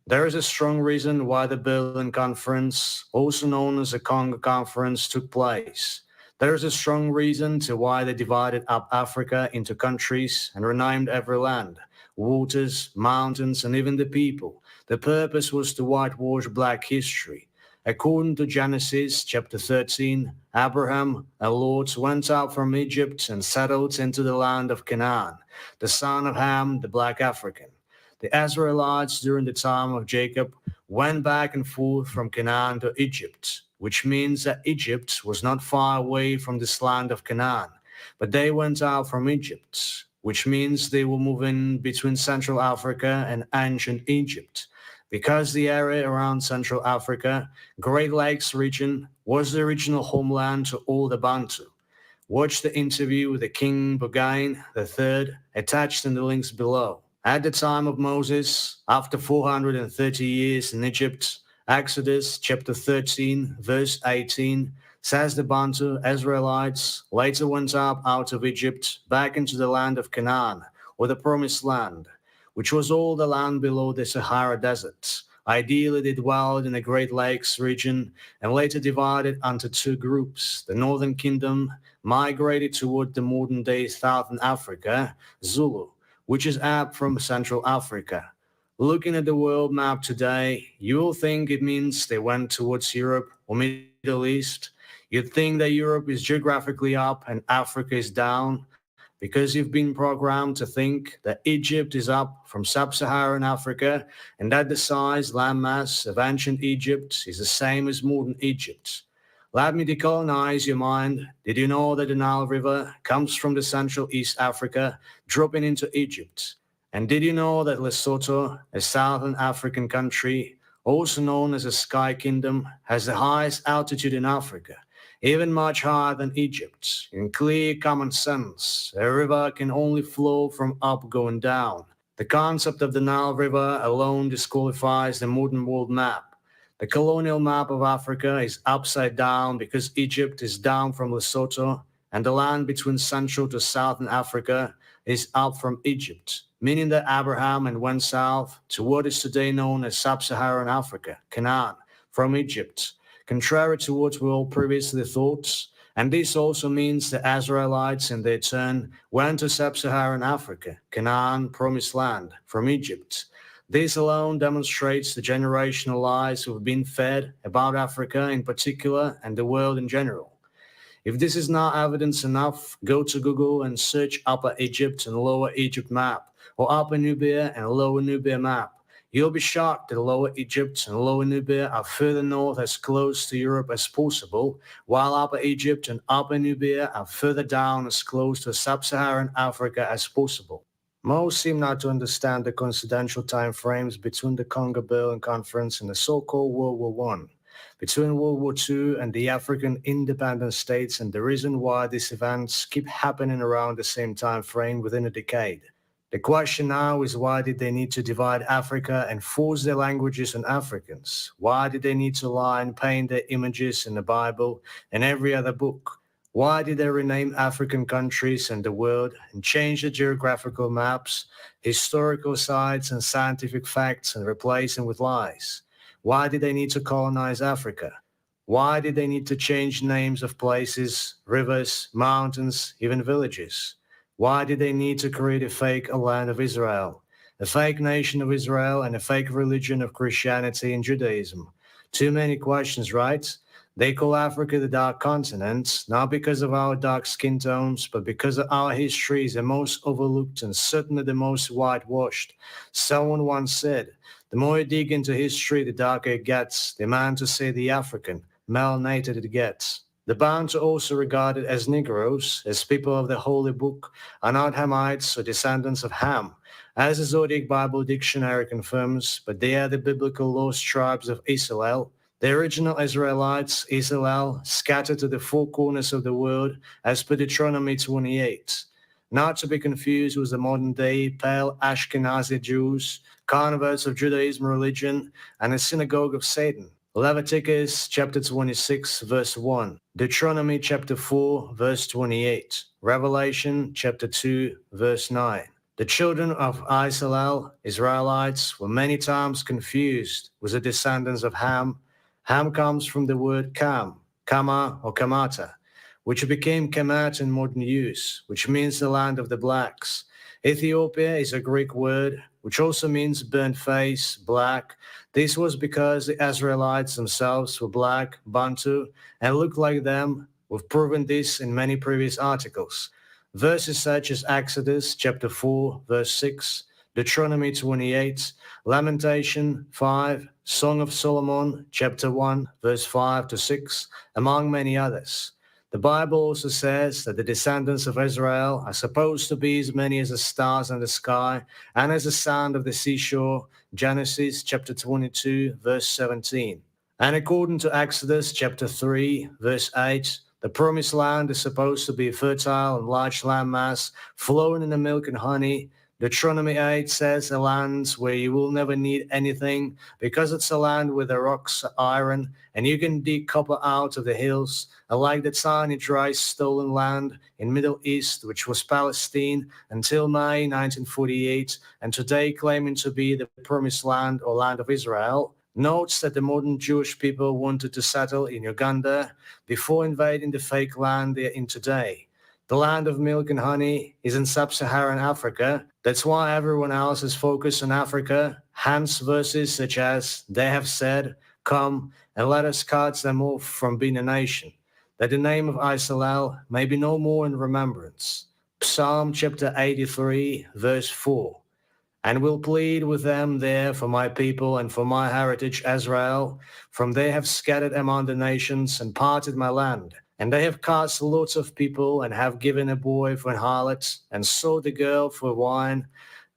There is a strong reason why the Berlin Conference, also known as the Congo Conference, took place. There is a strong reason to why they divided up Africa into countries and renamed every land, waters, mountains, and even the people. The purpose was to whitewash black history. According to Genesis chapter 13, Abraham and Lot went out from Egypt and settled into the land of Canaan, the son of Ham, the black African. The Israelites during the time of Jacob went back and forth from Canaan to Egypt, which means that Egypt was not far away from this land of Canaan, but they went out from Egypt, which means they were moving between Central Africa and ancient Egypt, because the area around Central Africa, Great Lakes region, was the original homeland to all the Bantu. Watch the interview with the King Bogain III attached in the links below. At the time of Moses, after 430 years in Egypt, Exodus chapter 13, verse 18, says the Bantu Israelites later went up out of Egypt back into the land of Canaan, or the Promised Land, which was all the land below the Sahara Desert. Ideally, they dwelled in the Great Lakes region and later divided into two groups. The Northern Kingdom migrated toward the modern-day Southern Africa, Zulu, which is up from Central Africa. Looking at the world map today, you will think it means they went towards Europe or Middle East. You'd think that Europe is geographically up and Africa is down, because you've been programmed to think that Egypt is up from sub-Saharan Africa and that the size, landmass of ancient Egypt is the same as modern Egypt. Let me decolonize your mind. Did you know that the Nile River comes from the Central East Africa, dropping into Egypt? And did you know that Lesotho, a Southern African country, also known as a Sky Kingdom, has the highest altitude in Africa, even much higher than Egypt? In clear common sense, a river can only flow from up going down. The concept of the Nile River alone disqualifies the modern world map. The colonial map of Africa is upside down because Egypt is down from Lesotho and the land between Central to Southern Africa is up from Egypt, meaning that Abraham went south to what is today known as Sub-Saharan Africa, Canaan, from Egypt, contrary to what we all previously thought. And this also means the Israelites in their turn went to Sub-Saharan Africa, Canaan, Promised Land, from Egypt. This alone demonstrates the generational lies we've been fed about Africa in particular and the world in general. If this is not evidence enough, go to Google and search Upper Egypt and Lower Egypt map, or Upper Nubia and Lower Nubia map. You'll be shocked that Lower Egypt and Lower Nubia are further north as close to Europe as possible, while Upper Egypt and Upper Nubia are further down as close to Sub-Saharan Africa as possible. Most seem not to understand the coincidental time frames between the Congo Berlin Conference and the so-called World War I, between World War II and the African independent states, and the reason why these events keep happening around the same time frame within a decade. The question now is, why did they need to divide Africa and force their languages on Africans? Why did they need to lie and paint their images in the Bible and every other book? Why did they rename African countries and the world and change the geographical maps, historical sites, and scientific facts and replace them with lies? Why did they need to colonize Africa? Why did they need to change names of places, rivers, mountains, even villages? Why did they need to create a fake land of Israel, a fake nation of Israel, and a fake religion of Christianity and Judaism? Too many questions, right? They call Africa the dark continent, not because of our dark skin tones, but because our history is the most overlooked and certainly the most whitewashed. Someone once said, the more you dig into history, the darker it gets. The man to say the African, melanated it gets. The Bantu, also regarded as Negroes, as people of the Holy Book, are not Hamites or descendants of Ham, as the Zodiac Bible Dictionary confirms, but they are the biblical lost tribes of Israel. The original Israelites, Israel, scattered to the four corners of the world, as per Deuteronomy 28. Not to be confused with the modern-day pale Ashkenazi Jews, converts of Judaism religion, and the synagogue of Satan. Leviticus chapter 26, verse 1. Deuteronomy chapter 4, verse 28. Revelation chapter 2, verse 9. The children of Israel, Israelites, were many times confused with the descendants of Ham. Ham comes from the word Kam, Kama or Kamata, which became Kamat in modern use, which means the land of the blacks. Ethiopia is a Greek word, which also means burnt face, black. This was because the Israelites themselves were black, Bantu, and looked like them. We've proven this in many previous articles. Verses such as Exodus chapter 4, verse 6, Deuteronomy 28, Lamentation 5, Song of Solomon chapter 1, verse 5 to 6, among many others. The Bible also says that the descendants of Israel are supposed to be as many as the stars in the sky and as the sand of the seashore, Genesis chapter 22, verse 17. And according to Exodus chapter 3, verse 8, the promised land is supposed to be a fertile and large landmass flowing in the milk and honey. Deuteronomy 8 says a land where you will never need anything because it's a land where the rocks are iron and you can dig copper out of the hills, unlike the tiny dry stolen land in Middle East, which was Palestine until May 1948 and today claiming to be the promised land or land of Israel. Notes that the modern Jewish people wanted to settle in Uganda before invading the fake land they're in today. The land of milk and honey is in sub-Saharan Africa. That's why everyone else is focused on Africa. Hence verses such as, they have said, come and let us cut them off from being a nation, that the name of Israel may be no more in remembrance. Psalm chapter 83, verse 4. And will plead with them there for my people and for my heritage Israel, from they have scattered among the nations and parted my land. And they have cast lots of people and have given a boy for an harlot and sold a girl for wine,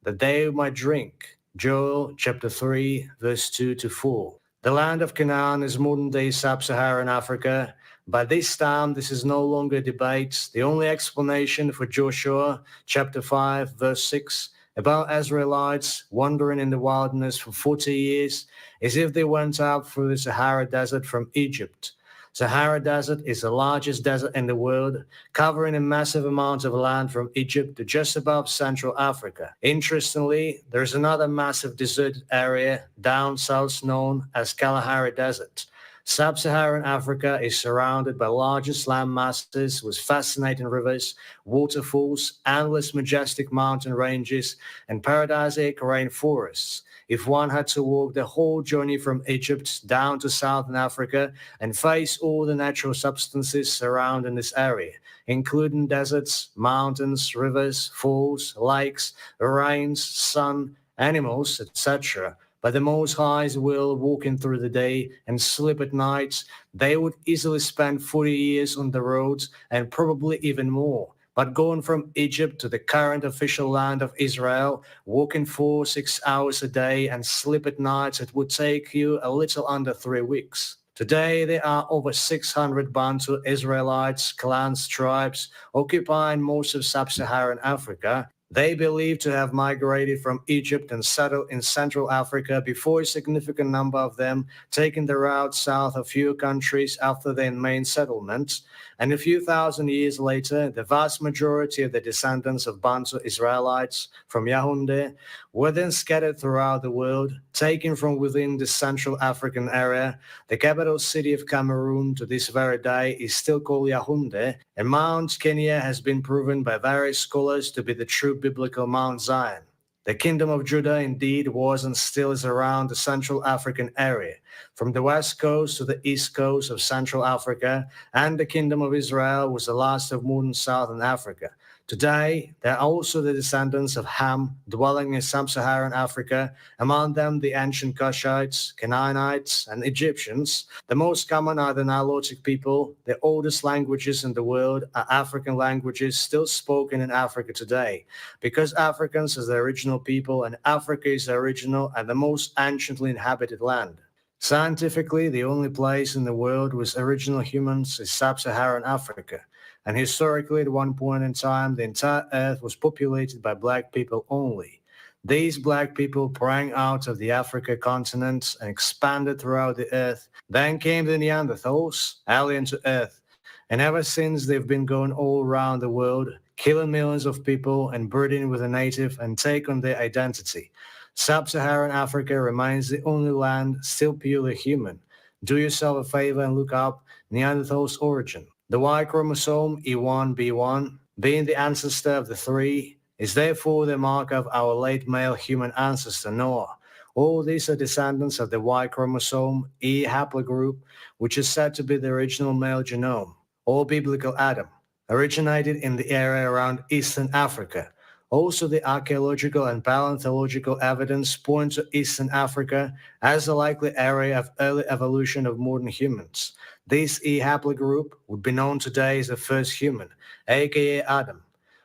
that they might drink. Joel chapter 3, verse 2 to 4. The land of Canaan is modern-day sub-Saharan Africa. By this time, this is no longer a debate. The only explanation for Joshua chapter 5, verse 6, about Israelites wandering in the wilderness for 40 years is if they went out through the Sahara Desert from Egypt. Sahara Desert is the largest desert in the world, covering a massive amount of land from Egypt to just above Central Africa. Interestingly, there's another massive deserted area down south known as Kalahari Desert. Sub-Saharan Africa is surrounded by largest land masses with fascinating rivers, waterfalls, endless majestic mountain ranges, and paradisiac rainforests. If one had to walk the whole journey from Egypt down to Southern Africa and face all the natural substances surrounding this area, including deserts, mountains, rivers, falls, lakes, rains, sun, animals, etc., by the Most High's will, walking through the day and sleep at night, they would easily spend 40 years on the roads and probably even more. But going from Egypt to the current official land of Israel, walking 4-6 hours a day and sleep at night, it would take you a little under 3 weeks. Today, there are over 600 Bantu Israelites, clans, tribes, occupying most of sub-Saharan Africa. They believed to have migrated from Egypt and settled in Central Africa before a significant number of them taking the route south a few countries after their main settlements. And a few thousand years later, the vast majority of the descendants of Bantu Israelites from Yaoundé were then scattered throughout the world, taken from within the Central African area. The capital city of Cameroon to this very day is still called Yaoundé, and Mount Kenya has been proven by various scholars to be the true biblical Mount Zion. The kingdom of Judah indeed was and still is around the Central African area, from the west coast to the east coast of Central Africa, and the kingdom of Israel was the last of modern Southern Africa. Today, there are also the descendants of Ham dwelling in sub-Saharan Africa, among them the ancient Cushites, Canaanites, and Egyptians. The most common are the Nilotic people. The oldest languages in the world are African languages still spoken in Africa today, because Africans is the original people and Africa is the original and the most anciently inhabited land. Scientifically, the only place in the world with original humans is sub-Saharan Africa. And historically, at one point in time, the entire earth was populated by black people only. These black people sprang out of the Africa continent and expanded throughout the earth. Then came the Neanderthals, alien to earth. And ever since, they've been going all around the world, killing millions of people and breeding with the native and take on their identity. Sub-Saharan Africa remains the only land still purely human. Do yourself a favor and look up Neanderthals' origin. The Y chromosome, E1B1, being the ancestor of the three, is therefore the mark of our late male human ancestor Noah. All these are descendants of the Y chromosome, E haplogroup, which is said to be the original male genome, or biblical Adam, originated in the area around Eastern Africa. Also, the archaeological and paleontological evidence point to Eastern Africa as a likely area of early evolution of modern humans. This E haplogroup would be known today as the first human, aka Adam.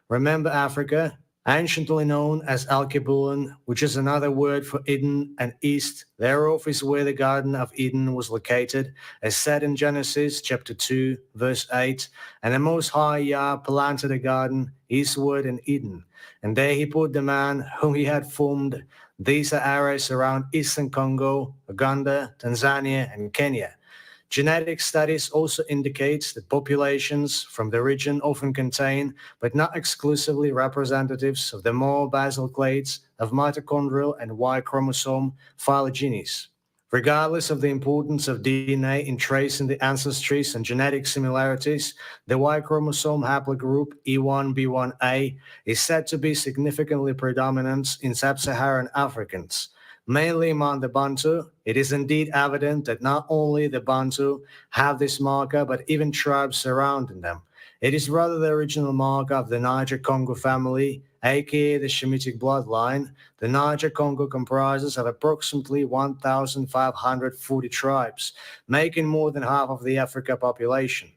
Remember Africa, anciently known as Alkebulan, which is another word for Eden and East. Thereof is where the Garden of Eden was located, as said in Genesis chapter 2, verse 8. And the Most High Yah planted a garden eastward in Eden, and there he put the man whom he had formed. These are areas around Eastern Congo, Uganda, Tanzania, and Kenya. Genetic studies also indicate that populations from the region often contain, but not exclusively, representatives of the more basal clades of mitochondrial and Y chromosome phylogenies. Regardless of the importance of DNA in tracing the ancestries and genetic similarities, the Y chromosome haplogroup E1B1A is said to be significantly predominant in sub-Saharan Africans. Mainly among the Bantu, it is indeed evident that not only the Bantu have this marker, but even tribes surrounding them. It is rather the original marker of the Niger-Congo family, aka the Shemitic bloodline. The Niger-Congo comprises of approximately 1,540 tribes, making more than half of the Africa population.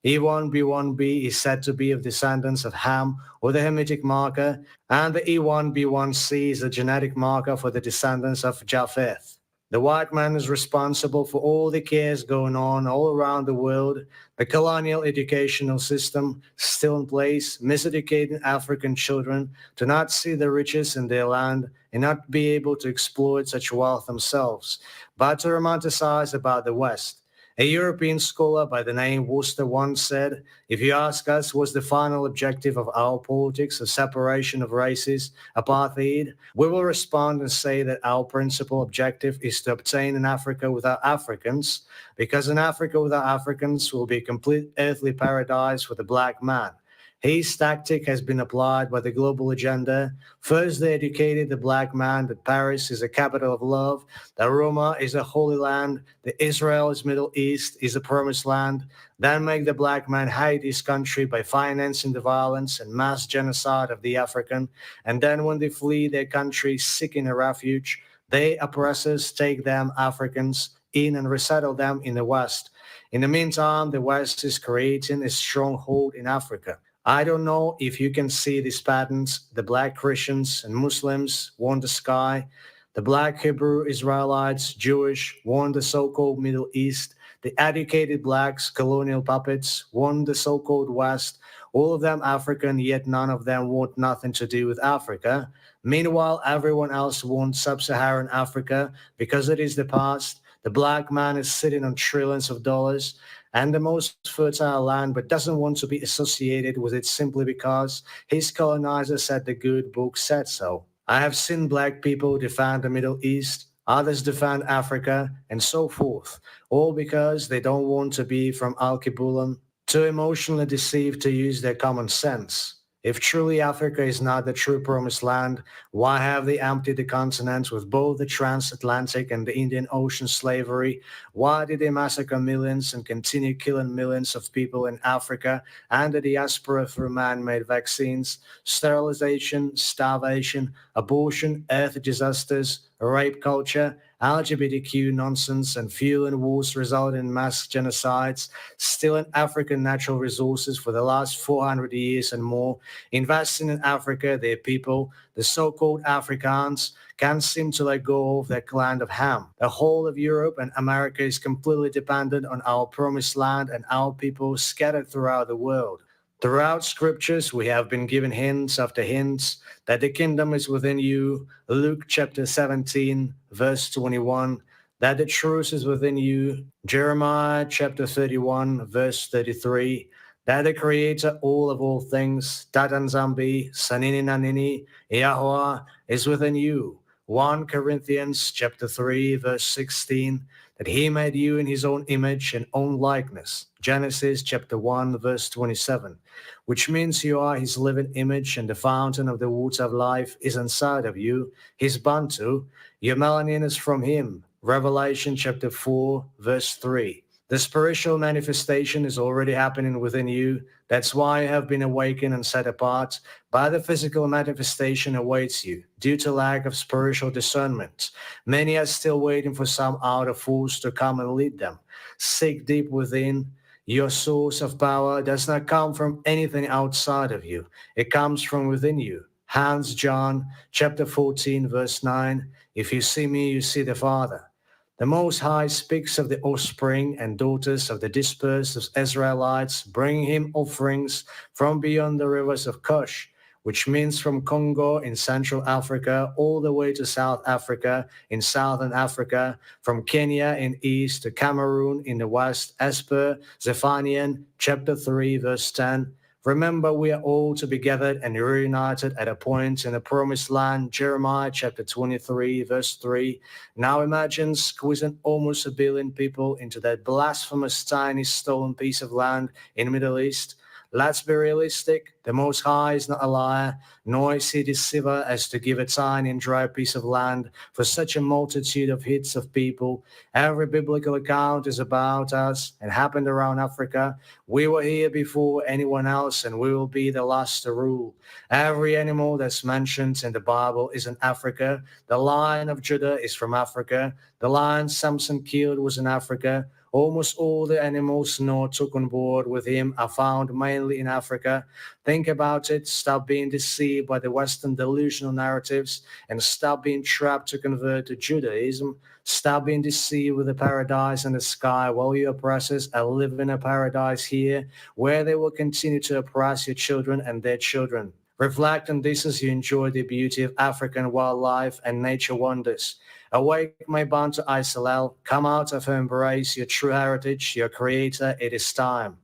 E1B1B is said to be of descendants of Ham, or the Hamitic marker, and the E1B1C is a genetic marker for the descendants of Japheth. The white man is responsible for all the cares going on all around the world. The colonial educational system still in place, miseducating African children to not see the riches in their land and not be able to exploit such wealth themselves, but to romanticize about the West. A European scholar by the name Worcester once said, if you ask us what's the final objective of our politics of separation of races, apartheid, we will respond and say that our principal objective is to obtain an Africa without Africans, because an Africa without Africans will be a complete earthly paradise for the black man. His tactic has been applied by the global agenda. First, they educated the black man that Paris is a capital of love, that Roma is a holy land, that Israel is Middle East, is a promised land. Then make the black man hate his country by financing the violence and mass genocide of the African. And then when they flee their country seeking a refuge, they oppressors take them, Africans, in and resettle them in the West. In the meantime, the West is creating a stronghold in Africa. I don't know if you can see these patterns. The black Christians and Muslims want the sky. The black Hebrew Israelites, Jewish, want the so-called Middle East. The educated blacks, colonial puppets, want the so-called West. all of them African, yet none of them want nothing to do with Africa. Meanwhile, everyone else wants sub-Saharan Africa because it is the past. The black man is sitting on trillions of dollars and the most fertile land, but doesn't want to be associated with it simply because his colonizer said the good book said so. I have seen black people defend the Middle East, others defend Africa, and so forth, all because they don't want to be from Al-Kibulam, too emotionally deceived to use their common sense. If truly Africa is not the true promised land, why have they emptied the continent with both the transatlantic and the Indian Ocean slavery? Why did they massacre millions and continue killing millions of people in Africa and the diaspora through man-made vaccines, sterilization, starvation, abortion, earth disasters, rape culture, LGBTQ nonsense, and fueling wars resulting in mass genocides, stealing African natural resources for the last 400 years and more, investing in Africa, their people, the so-called Afrikaans, can't seem to let go of their land of Ham. The whole of Europe and America is completely dependent on our promised land and our people scattered throughout the world. Throughout scriptures, we have been given hints after hints that the kingdom is within you. Luke chapter 17, verse 21, that the truth is within you. Jeremiah chapter 31, verse 33, that the creator of all things, Tatan Zambi, Sanini Nanini, Yahweh, is within you. 1 Corinthians chapter 3, verse 16, that he made you in his own image and own likeness. Genesis chapter 1, verse 27, which means you are his living image and the fountain of the water of life is inside of you, his Bantu. Your melanin is from him. Revelation chapter 4, verse 3. The spiritual manifestation is already happening within you. That's why you have been awakened and set apart. But the physical manifestation awaits you due to lack of spiritual discernment. Many are still waiting for some outer force to come and lead them. Seek deep within. Your source of power does not come from anything outside of you. It comes from within you. Hans John chapter 14, verse 9. If you see me, you see the Father. The Most High speaks of the offspring and daughters of the dispersed Israelites, bringing him offerings from beyond the rivers of Cush, which means from Congo in Central Africa all the way to South Africa in Southern Africa, from Kenya in East to Cameroon in the West, as per Zephaniah chapter 3, verse 10. Remember, we are all to be gathered and reunited at a point in the promised land, Jeremiah chapter 23, verse 3. Now imagine squeezing almost 1 billion people into that blasphemous tiny stolen piece of land in the Middle East. Let's be realistic. The Most High is not a liar, nor is he deceiver as to give a tiny and dry piece of land for such a multitude of hits of people. Every biblical account is about us and happened around Africa. We were here before anyone else, and we will be the last to rule. Every animal that's mentioned in the Bible is in Africa. The Lion of Judah is from Africa. The lion Samson killed was in Africa. Almost all the animals Noah took on board with him are found mainly in Africa. Think about it. Stop being deceived by the Western delusional narratives and stop being trapped to convert to Judaism. Stop being deceived with the paradise in the sky while your oppressors are living in a paradise here where they will continue to oppress your children and their children. Reflect on this as you enjoy the beauty of African wildlife and nature wonders. Awake, my Bantu Isalel, come out of her embrace your true heritage, your creator, it is time.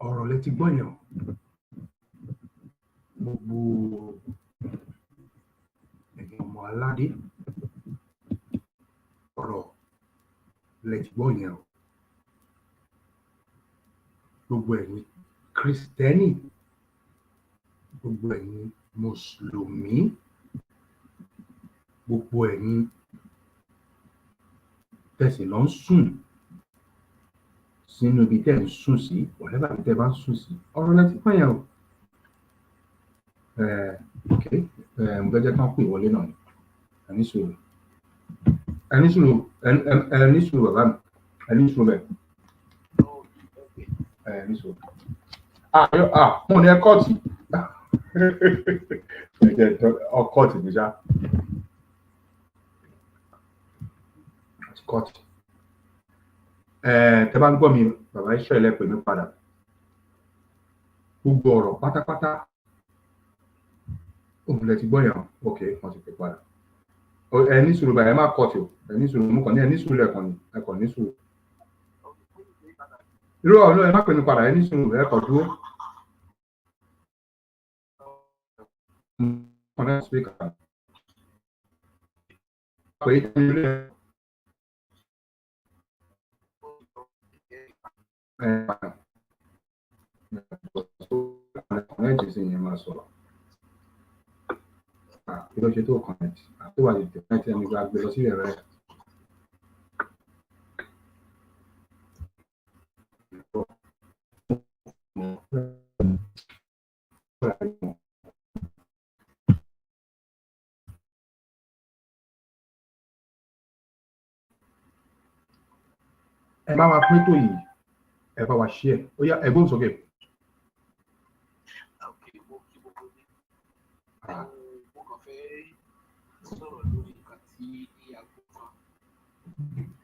ọ̀rọ̀ lẹ ti gbọ́ yẹn o. Gbogbo ẹ̀yin ọmọ aládé ọ̀rọ̀ lẹ ti gbọ́ yẹn o. Gbogbo ẹ̀yin Kristẹni, gbogbo ẹ̀yin Mùsùlùmí, gbogbo ẹ̀yin tẹ̀sí lọ ń sùn sínú ibi tẹ́ ń sùn sí, whatever ibi tẹ́ bá ń sùn sí, ọ̀rọ̀ lẹ ti gbọ́ yẹn o. Mo fẹ́ jẹ́ kán pè wọlé náà ni. Ẹni sùúrù bàbá mi, ẹni sùúrù bẹ́ẹ̀. Ẹni sùúrù. Mo ní ẹ kọ́ọ̀tì. Kọ́ọ̀tì ní sá. Kọ́ọ̀tì. Tẹ́ bá ń gbọ́ mi, bàbá Israel ẹ pè mí padà. Gbogbo ọ̀rọ̀ pátápátá òun lẹ ti gbọ́ yẹn. Ok, wọ́n ti pè padà. Ẹ ní sùúrù báyìí, ẹ má kọ̀ tí o. Ẹ ní sùúrù, mo kàn ní ẹ ní sùúrù lẹ́ẹ̀kan ni. Ẹ kàn ní sùúrù. Irú ọ̀rọ̀ ẹ má pè mí padà, ẹ ní sùúrù, ẹ kàn dúró. Connect speaker. Pè é tí ilé ẹ padà. Connect sí yẹn máa sọ̀rọ̀. Kí ló ṣe tó connect? Àti wà lè connect ẹni gba gbé lọ sí ẹ̀rọ ẹ̀. Ẹ bá wa pín tó yìí, ẹ bá wa share. Ó yá, ẹ gbóhùn sókè.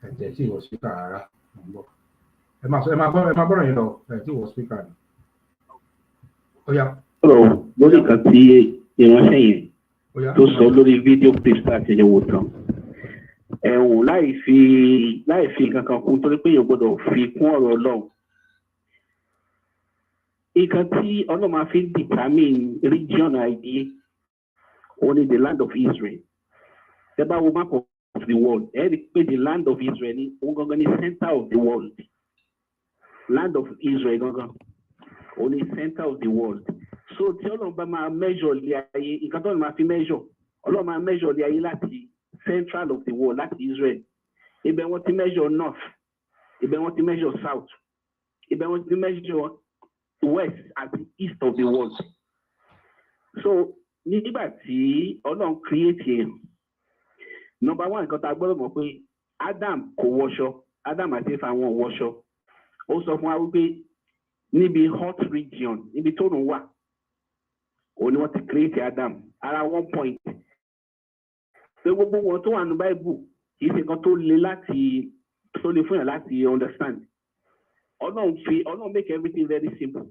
Ẹ jẹ́ tí ìwọ speaker rárá. Ẹ máa gbọ́dọ̀ yín lọ, ẹ tí ìwọ speaker ni. Ó yá. Lórí nǹkan tí ìránṣẹ́ yẹn tó sọ lórí fídíò clip láti ẹ̀yẹ̀ wò tán. Ẹ̀wọ̀n láì fi kankan kún torí pé èèyàn gbọ́dọ̀ fi kún ọ̀rọ̀ Ọlọ́run. Nǹkan tí Ọlọ́run máa fi determine region idea only the land of Israel. Ẹ bá wo map of the world, ẹ rí pé the land of Israel ní òun gangan ní center of the world. Land of Israel gangan only center of the world. So tí Ọlọ́run bá máa measure ilé ayé, nǹkan tó Ọlọ́run máa fi measure, Ọlọ́run máa measure ilé ayé láti central of the world, láti Israel. Ibẹ̀ wọ́n ti measure north, ibẹ̀ wọ́n ti measure south, ibẹ̀ wọ́n ti measure west àti east of the world. So nígbà tí Ọlọ́run create yẹn, number one nǹkan tá a gbọ́dọ̀ mọ̀ pé Adam kò wọṣọ, Adam àti Éfà wọn wọṣọ. Ó sọ fún wa wípé níbi hot region, níbi tó nù wà, òun ni wọ́n ti create Adam. Ara 1 point. Ṣé gbogbo wọn tó wà ní Bible kì í ṣe nǹkan tó le fún yàn láti understand. Ọlọ́run make everything very simple.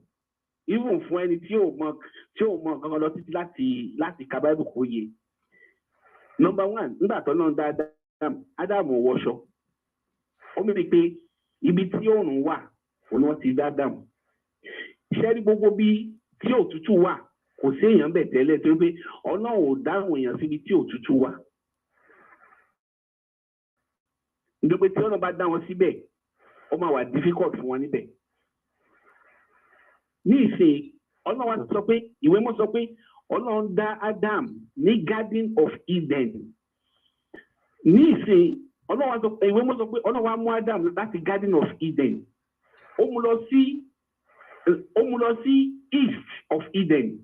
Even fún ẹni tí ò mọ nǹkan lọ títí láti ka Bible kó yé. Number one, nígbà tó náà dá Adam ò wọṣọ. Ó mìíràn pé ibi tí òòrùn wà, òun ni wọ́n ti dá Adam. Iṣẹ́ ní gbogbo bí tí òtútù wà, kò sí èèyàn bẹ̀ tẹ́lẹ̀ tó pé Ọlọ́run ò dáhùn èèyàn síbi tí òtútù wà. Nítorí pé tí Ọlọ́run bá dá wọn síbẹ̀, ó máa wà difficult fún wọn níbẹ̀. Ní ìsìn, Ọlọ́run wá sọ pé, ìwé mọ́ sọ pé Ọlọ́run dá Adam ní Garden of Eden. Ní ìsìn, Ọlọ́run wá sọ pé, ìwé mọ́ sọ pé Ọlọ́run wá mú Adam láti Garden of Eden. Ó mú lọ sí east of Eden.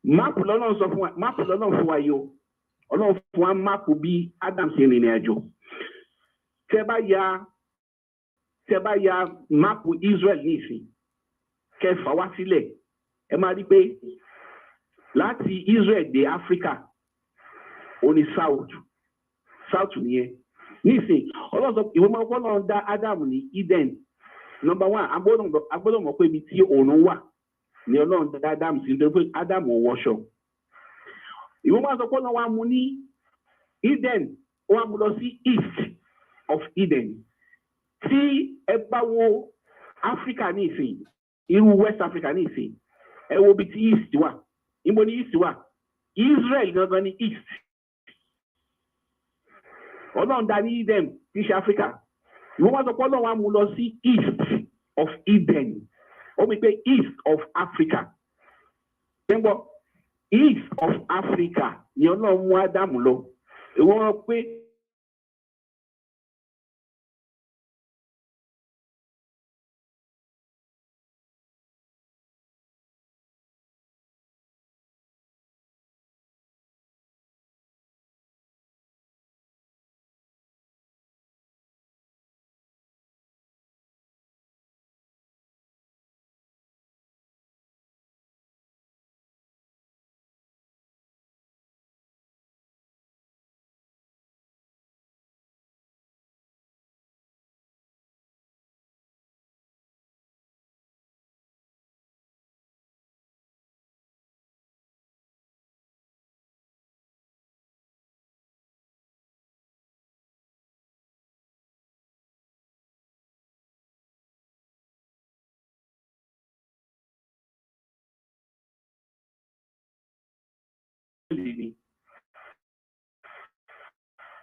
Máàpù lọ́nà sọ fún wa, máàpù lọ́nà fún wa yìí o. Ọlọ́run fún wa máàpù bí Adam ṣe rìnrìn àjò. Tẹ́ bá ya máàpù Israel nísìn, kẹfà wá sílẹ̀, ẹ máa rí pé láti Israel dé Africa, ó ní south nìyẹn. Nísìn, Ọlọ́run sọ ìwé máa kọ́ náà dá Adam ní Eden. Number one, agbọ́dọ̀ mọ̀ pé ibi tí òòrùn wà ni Ọlọ́run dá Adam sí, nítorí pé Adam ò wọṣọ. Ìwọ́n máa sọ pé Ọlọ́run wá mú ní Eden, ó wá mú lọ sí east of Eden. Tí ẹ bá wo Africa ní ìsìn, irú West Africa ní ìsìn, ẹ wo ibi tí east wà. Níbo ni east wà? Israel gangan ní east. Ọlọ́run dá ní Eden, tí í ṣe Africa. Ìwọ́n máa sọ pé Ọlọ́run wá mú lọ sí east of Eden. Ó mi pé east of Africa. Ṣé east of Africa ni Ọlọ́run mú Adam lọ. Ìwọ́n pé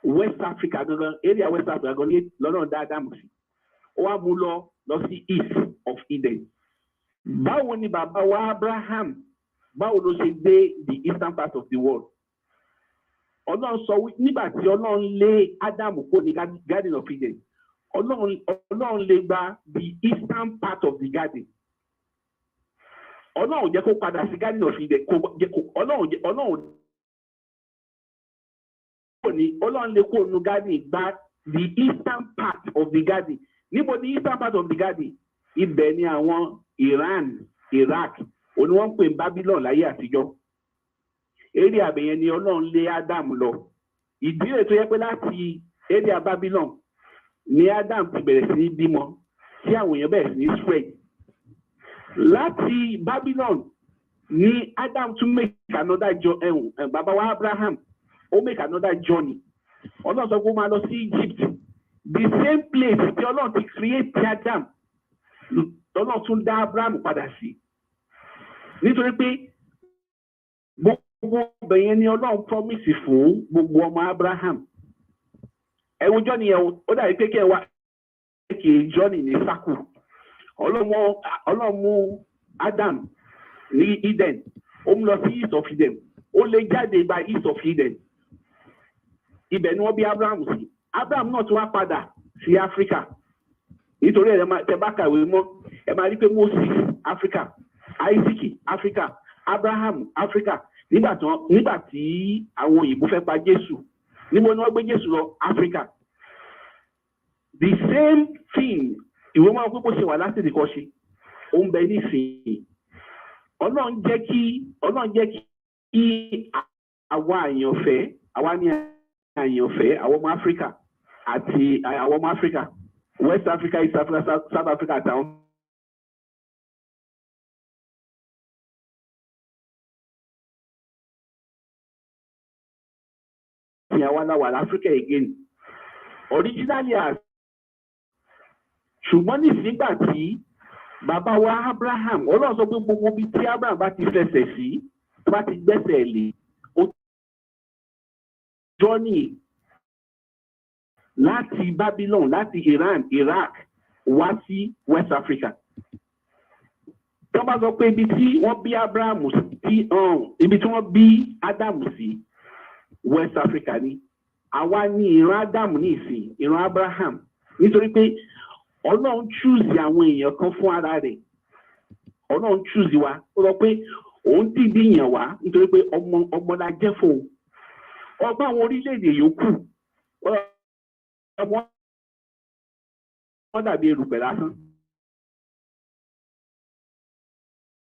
West Africa gangan area West Africa gangan ní lọ́nà dá Ádámù sí ó wá mú lọ sí east of Eden. Báwo ni bàbá wa Abraham báwo ló ṣe dé the eastern part of the world? Ọlọ́run sọ nígbà tí Ọlọ́run lé Ádámù kó ní Garden of Eden, Ọlọ́run lè gba the eastern part of the garden. Ọlọ́run jẹ́ kó padà sí Garden of Eden. Ọlọ́run lè kó nu garden gba the eastern part of the garden. Níbo ni eastern part of the garden? Ibẹ̀ ni àwọn Iran, Iraq, òní wọ́n ń pè Babylon láyé àtijọ́. Èrè àbẹ̀yẹn ni Ọlọ́run lé Ádámù lọ. Ìdílé tó yẹ pé láti area Babylon ni Adam ti bẹ̀rẹ̀ sí ní bímọ tí àwọn èèyàn bẹ̀rẹ̀ sí ní spread. Láti Babylon ni Adam tún make another journey. Bàbá wa Abraham ó make another journey. Ọlọ́run sọ pé ó máa lọ sí Egypt, the same place tí Ọlọ́run ti create Adam Ọlọ́run tún dá Abraham padà sí. Nítorí pé gbogbo ọbẹ̀yẹn ni Ọlọ́run promise fún gbogbo ọmọ Abraham. Ẹ̀wùjọ́ ni ó dàbí pé kí ẹ wá kí journey ní sákù. Ọlọ́run mú Adam ní Eden, ó mú lọ sí east of Eden, ó lè jáde by east of Eden. Ibẹ̀ ni wọ́n bí Abraham sí. Abraham náà tún wá padà sí Africa. Nítorí ẹ̀ bá kàwé mọ́ ẹ máa rí pé Moses Africa, Isaac Africa, Abraham Africa. Nígbà tí àwọn òyìnbó fẹ́ pa Jésù, níbo ni wọ́n gbé Jésù lọ? Africa. The same thing ìwé máa kókó ṣe wà láti nìkan ṣe ó ń bẹ nísìnyí. Ọlọ́run jẹ́ kí àwa ní àyànfẹ́ àwọn ọmọ Africa àti àwọn ọmọ Africa, West Africa, East Africa, South Africa àtàwọn. Àwa Africa again originally as ṣùgbọ́n nígbà tí bàbá wa Abraham Ọlọ́run sọ pé gbogbo ibi tí Abraham bá ti fẹsẹ̀ sí tó bá ti gbẹ́sẹ̀ lé ó journey láti Babylon, láti Iran, Iraq wá sí West Africa. Tó bá sọ pé ibi tí wọ́n bí Abraham sí ibi tí wọ́n bí Adam sí West Africa ni. Àwa ni ìran Adam ní ìsìn, ìran Abraham. Nítorí pé Ọlọ́run choose àwọn èèyàn kan fún ara rẹ̀. Ọlọ́run choose wa. Ó sọ pé òun dìbì yàn wá nítorí pé ọmọ la jẹ́ fún un. Ọba àwọn orílẹ̀-èdè yòókù wọ́n dàbí erùpẹ̀ lásán.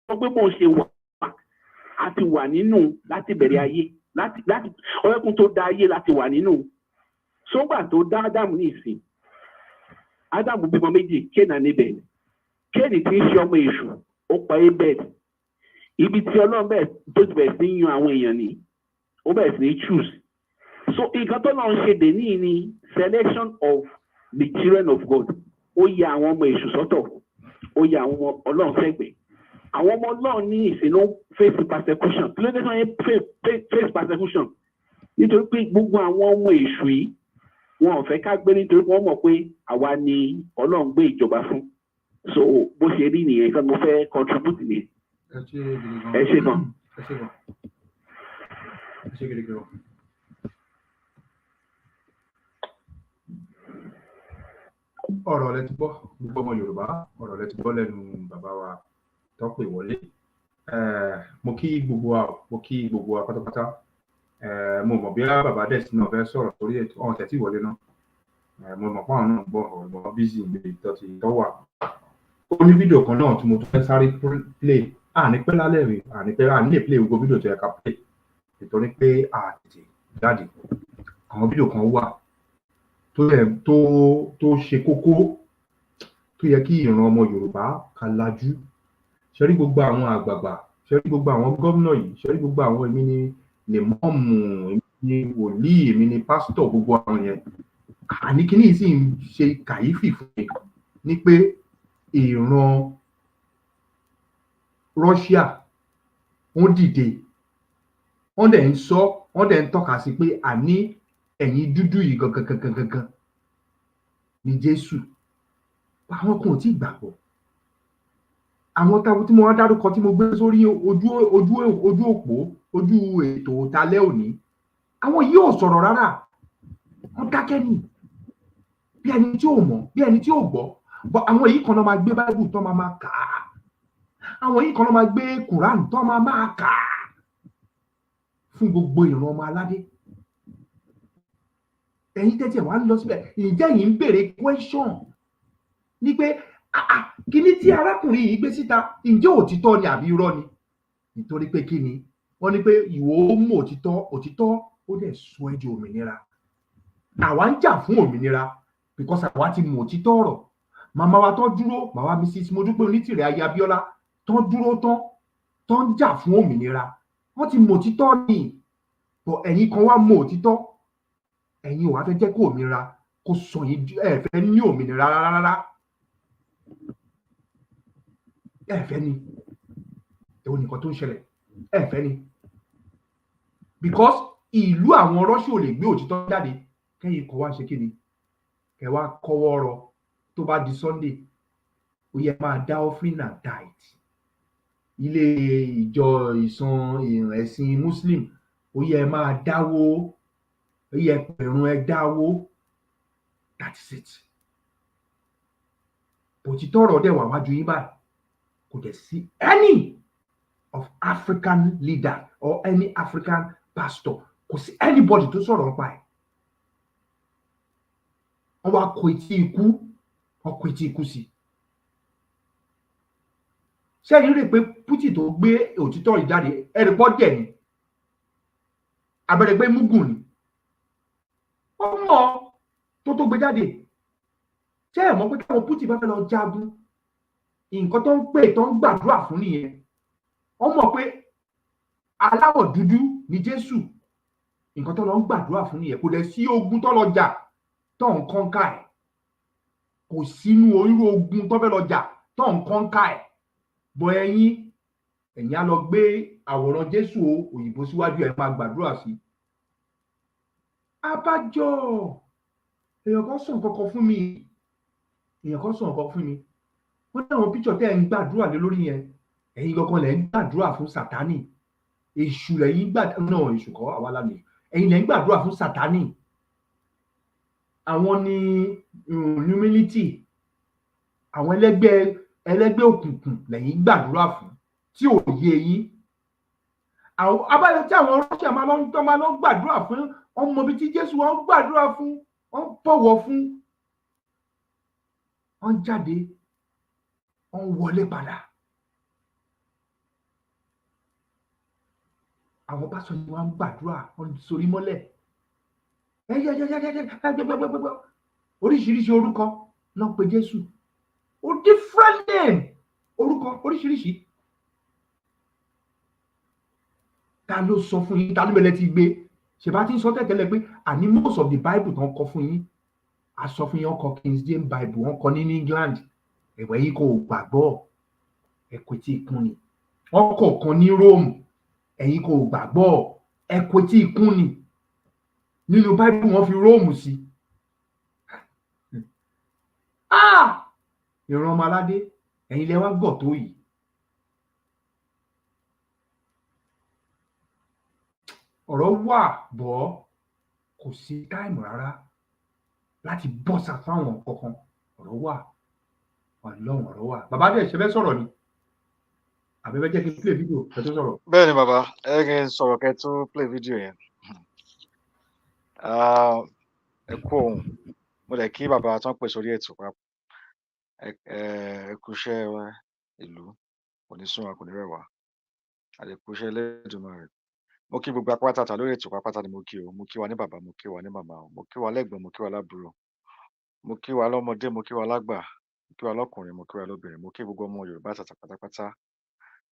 Wọ́n pé bó ṣe wà á ti wà nínú láti bẹ̀rẹ̀ ayé. Láti ọlọ́kùn tó dá ayé láti wà nínú. Sọ́gbà tó dá Ádámù ní ìsìn. Ádámù bímọ méjì, Kéènì àti Ébẹ́lì. Kéènì tí ń ṣe ọmọ èṣù, ó pa Ébẹ́lì. Ibi tí Ọlọ́run tó ti bẹ̀rẹ̀ sí yan àwọn èèyàn ni, ó bẹ̀rẹ̀ sí ní choose. So nǹkan tó náà ń ṣe dè ní ni selection of the children of God. Ó yà àwọn ọmọ èṣù sọ́tọ̀, ó yà àwọn ọmọ Ọlọ́run sẹ́gbẹ̀ẹ́. Àwọn ọmọ Ọlọ́run ní ìsìn ló face persecution. Kí ló dé sọ́yìn face persecution? Nítorí pé gbogbo àwọn ọmọ èṣù yìí wọn ò fẹ́ ká gbé nítorí wọ́n mọ̀ pé àwa ni Ọlọ́run gbé ìjọba fún. So bó ṣe rí nìyẹn kan mo fẹ́ contribute nìyẹn. Ẹ ṣe gan. Ọ̀rọ̀ lẹ ti gbọ́ gbogbo ọmọ Yorùbá, ọ̀rọ̀ lẹ ti gbọ́ lẹ́nu bàbá wa tó pè wọlé. Mo kí gbogbo wa pátápátá. Mo mọ̀ bí bàbá dẹ̀sí náà fẹ́ sọ̀rọ̀ torí ètò ọ̀hún tẹ̀tí wọlé náà. Mo mọ̀ pàwọn náà gbọ́ ọ̀rọ̀ bísí ìgbèrè tó wà. Ó ní fídíò kan náà tí mo tún fẹ́ sáré play. Ní pẹ́ lálẹ́ rè, ní lè play gbogbo fídíò tó yẹ ká play. Nítorí pé tètè jáde. Àwọn fídíò kan wà tó ṣe kókó tó yẹ kí ìran ọmọ Yorùbá ká lajú. Ṣé rí gbogbo àwọn àgbààgbà, ṣé rí gbogbo àwọn gómìnà yìí, ṣé rí gbogbo àwọn èmi ni lèmọ́ọ̀mù, èmi ni wòlíì, èmi ni pásítọ̀, gbogbo àwọn yẹn. Àní kíní sì ń ṣe kàyéfì fún mi ní pé ìran Russia wọ́n dìde, wọ́n dẹ̀ ń tọ́ka sí pé àní ẹ̀yin dúdú yìí gangan ni Jésù. Àwọn kan ò tí ì gbàgbọ́. Àwọn tí mo wá dárúkọ tí mo gbé sórí ojú òpó ojú ètò talẹ́ òní, àwọn yìí ò sọ̀rọ̀ rárá. Wọ́n dákẹ́ ni bí ẹni tí ò mọ̀, bí ẹni tí ò gbọ́. Àwọn yìí kan náà máa gbé Bible tó máa kà á. Àwọn yìí kan náà máa gbé Quran tó máa kà á fún gbogbo ìran ọmọ aládé. Ẹ̀yin tẹ́tí ẹ̀ wá ń lọ síbẹ̀, ǹjẹ́ yìí ń béèrè question ní pé kíní tí arákùnrin yìí gbé síta ǹjẹ́ òtítọ́ ni àbí irọ́ ni? Nítorí pé kí ni wọ́n ní pé ìwọ ó mú òtítọ́ ó dẹ̀ sọ ẹ́ di òmìnira. Àwa ń jà fún òmìnira because àwa ti mú òtítọ́ ọ̀rọ̀. Màmá wa tó dúró, màmá mrsmudupeonitirimkoabiola tó dúró tó ń jà fún òmìnira. Wọ́n ti mú òtítọ́ ni, but ẹ̀yin kan wá mú òtítọ́. Ẹ̀yin ò wá fẹ́ jẹ́ kó òmìnira kó sọ yín, ẹ fẹ́ ní òmìnira rárá. Ẹ fẹ́ ni. Èwo nìkan tó ń ṣẹlẹ̀? Ẹ fẹ́ ni. Because ìlú àwọn Russia ò lè gbé òtítọ́ jáde kẹ́yìn kọ́ wá ṣe kí ni? Kẹ́ wá kọ́wọ́ rọ tó bá di Sunday. Ó yẹ máa dá offering and tithe. Ilé ìjọ ìsan ẹ̀sìn Muslim ó yẹ máa dáwó. Ó yẹ pẹ̀rùn ẹ dáwó. That is it. Òtítọ́ ọ̀rọ̀ dẹ̀ wà wájú yín báyìí. Kò dẹ̀ sí any of African leader or any African pastor, kò sí anybody tó sọ̀rọ̀ nípa ẹ̀. Wọ́n wá kó etí ikú sí. Ṣé ẹ̀yin rí pé Putin tó gbé òtítọ́ yìí jáde ẹ̀rí pọ́ dẹ̀ ni? Abẹ́rẹ́ gbé mugun ni. Wọ́n mọ̀ tó gbé jáde. Ṣé ẹ̀ mọ̀ pé káwọn Putin bá fẹ́ lọ jagun, nǹkan tó ń pè tó ń gbàdúrà fún nìyẹn. Wọ́n mọ̀ pé aláwọ̀ dúdú ni Jésù. Nǹkan tó lọ ń gbàdúrà fún nìyẹn. Kò dẹ̀ sí ogun tó lọ jà tó ń kọ́ńkà ẹ̀. Kò sínú irú ogun tó fẹ́ lọ jà tó ń kọ́ńkà ẹ̀. Bọ̀ ẹ̀yin á lọ gbé àwòrán Jésù òyìnbó síwájú ẹ̀ máa gbàdúrà sí. Abájọ èèyàn kan sọ nǹkan kan fún mi. Wọ́n ní àwọn píṣọ̀ tẹ́ ẹ̀ ń gbàdúrà lé lórí yẹn. Ẹ̀yin gangan lẹ̀ ń gbàdúrà fún Sátánì. Èṣù lẹ̀yin gbàdúrà, èṣù kọ́ àwa lánàá. Ẹ̀yin lẹ̀ ń gbàdúrà fún Sátánì. Àwọn ni humility. Àwọn ẹlẹ́gbẹ́ òkùnkùn lẹ̀yin gbàdúrà fún tí ò yé yín. Àwọn abájọ tí àwọn Russia máa lọ gbàdúrà fún ọmọ bíi tí Jésù wọn gbàdúrà fún, wọn bọ̀wọ̀ fún. Wọ́n jáde, wọ́n wọlé padà. Àwọn pásọ ni wọ́n ń gbàdúrà, wọ́n sorí mọ́lẹ̀. Oríṣiríṣi orúkọ náà pe Jésù. O different name, orúkọ oríṣiríṣi. Ta ló sọ fún yín? Ta ló mẹ́lẹ̀ ti gbé? Ṣèbá ti ń sọ tẹ́tẹ́lẹ̀ pé àní most of the Bible tó ń kọ fún yín. A sọ fún yín ọkọ King James Bible wọ́n kọ ní England. Ẹ̀wẹ̀ yìí kò gbàgbọ́. Ẹ̀kọ́ tí ìkún ni. Wọ́n kọ̀ kan ní Rome. Ẹ̀yin kò gbàgbọ́. Ẹ̀kọ́ tí ìkún ni. Nínú Bible wọ́n fi Rome sí. Ìran ọmọ aládé, ẹ̀yin lẹ wá gbọ́ tó yìí. Ọ̀rọ̀ wà bọ́ kò sí táìmù rárá láti bọ́ sáfáwọn kankan. Ọ̀rọ̀ wà. Ọlọ́run ọ̀rọ̀ wà. Bàbá dẹ̀ ṣe fẹ́ sọ̀rọ̀ ni. Àbẹ̀bẹ̀ jẹ́ kí n play video kẹ́ tó sọ̀rọ̀. Bẹ́ẹ̀ ni bàbá, ẹ kí n sọ̀rọ̀ kẹ́ tó play video yẹn. Ẹ kú ohun. Mo dẹ̀ kí bàbá tó ń pè sórí ètò papọ̀. Ẹ kú iṣẹ́ ìlú. Kò ní sún wa, kò ní rẹ̀ wá. Àdẹ̀kú iṣẹ́ Elédùmarè. Mo kí gbogbo apátá lórí ètò pápátá ni mo kí o. Mo kí wa ní bàbá, mo kí wa ní màmá o. Mo kí wa lẹ́gbọ̀n, mo kí wa lábúrò. Mo kí wa lọ́mọdé, mo kí wa lágbà. Mo kí wa lọ́kùnrin, mo kí wa lóbìnrin. Mo kí gbogbo ọmọ Yorùbá tàtà pátápátá.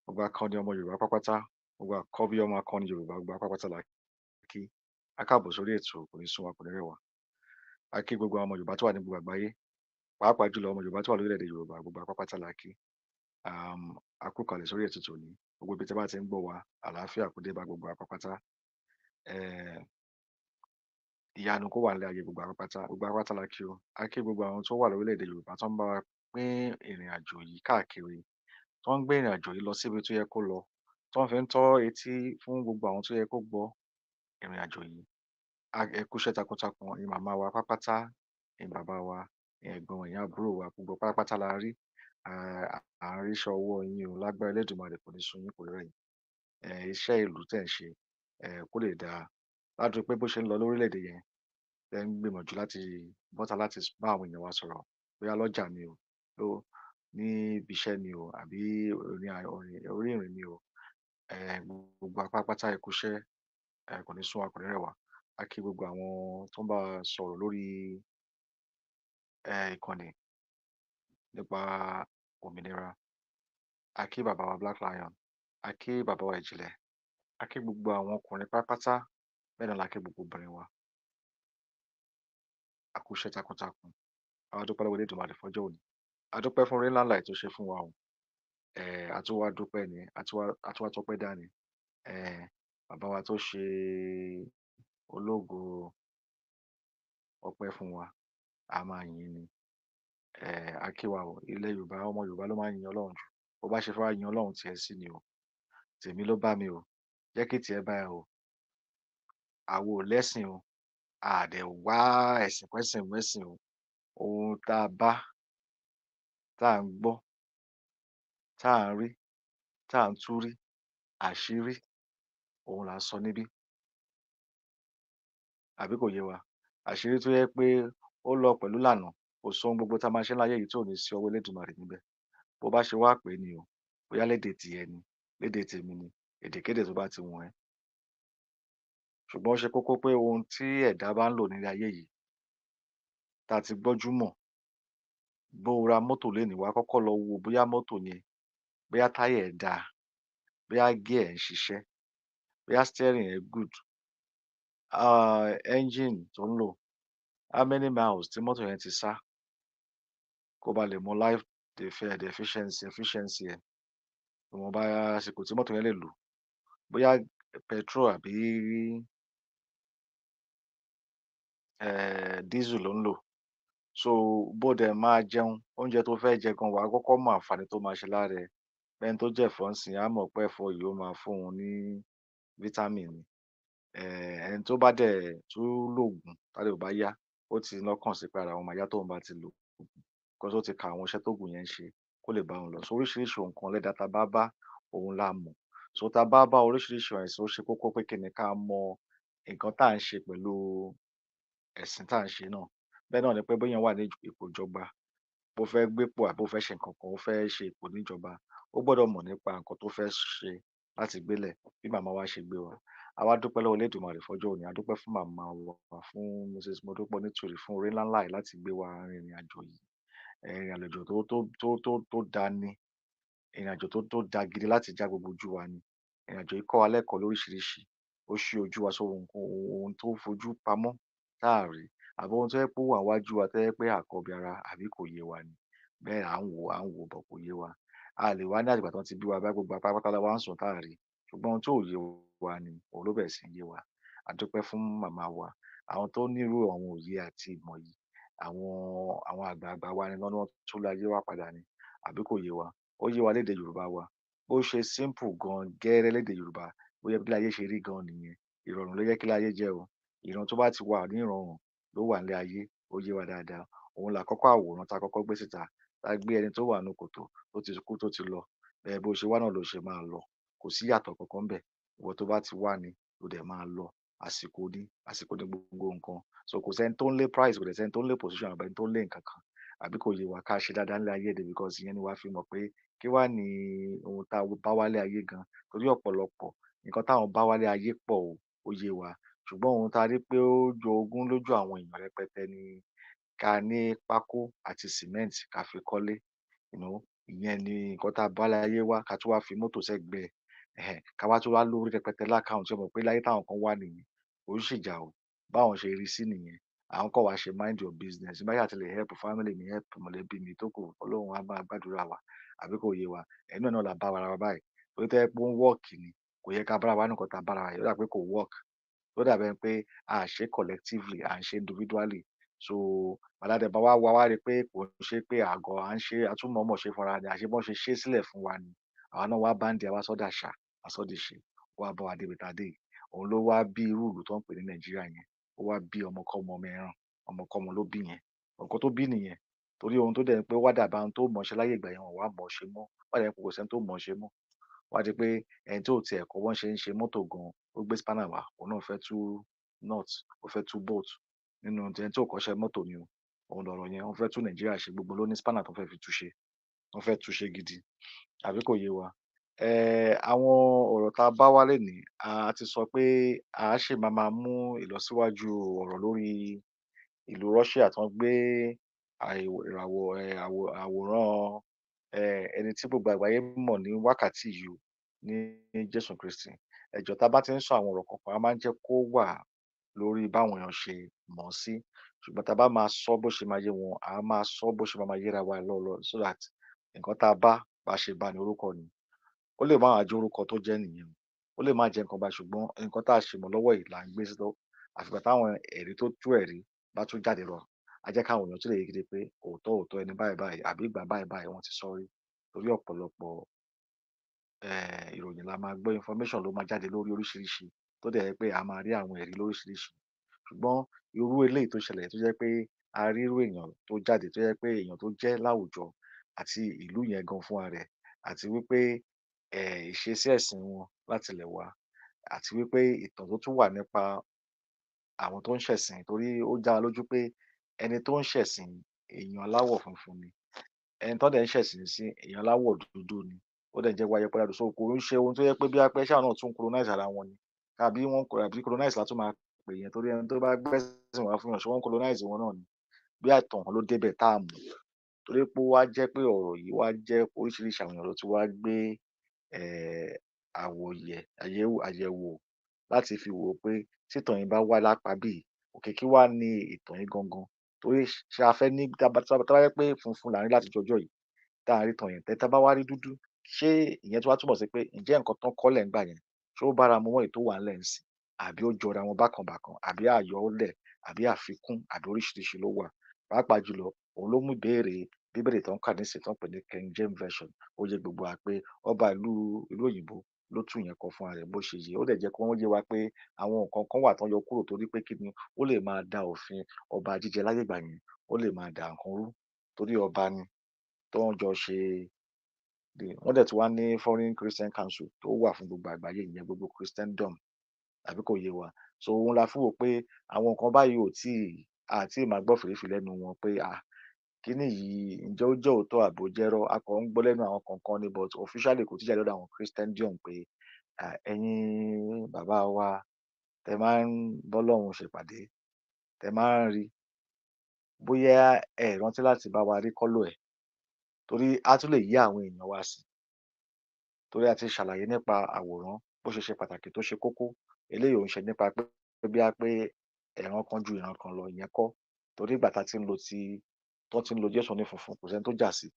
Gbogbo akọni ọmọ Yorùbá pátápátá. Gbogbo àkọ́bí ọmọ akọni Yorùbá gbogbo pátápátá la kí. A káàbọ̀ sórí ètò, kò ní sún wa, kò ní rẹ̀ wá. A kí gbogbo ọmọ Yorùbá tó wà ní gbogbo àgbáyé. Pàápàá jùlọ ọmọ Yorùbá tó wà lórílẹ̀-èdè Yorùbá gbogbo pátápátá la kí. A kú kalẹ̀ sórí ètò tòní. Gbogbo ibi tí a bá ti ń gbọ́ wa, àlàáfíà kó dé bá gbogbo pátápátá. ìyanu kó wà nílé ayé gbogbo apáta la kí o. A kí gbogbo àwọn tó wà lórílẹ̀-èdè Yorùbá tó ń bá wa pín ìrìn àjò yìí káàkiri, tó ń gbé ìrìn àjò yìí lọ síbi tó yẹ kó lọ, tó ń fi ń tọ́ etí fún gbogbo àwọn tó yẹ kó gbọ́ ìrìn àjò yìí. Ẹ kú iṣẹ́ takuntakun, ẹ̀yin màmá wa pátápátá, ẹ̀yin bàbá wa, ẹ̀yin ẹ̀gbọ́n, ẹ̀yin àbúrò wa, gbogbo pátápátá la rí. À ń rí iṣẹ́ ọwọ́ yín o, lágbára Elédùmarè kò ní sú yín, kò ní rẹ̀ yín. Iṣẹ́ ìlú tẹ̀ ń ṣe kó lè dáa. Láti rí pé bó ṣe ń lọ lórílẹ̀-èdè yẹn, ẹ ń gbìyànjú láti bọ́ta láti bá àwọn èèyàn wa sọ̀rọ̀, bóyá lọ́jà ni o, ní ibi iṣẹ́ ni o, àbí orí ìrìn ni o. Gbogbo wa pátápátá ẹ kú iṣẹ́, kò ní sú wa, kò ní rẹ̀ wá. A kí gbogbo àwọn tó ń bá wa sọ̀rọ̀ lórí ìkànnì nípa òmìnira. A kí bàbá wa Black Lion, a kí bàbá wa Ìjìnlẹ̀, a kí gbogbo àwọn ọkùnrin pátápátá, bẹ́ẹ̀ náà la kí gbogbo obìnrin wa. A kú iṣẹ́ takuntakun. A wá dúpẹ́ lọ́wọ́ Elédùmarè fọ́jọ́ òní. A dúpẹ́ fún oore ńlá tó ṣe fún wa o. A tún wá dúpẹ́ ni, a tún wá tọ́pẹ́ dá ni. Bàbá wa tó ṣe ológo ọpẹ́ fún wa, a máa yìn ni. A kí wa o, ilẹ̀ Yorùbá, ọmọ Yorùbá ló máa ń yin Ọlọ́run jù. Bó bá ṣe fẹ́ wá yin Ọlọ́run tiẹ̀ sí ni o. Tèmi ló bá mi o, jẹ́ kí tiẹ̀ bá ẹ o. Àwa ò lẹ́sìn o, a dẹ̀ wá ẹ̀sìn kẹ́sìn mẹ́sìn o. Ohun tá a bá, tá à ń gbọ́, tá à ń rí, tá à ń tú rí, àṣírí, òun là ń sọ níbí. Àbí kò yé wa? Àṣírí tó jẹ́ pé ó lọ pẹ̀lú ìlànà, kò sóhun gbogbo tá a máa ṣe láyé yìí tí ò ní sí ọwọ́ Elédùmarè níbẹ̀. Bó bá ṣe wá pè é ni o, bóyá lédè tìẹ ni, lédè tèmi ni, èdèkédè tó bá ti wù ẹ́. Ṣùgbọ́n ó ṣe kókó pé ohun tí ẹ̀dá bá ń lò nílé ayé yìí, tá a ti gbọ́njú mọ̀, bó o ra mọ́tò lénìí, wàá kọ́kọ́ lọ wo bóyá mọ́tò yẹn, bóyá táyà ẹ̀ dáa, bóyá gear ẹ̀ ń ṣiṣẹ́, bóyá steering ẹ̀ good, engine tó ń lò, how many miles tí mọ́tò yẹn ti sá, kó ba lè mọ life efficiency ẹ̀, ìwọ̀nba àsìkò tí mọ́tò yẹn lè lò, bóyá petrol àbí diesel ló ń lò. So bó dẹ̀ máa jẹun, oúnjẹ tó fẹ́ jẹ gan, wàá kọ́kọ́ mọ àǹfààní tó máa ṣe lára ẹ. Ẹni tó jẹ ẹ̀fọ́ ńsìnyí á mọ̀ pé ẹ̀fọ́ yìí ó máa fún òun ní vitamin ni. Ẹni tó bá dẹ̀ tún lòògùn tára ẹ̀ ò bá yá, ó ti lọ́kàn sí pé ara òun máa yá tóun bá ti lo òògùn, because ó ti ka àwọn iṣẹ́ tóògùn yẹn ń ṣe kó lè bá òun lọ. So oríṣiríṣi nǹkan lẹ́dá tá bá bá, òun la mọ̀. So tá bá bá oríṣiríṣi ẹ̀sìn, ó ṣe kókó pé kí ni ká mọ nǹkan tá à ń ṣe pẹ̀lú ẹ̀sìn tá à ń ṣe náà. Bẹ́ẹ̀ náà ni pé bóyá èèyàn wà ní ipò ìjọba, bó fẹ́ gbépò àbí ó fẹ́ ṣe nǹkan kan, ó fẹ́ ṣe ipò níjọba, ó gbọ́dọ̀ mọ̀ nípa nǹkan tó fẹ́ ṣe láti gbélẹ̀, bí màmá wa ṣe gbé wa. A wá dúpẹ́ lọ́wọ́ Elédùmarè fọ́jọ́ òní, a dúpẹ́ fún màmá wa, fún Mrs. Modupeonitiri fún oore ńlá yìí láti gbé wa rin ìrìn àjò yìí. Ìrìn àjò tó dáa ni, ìrìn àjò tó dáa gidi láti já gbogbo ojú wa ni. Ìrìn àjò yìí kọ́ wa lẹ́kọ̀ọ́ lóríṣiríṣi. Ó ṣí ojú wa sóhun ohun tó fojú pamọ́ tá à rí, àbí ohun tó jẹ́ pé ó wà níwájú wa tó jẹ́ pé àkọ́bí ara àbí kò yé wa ni. Bẹ́ẹ̀ à ń wò bọ̀ kò yé wa. A lè wá ní àtìgbà tán ti bí wa bóyá gbogbo wa pátápátá la wá ń sùn tá à rí. Ṣùgbọ́n ohun tí ò yé wa ni, òun ló bẹ̀rẹ̀ sí ní yé wa. A dúpẹ́ fún màmá wa. Àwọn tó nírú àwọn òye àti ìmọ̀ yìí, àwọn àgbààgbà wa ni wọ́n tún lé ayé wa padà ni, àbí kò yé wa? Ó yé wa lédè Yorùbá wa. Bó ṣe simple gan gẹ́rẹ́ lédè Yorùbá, bó yẹ bí ilé ayé ṣe rí gan nìyẹn. Ìrọ̀rùn ló yẹ kí ilé ayé jẹ́ o. Ìran tó bá ti wà ní ìrọ̀rùn ló wà nílé ayé, ó yé wa dáadáa. Òun làkọ́kọ́ àwòrán tá kọ́kọ́ gbé síta. Tá gbé ẹni tó wà nínú kòtò, tó ti kú, tó ti lọ. Bó ṣe wá náà ló ṣe máa lọ. Kò sí ìyàtọ̀ kankan ńbẹ̀. Ìwọ tó bá ti wá ni ló dẹ̀ máa lọ. Àsìkò ni gbogbo nǹkan. So kò sẹ́ni tó ń lé prize, kò dẹ̀ sẹ́ni tó ń lé position àbí ẹni tó ń lé nǹkan kan. Àbí kò yé wa? Ká ṣe dáadáa nílé ayé ni, because ìyẹn ni wàá fi mọ̀ pé kí wá ni ohun tá bá wálé ayé gan. Torí ọ̀pọ̀lọpọ̀ nǹkan táwọn bá wálé ayé pọ̀ o, ó yé wa. Ṣùgbọ́n ohun tá rí pé ó jogún lójú àwọn èèyàn rẹpẹtẹ ni ká ní pákó àti cement ká fi kọ́lé. Ìyẹn ni nǹkan tá bá wálé ayé wá, ká tún wá fi mọ́tò sẹ́gbẹ̀ẹ́. Ká wá tún wá lówó rẹpẹtẹ láccount. Ṣé o mọ̀ pé láyé táwọn kan wà nìyẹn? Kò ń ṣèjà o. Báwọn ṣe rí sí nìyẹn. Àwọn kan wá ṣe mind your business. Tí n bá ṣáà ti lè help family mi, help mọ̀lẹ́bí mi tó kù, Ọlọ́run á máa gbàdúrà wa. Àbí kò yé wa? Ẹnu ẹ̀ náà la bá ara wa báyìí. Torí tó jẹ́ pé ó ń work ni, kò yẹ ká bára wa nínú nǹkan tá bára wa yìí. Ó dà pé kò work. tó dàbí pé a ṣe collectively à ń ṣe individually so bàdàdẹ bá wá rí pé kò ṣe pé àgọ́ à ń ṣe àtúmọ̀ọ́mọ̀ ṣe fúnra ni àṣebọ́n ṣe ṣe sílẹ̀ fún wa ni àwa náà wá báńdì àwa sọ́dà ṣà àsọdì ṣe wá bá wa débi tàdé òun ló wá bí irú ìlú tó ń pè ní Nàìjíríà yẹn ó wá bí ọmọkọ́mọ mẹ́ràn ọmọkọ́mọ ló bí yẹn nǹkan tó bí nìyẹn torí ohun tó dẹ̀ ń pé wá dàbá ohun tó mọ̀ ṣe láyé ìgbà yẹn wà mọ̀ ṣe mọ́ wá dẹ̀ kò sẹ́ni tó mọ̀ ṣe mọ́ wá di pé ẹni tó tiẹ̀ kọ́ wọ́n ṣe ń ṣe mọ́tò gan ó gbé spanner wá òun náà fẹ́ tú nut ó fẹ́ tú bolt nínú ẹni tó kọ́ṣẹ́ mọ́tò ni o òun lọ̀rọ̀ yẹn wọ́n fẹ́ tú Nàìjíríà ṣe gbogbo ló ní spanner tó fẹ́ fi túṣe wọ́n fẹ́ túṣe gidi àbí kò yé wa àwọn ọ̀rọ̀ tá a bá wá lénìí a ti sọ pé a ṣì máa mú ìlọsíwájú ọ̀rọ̀ lórí ìlú Russia tó ń gbé àwòrán ẹni tí gbogbo àgbáyé mọ̀ ní wákàtí yìí ní Jésù Kristi ẹ jọ̀ọ́ tá bá ti ń sọ àwọn ọ̀rọ̀ kankan a máa ń jẹ́ kó wà lórí báwọn èèyàn ṣe mọ̀ ọ́ sí ṣùgbọ́n tá bá máa sọ bó ṣe máa yé wọn a máa sọ bó ṣe máa yéra wa lọ́lọ́ so that nǹkan tá a bá ṣe bá ní orúkọ ni ó lè má jẹ́ orúkọ tó jẹ́ nìyẹn ó lè má jẹ́ nǹkan bá ṣùgbọ́n nǹkan tá a ṣe mọ̀ lọ́wọ́ yìí là ń gbé sí lọ àfìgbà táwọn ẹ̀rí tó tú ẹ̀rí bá tún jáde lọ a jẹ́ káwọn èèyàn tún lè yege pé òótọ́ ẹni báyìí báyìí àbí ìgbà báyìí báyìí wọ́n ti sọ rí torí ọ̀pọ̀lọpọ̀ ìròyìn la máa gbọ́ information ló máa jáde lórí oríṣiríṣi tó dẹ̀ jẹ́ pé a máa rí àwọn ẹ̀rí lóríṣiríṣi ṣùgbọ́n irú eléyìí tó ṣẹlẹ̀ tó jẹ́ pé a rí irú èèyàn tó jáde tó jẹ́ pé èèyàn tó jẹ́ láwùjọ àti ìlú yẹn gan fúnra rẹ̀ àti wípé ìṣesí ẹ̀sìn wọn láti ilẹ̀ wá àti wípé ìtàn tó tún wà nípa àwọn tó ń ṣẹ̀sìn torí ó dá wa lójú pé ẹni tó ń ṣẹ̀sìn èèyàn aláwọ̀ funfun ni ẹni tó dẹ̀ ń ṣẹ̀sìn sí èèyàn aláwọ̀ dúdú ni ó dẹ̀ jẹ́ wáyé pẹ́lú so kò ń ṣe ohun tó yẹ pé bí apẹ́ ṣáà náà tún colonize ara wọn ni tàbí wọ́n àbí colonize látún máa pè yẹn torí ẹni tó bá gbẹ́sìn wá fún yàn ṣé wọ́n colonize wọn náà ni bí àìtàn ló débẹ̀ tá a mọ̀ torí pé ó wá jẹ́ pé ọ̀rọ̀ yìí wá jẹ́ oríṣiríṣi àwọn èèyàn ló ti wá gbé àyẹ̀wò láti fi wò ó pé tí ìtàn yìí bá wá lápá bíi òkè kí wá ní ìtàn yìí gangan torí ṣé a fẹ́ ní tá bá yẹ pé funfun là ń rí láti jọjọ́ yìí tá a rí tàn yẹn tá bá wá rí dúdú ṣé ìyẹn tó wá túmọ̀ sí pé ǹjẹ́ nǹkan tán kọ́lẹ̀ ńgbà yẹn ṣé ó bára mu mọ́ èyí tó wà ńlẹ̀ ńsìn àbí ó jọra wọn bákan bákan àbí àyọọ́lẹ̀ àbí àfikún àbí oríṣiríṣi ló wà pàápàá jùlọ òun ló mú ìbéèrè bíbélì tó ń kà nísìnyí tó ń pè ní King James version ó yé gbogbo wa pé ọba ìlú òyìnbó ló tún yẹn kọ fúnra rẹ̀ bó ṣe yé ó dẹ̀ jẹ́ kó wọ́n yé wa pé àwọn nǹkan kan wà tán yọ kúrò torí pé kí ni ó lè máa da òfin ọba jíjẹ láyé ìgbà yẹn ó lè máa da nǹkan rú torí ọba ni tó ń jọ ṣe wọ́n dẹ̀ tún wá ní foreign Christian council tó wà fún gbogbo àgbáyé ìyẹn gbogbo Christendom àbí kò yé wa so òun la fún wò pé àwọn nǹkan báyìí ò tí ì máa gbọ́ fèrèfèrè lẹ́nu wọn pé kíní yìí ǹjẹ́ ó jẹ́ òótọ́ àbò jẹ́rọ́ a kàn ń gbọ́ lẹ́nu àwọn kọ̀ọ̀kan ni but officially kò tí jáde lọ́dọ̀ àwọn Christendom pé ẹ̀yin bàbá wa tẹ máa ń bọ́lọ́run ṣèpàdé tẹ máa ń rí bóyá ẹ rántí láti bá wa rí kọ́lọ̀ ẹ̀ torí á tún lè yé àwọn èèyàn wa sí torí a ti ṣàlàyé nípa àwòrán bó ṣe ṣe pàtàkì tó ṣe kókó eléyìí ò ń ṣe nípa pé bí a pé ìran kan ju ìran kan lọ ìyẹn kọ́ torí ìgbà tá ti ń lo Jésù ní funfun kò sẹ́ni tó jà sí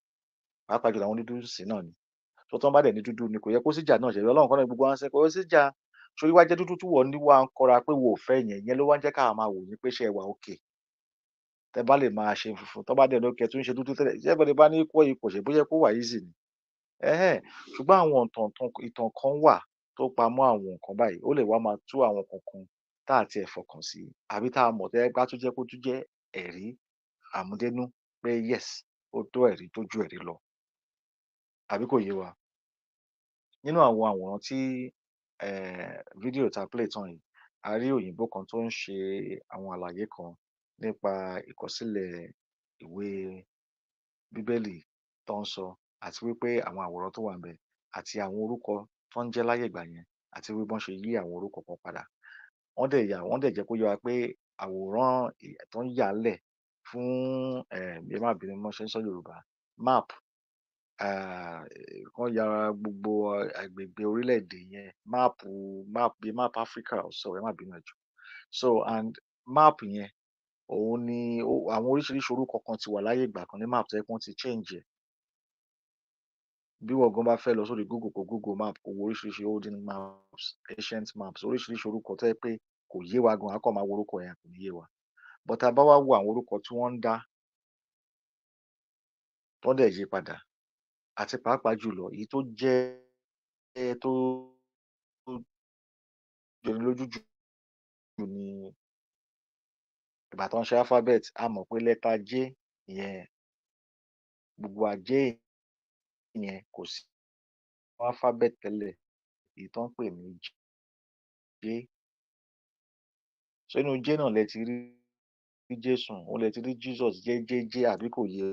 pàápàá jùlọ àwọn onídúdú sí náà ni tó tán bá dẹ̀ ní dúdú ni kò yẹ kó síjà náà ṣẹlẹ̀ Ọlọ́run kan náà gbogbo wa ń sẹ́ kò yẹ síjà sórí wá jẹ́ dúdú tí wọ́n ní wá ń kọra pé wò ó fẹ́ yẹn ló wá ń jẹ́ káwa máa wò yín pé ṣé ẹ wà òkè tẹ bá lè máa ṣe funfun tó bá dẹ̀ lókè tó ń ṣe dúdú tẹ́lẹ̀ ṣé ẹ̀bọ̀dẹ̀ bá ní kó ipò ṣe bóyá kó wà easy ni ṣùgbọ́n àwọn ìtàn kan wà tó pamọ́ àwọn nǹkan báyìí ó lè wá máa tú àwọn kankan tá à tiẹ̀ fọkàn sí àbí tá a mọ̀ tẹ́ bá tún jẹ́ kó tún jẹ́ ẹ̀rí àmúdénú pé yes ó tó ẹ̀rí tó ju ẹ̀rí lọ àbí kò yé wa nínú àwọn àwòrán tí fídíò tá a play tán yìí a rí òyìnbó kan tó ń ṣe àwọn àlàyé kan nípa ìkọsílẹ̀ ìwé bíbélì tó ń sọ àti wípé àwọn àwòrán tó wà ńbẹ̀ àti àwọn orúkọ tó ń jẹ́ láyé ìgbà yẹn àti bí wọ́n ṣe yí àwọn orúkọ kan padà wọ́n dẹ̀ jẹ́ kó yé wa pé àwòrán tó ń yà á lẹ̀ fún ẹ má bínú mọ́ ṣe ń sọ Yorùbá map wọ́n ya gbogbo agbègbè orílẹ̀-èdè yẹn bíi map Africa ẹ má bínú ẹ jọ̀ọ́ so and map yẹn òun ni àwọn oríṣiríṣi orúkọ kan ti wà láyé ìgbà kan ní map tó yẹ kí wọ́n ti change ẹ̀ bí wọ́n gan bá fẹ́ lọ sórí Google map kó wo oríṣiríṣi olden maps ancient maps oríṣiríṣi orúkọ tó yẹ pé kò kò yé wa gan, a kàn máa wo orúkọ yẹn kò ní yé wa. But tá a bá wá wo àwọn orúkọ tí wọ́n ń dá tó dẹ̀ yí padà àti pàápàá jùlọ èyí tó jẹ́ tó jọni lójú jù ni ìgbà tó ń ṣe alphabet a mọ̀ pé lẹ́tà J ìyẹn gbogbo àjẹ́ ìyẹn kò sí alphabet tẹ́lẹ̀ èyí tó ń pè ní J. So inú J náà lẹ ti rí Jésù, òun lẹ ti rí Jesus jẹ́jẹ́jẹ́ àbí kò yé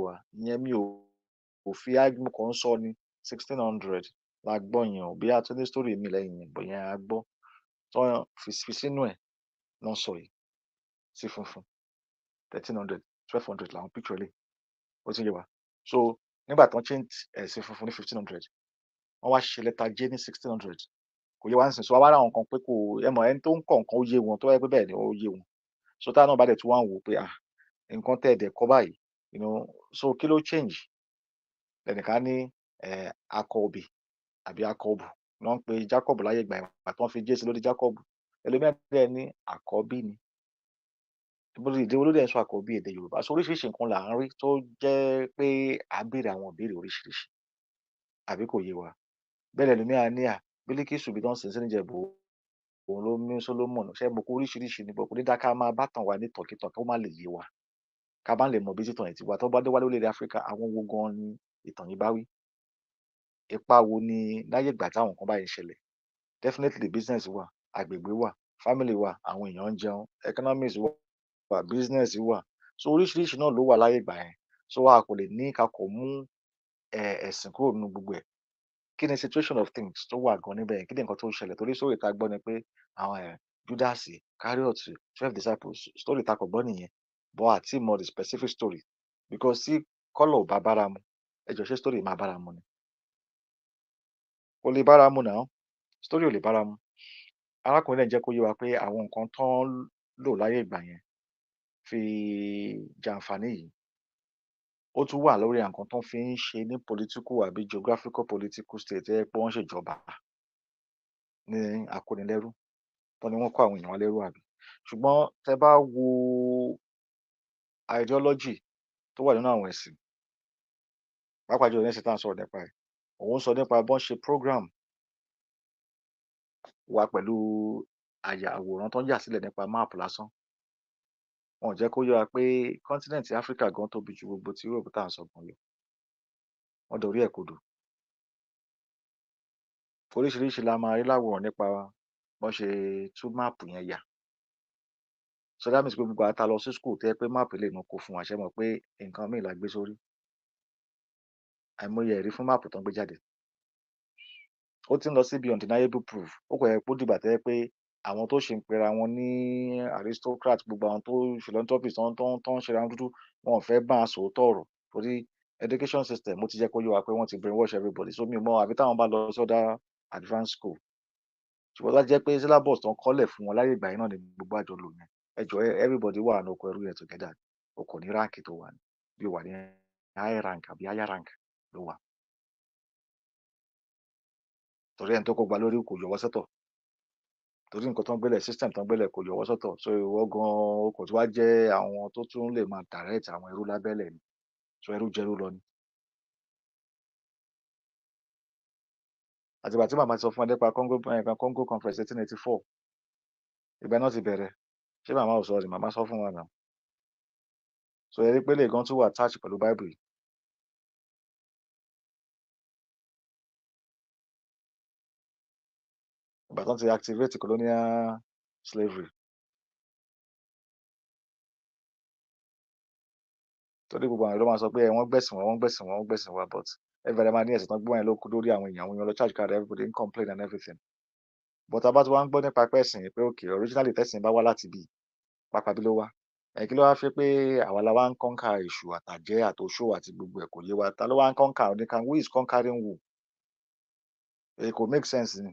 wa. Ìyẹn mi ò fi mo kàn ń sọ ní 1600 la gbọ́ yẹn o, bí a tún ní story mi lẹ́yìn yẹn, bọ̀ yẹn a gbọ́. Tó fi sínú ẹ̀ náà sọ yìí sí funfun 1300 1200 làwọn picture lè ó ti yé wa. So nígbà tó ń change ẹ̀ sí funfun ní 1500 wọ́n wá ṣe lẹ́tà J ní 1600 kò yé wa nísìnyí. So wá ra àwọn kan pé kò ẹ mọ̀ ẹni tó ń kọ̀ nǹkan ó yé wọn tó yẹ pé bẹ́ẹ̀ ni ó yé wọn. So táwọn náà bá dẹ̀ tún wá ń wò pé nǹkan tẹ́ ẹ̀ dẹ̀ kọ́ báyìí so kí ló change lẹ́nìkan ní akọ̀ọ̀bì àbí akọ̀ọ̀bù ni wọ́n ń pe Jacob láyé ìgbà ìgbà tó ń fi Jésù lórí Jacob ẹlòmíràn dẹ̀ ní àkọ́bí ni èdè olóde ẹ̀ sọ àkọ́bí èdè Yorùbá. So oríṣiríṣi nǹkan là ń rí tó jẹ́ pé à ń béèrè àwọn ìbéèrè oríṣiríṣi àbí kò yé wa. Bẹ́ẹ̀ lẹ́lòmíràn ní Bílíkísù bí tó ń sìn sí níjẹ̀bú òun ló mú Sólómọ́nì ṣe mo kó oríṣiríṣi ní bọ̀ kò ní dá ká máa bá tàn wá ní tọ̀kítàn kó má lè yé wa ká bá lè mọ bí títàn yìí ti wá tó bá dé wá lórílẹ̀ Áfíríkà àwọn wo gan ni ìtàn yìí bá wí. Ipa wo ni láyé ìgbà táwọn nǹkan báyìí ṣẹlẹ̀. Definitely business wà, agbègbè wà, family wà, àwọn èèyàn ń jẹun, economics wà, business wà. So oríṣiríṣi náà ló wà láyé ìgbà yẹn. So a kò lè ní ká kò mú ẹ̀sìn kúrò nínú gbogbo ẹ̀. Kí ni situation of things tó wà gan níbẹ̀ yẹn? Kí ni nǹkan tó ṣẹlẹ̀? Torí sórí ìta gbọ́ ni pé àwọn Judas, Iscariot, 12 disciples story ta kò gbọ́ nìyẹn. But àti mọ the specific story because tí kọ́lọ̀ ò bá bára mu ẹ jọ ṣé story máa bára mu ni? Kò lè bára mu náà, story ò lè bára mu. Arákùnrin náà jẹ́ kó yé wa pé àwọn nǹkan tó ń lò láyé ìgbà yẹn fi jàǹfààní yìí ó tún wà lórí nǹkan tó fi ń ṣe ní political àbí geographical political state ẹ pé wọ́n ṣèjọba ní akónilẹ́rú tó ní wọ́n kó àwọn èèyàn wá lẹ́rú àbí. Ṣùgbọ́n tẹ bá wo ideology tó wà nínú àwọn ẹ̀sìn pàápàá jùlọ ní ẹ̀sìn tá à ń sọ̀rọ̀ nípa ẹ̀ òun sọ nípa bọ́n ṣe program wa pẹ̀lú àwòrán tó ń yà sílẹ̀ nípa map lásán. Wọn ò jẹ́ kó yé wa pé continent Africa gan tóbi ju gbogbo ti Europe tá à ń sọ gan lọ. Wọ́n dorí ẹ̀ kodò. Oríṣiríṣi la máa rí láwòrán nípa bọ́n ṣe tú map yẹn yà. So that means pé gbogbo ata lọ sí school tẹ́ pé map lè nu kó fún wa ṣe mọ̀ pé nǹkan míì la gbé sórí. Àìmọye ẹ̀rí fún map tó ń gbé jáde. Ó ti ń lọ sí bí undeniable proof. Ó kò yẹ kó dìgbà tẹ́ pé àwọn tó ṣe ń pera wọn ní aristocrat gbogbo àwọn tó philanthropist tó ń ṣera wọn dúdú wọn ò fẹ́ bá a sòótọ́ ọ̀rọ̀ torí education system ó ti jẹ́ kó yé wa pé wọ́n ti brainwash everybody. So mi ò mọ̀ àbí táwọn bá lọ sí other advanced school. Ṣùgbọ́n tó jẹ́ pé syllabus tó ń kọ́lẹ̀ fún wọn láyé ìgbà yẹn náà ni gbogbo àjọ lò yẹn. Ẹ jọ everybody wà ní oko ẹrú yẹn together. O kò ní rank tó wà ní bí o wà ní high rank àbí higher rank ló wà. Torí ẹni tó kó gba lórí kò yọwọ́ sọ́tọ̀. Torí nǹkan tó ń gbélẹ̀ system tó ń gbélẹ̀ kò yọwọ́ sọ́tọ̀. So ìwọ gan o kò tí wá jẹ́ àwọn tó tún lè máa direct àwọn ẹrú lábẹ́lẹ̀ ni. So ẹrú jẹrú lọ ni. Àtìgbà tí màmá ti sọ fún ẹ nípa Congo conference 1884 ìgbà náà ti bẹ̀rẹ̀. Ṣé màmá ò sọ ni màmá sọ fún wa náà. So ẹ rí pé lè gan tún wà attached pẹ̀lú Bible yìí. Ìgbà tó ti activate colonial slavery. Torí gbogbo àwọn èèyàn ló máa sọ pé wọ́n gbẹ̀sìn wa but everybody máa ní ẹ̀sìn tán gbé wọn ló kú lórí àwọn èèyàn lọ charge card everybody ń complain and everything. But tá bá ti wá ń gbọ́ nípa pẹ̀sìn pé okay originally tẹ̀sìn bá wá láti bí pápá bí ló wá. Kí ló wá fi pé àwa la wá ń conquer èṣù àtàjẹ́ àtòṣó àti gbogbo ẹ̀ kò yé wa. Ta ló wá ń conquer oníkan who is conquering who? Kò make sense ni.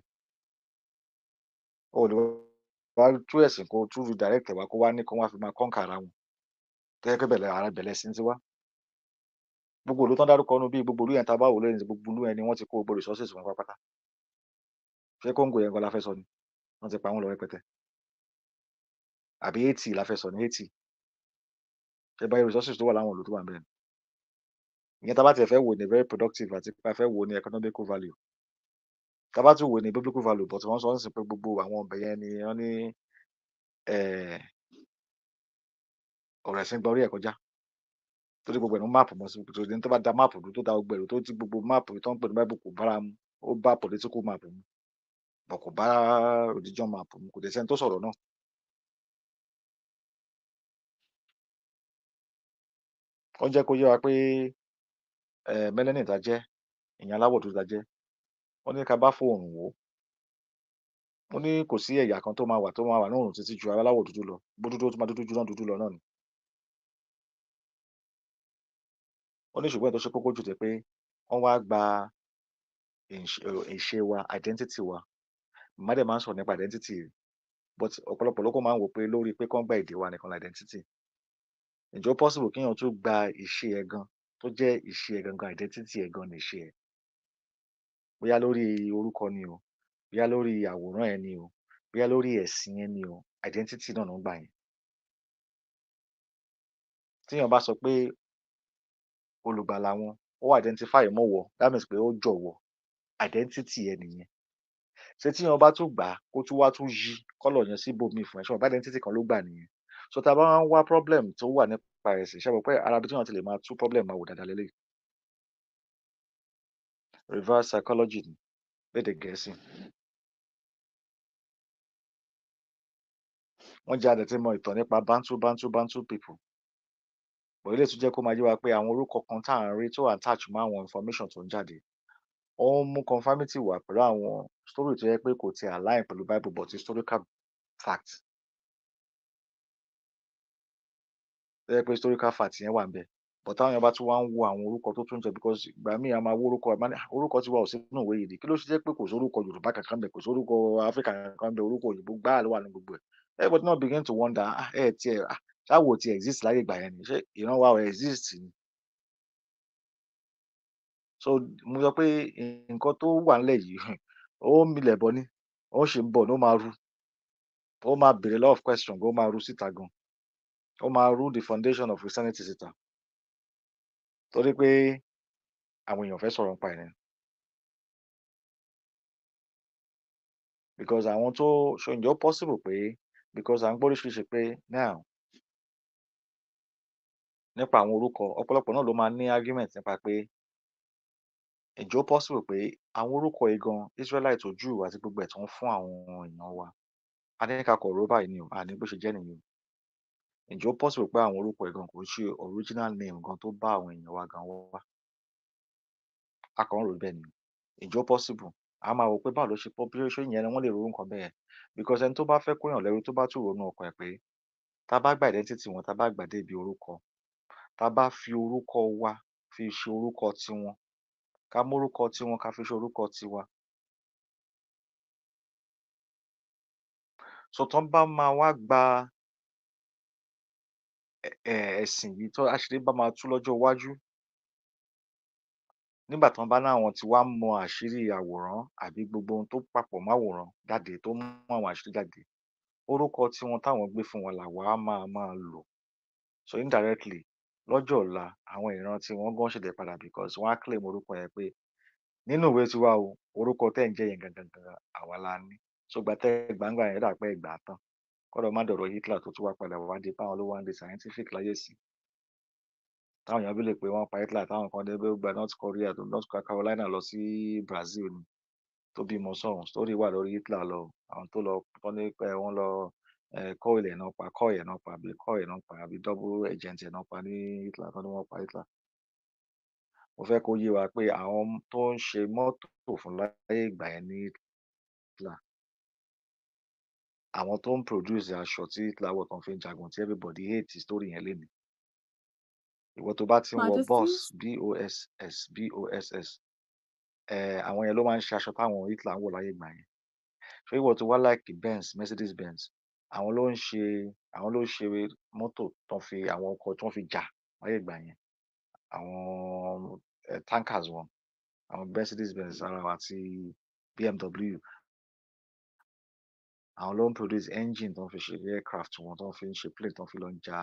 O lè wá tú ẹ̀sìn kó tú redirect wa kó wá ní kó wá fi máa conquer ara wọn. Tẹ́ pé ara bẹ̀lẹ̀ sí ti wá. Gbogbo ìlú tán dárúkọ nú bí gbogbo ìlú yẹn tá bá wò lónìí gbogbo ìlú yẹn ni wọ́n ti kó gbogbo resources wọn pátápátá. Ṣé Congo yẹn gan la fẹ́ sọ ni? Wọ́n ti pa wọ́n lọ rẹpẹtẹ. àbí 80 la fẹ́ sọ ní 80 ṣe báyìí resources tó wà láwọn ìlú tó wà ń bẹ̀ ni ìyẹn tá a bá tiẹ̀ fẹ́ wò ní very productive àti pé a fẹ́ wò ní economical value tá a bá tún wò ní biblical value but wọ́n sọ ń sìn pé gbogbo àwọn ọbẹ̀ yẹn ni wọ́n ní ọ̀rọ̀ ẹ̀sìn gba orí ẹ̀ kọjá torí gbogbo ẹ̀nu máàpù mọ́ sí torí tó bá da máàpù tó da gbogbo ẹ̀rù tó ti gbogbo máàpù tó ń pè ní Bible kò bára mu ó bá political map mu bọ̀ kò bá religion map mu kò dẹ̀ sẹ́ni tó sọ̀rọ̀ náà. ó jẹ́ kó yé wa pé melanin ta jẹ́ ìyẹn aláwọ̀ dúdú ta jẹ́ ó ní ká bá fóònù wò ó ní kò sí ẹ̀yà kan tó máa wà ní òòrùn títí ju aláwọ̀ dúdú lọ bó dúdú tó máa dúdú lọ náà ni. ó ní ṣùgbọ́n ètò ṣe kókó jù tẹ́ pé wọ́n wá gba ìṣe wa identity wa màmá dẹ̀ máa ń sọ̀rọ̀ nípa identity but ọ̀pọ̀lọpọ̀ ló kó máa ń wò pé lórí pé kán gba èdè wa nìkan la identity ǹjẹ́ ó possible kéèyàn tún gba ìṣe ẹ̀ gan tó jẹ́ ìṣe ẹ̀ gangan identity ẹ̀ gan ní ìṣe ẹ̀ bóyá lórí orúkọ ni o bóyá lórí àwòrán ẹ̀ ni o bóyá lórí ẹ̀sìn ẹ̀ ni o identity náà ló ń gbà yẹn tíyàn bá sọ pé olùgbàlà wọn ó identify mọ́ wọ that means pé ó jọ̀wọ́ identity ẹ̀ nìyẹn ṣé tíyàn bá tún gbà á kó tún wá tún yí kọ́lọ̀ yẹn sí ibòmíì fún ẹ ṣọ́n bá identity kan ló gbà nìyẹn so tá a bá ń wá problem tó wà nípa ẹ̀sìn ṣe mọ̀ pé ara bí tíyàn ti lè máa tú problem máa wò dáadáa lélẹ̀ reverse psychology ni lédè Gẹ̀ẹ́sì wọ́n jẹ́ adẹ̀ tí mọ ìtàn nípa bantu people bọ̀ ilé tún jẹ́ kó máa yé wa pé àwọn orúkọ kan tá à ń rí tó attach mọ́ àwọn information tó ń jáde ó ń mú conformity wà pẹ̀lú àwọn story tó yẹ pé kò ti align pẹ̀lú Bible but historical fact tó yẹ pé historical fact yẹn wà ń bẹ̀ but táwọn yẹn bá tún wá ń wo àwọn orúkọ tó tún jẹ because ìgbà míì a máa wo orúkọ tiwa ò sí nínú ìwé yìí kí ló ṣe jẹ́ pé kò sórúkọ Yorùbá kankan bẹ̀ kò sórúkọ Áfíríkà kankan bẹ̀ orúkọ òyìnbó gbáà ló wà ní gbogbo ẹ̀ everybody now begin to wonder ṣáwo ti exist láyé ìgbà yẹn ni ṣé ìran wa ò exist ni so mo sọ pé nǹkan tó wà nílẹ̀ yìí ó milẹ̀ bọ̀ ni ó ṣe ń bọ̀ ní ó máa ru ó máa béèrè lot of question ó máa ru síta gan ó máa ru the foundation of Christianity síta torí pé àwọn èèyàn fẹ́ sọ̀rọ̀ nípa ẹ̀ ni because àwọn tó ṣòyìnjọ́ possible pé because à ń gbọ́ oríṣiríṣi pé now nípa àwọn orúkọ ọ̀pọ̀lọpọ̀ náà ló máa ní argument nípa pé ǹjẹ́ ó possible pé àwọn orúkọ yìí gan Israelite ojú àti gbogbo ẹ̀ tó ń fún àwọn èèyàn wa adẹ́nìkakọ̀ ọ̀rọ̀ báyìí ni o àní bó ṣe jẹ́ nìyí o ǹjẹ́ ó possible pé àwọn orúkọ yìí gan kò ṣe original name gan tó bá àwọn èèyàn wa gan wá a kàn ń rò bẹ́ẹ̀ ni ǹjẹ́ ó possible a máa wò pé báwo ló ṣe pọ́ bí ṣé ìyẹn ni wọ́n lè ro nǹkan bẹ́ẹ̀ because ẹni tó bá fẹ́ kóyàn lẹ́rú tó bá tún ronú ọkàn ẹ̀ pé tá a bá gba identity wọn tá a bá gbà dé ibi orúkọ tá a bá fi orúkọ wa fi ṣe orúkọ tiwọn ká mórúkọ tiwọn ká fi ṣe orúkọ tiwa so tán bá máa wá gba ẹ̀sìn yìí tó àṣírí bá máa tú lọ́jọ́ iwájú nígbà tán bá láwọn ti wá mọ àṣírí àwòrán àbí gbogbo ohun tó papọ̀ máwòrán jáde tó mú àwọn àṣírí jáde orúkọ tiwọn táwọn gbé fún wọn làwa á máa lò so indirectly lọ́jọ́ ọ̀la àwọn ìran tí wọ́n gan ṣẹ̀dẹ̀ padà because wọ́n á claim orúkọ yẹn pé nínú ìwé tiwa o orúkọ tẹ́ ń jẹ́ yẹn gangan àwa la ní so gbà tẹ́ gbàǹgbà yẹn dà pé ẹgbà tán kọ́dọ̀ má dọ̀rọ̀ Hitler tó tún wá padà wá dé báwọn ló wá ń de scientific láyé sí táwọn èèyàn bí lè pé wọ́n pa Hitler táwọn kan dé gba North Carolina lọ sí Brazil ni tó bímọ sọ̀hún story wà lórí Hitler lọ àwọn tó lọ tọ́ ní pé wọ́n lọ coil ẹ̀ náà pa àbí double agent ẹ̀ náà pa ní Hitler tó ní wọ́n pa Hitler mo fẹ́ kó yé wa pé àwọn tó ń ṣe mọ́tò fún láyé ìgbà yẹn ní Hitler àwọn tó ń produce aṣọ tí Hitler wọ̀ tán fi ń jagun tí everybody hate story yẹn lénìí ìwọ tó bá ti ń wọ boss boss àwọn yẹn ló máa ń ṣe aṣọ táwọn Hitler ń wọ̀ láyé ìgbà yẹn ṣé ìwọ tó wá like Benz Mercedes Benz àwọn ló ń ṣe mọ́tò tán fi àwọn ọkọ̀ tán fi jà láyé ìgbà yẹn àwọn tankers wọn àwọn Mercedes Benz ara wa àti BMW àwọn ló ń produce engine tó ń fi ṣe aircraft wọn tó ń fi ń ṣe plane tó ń fi lọ ń ja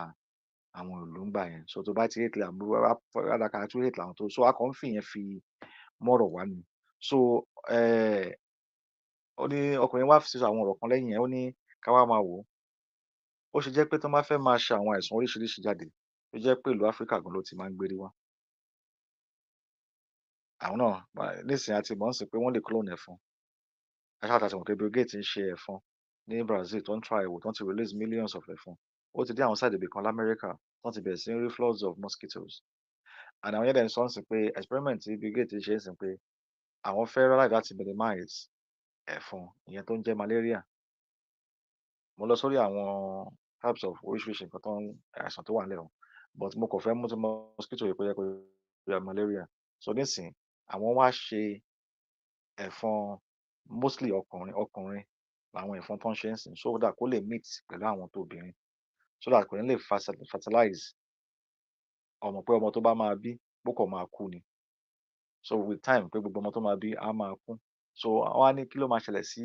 àwọn ìlú ń gbà yẹn so tó bá ti hate làwọn adaka tó hate làwọn tó so a kàn ń fi yẹn fi mọ́rọ̀ wá ni so ó ní ọkùnrin wá fi sọ àwọn ọ̀rọ̀ kan lẹ́yìn yẹn ó ní ká wá máa wò ó ṣe jẹ́ pé tó máa fẹ́ máa ṣe àwọn àìsàn oríṣiríṣi jáde tó jẹ́ pé ìlú áfíríkà gan ló ti máa ń gbérí wá àwọn náà nísìnyí àti mọ̀ ń sìn pé wọ́n lè clone ẹ̀fọn aṣáájú àti mọ̀ pé Bill Gates ń ṣe ẹ̀fọn ní Brazil tó ń try ẹ̀wò tó ń ti release millions of ẹ̀fọn ó ti dé àwọn side ibì kan lamẹ́ríkà tó ń ti bẹ̀rẹ̀ sí rí floods of mosquitoes and àwọn yẹn dẹ̀ ń sọ ń sìn pé experiment tí Bill Gates ṣe ń sìn pé àwọn fẹ́ rárá láti minimize ẹ̀fọn ìyẹn tó ń jẹ́ malaria mo lọ sórí àwọn types of oríṣiríṣi nǹkan tó ń àìsàn tó wà nílẹ̀ o but mo kàn fẹ́ mú ti mosquito yìí pé yẹ kó yẹ malaria so nísìn àwọn wá ṣe ẹ̀fọn mostly ọkùnrin làwọn ẹ̀fọn tó ń ṣe ń sìn so that kó lè meet pẹ̀lú àwọn tó obìnrin so that kò ní lè fertilize ọmọ pé ọmọ tó bá máa bí púpọ̀ máa kú ni so with time pé gbogbo ọmọ tó máa bí á máa kú so wọ́n á ní kí ló máa ṣẹlẹ̀ sí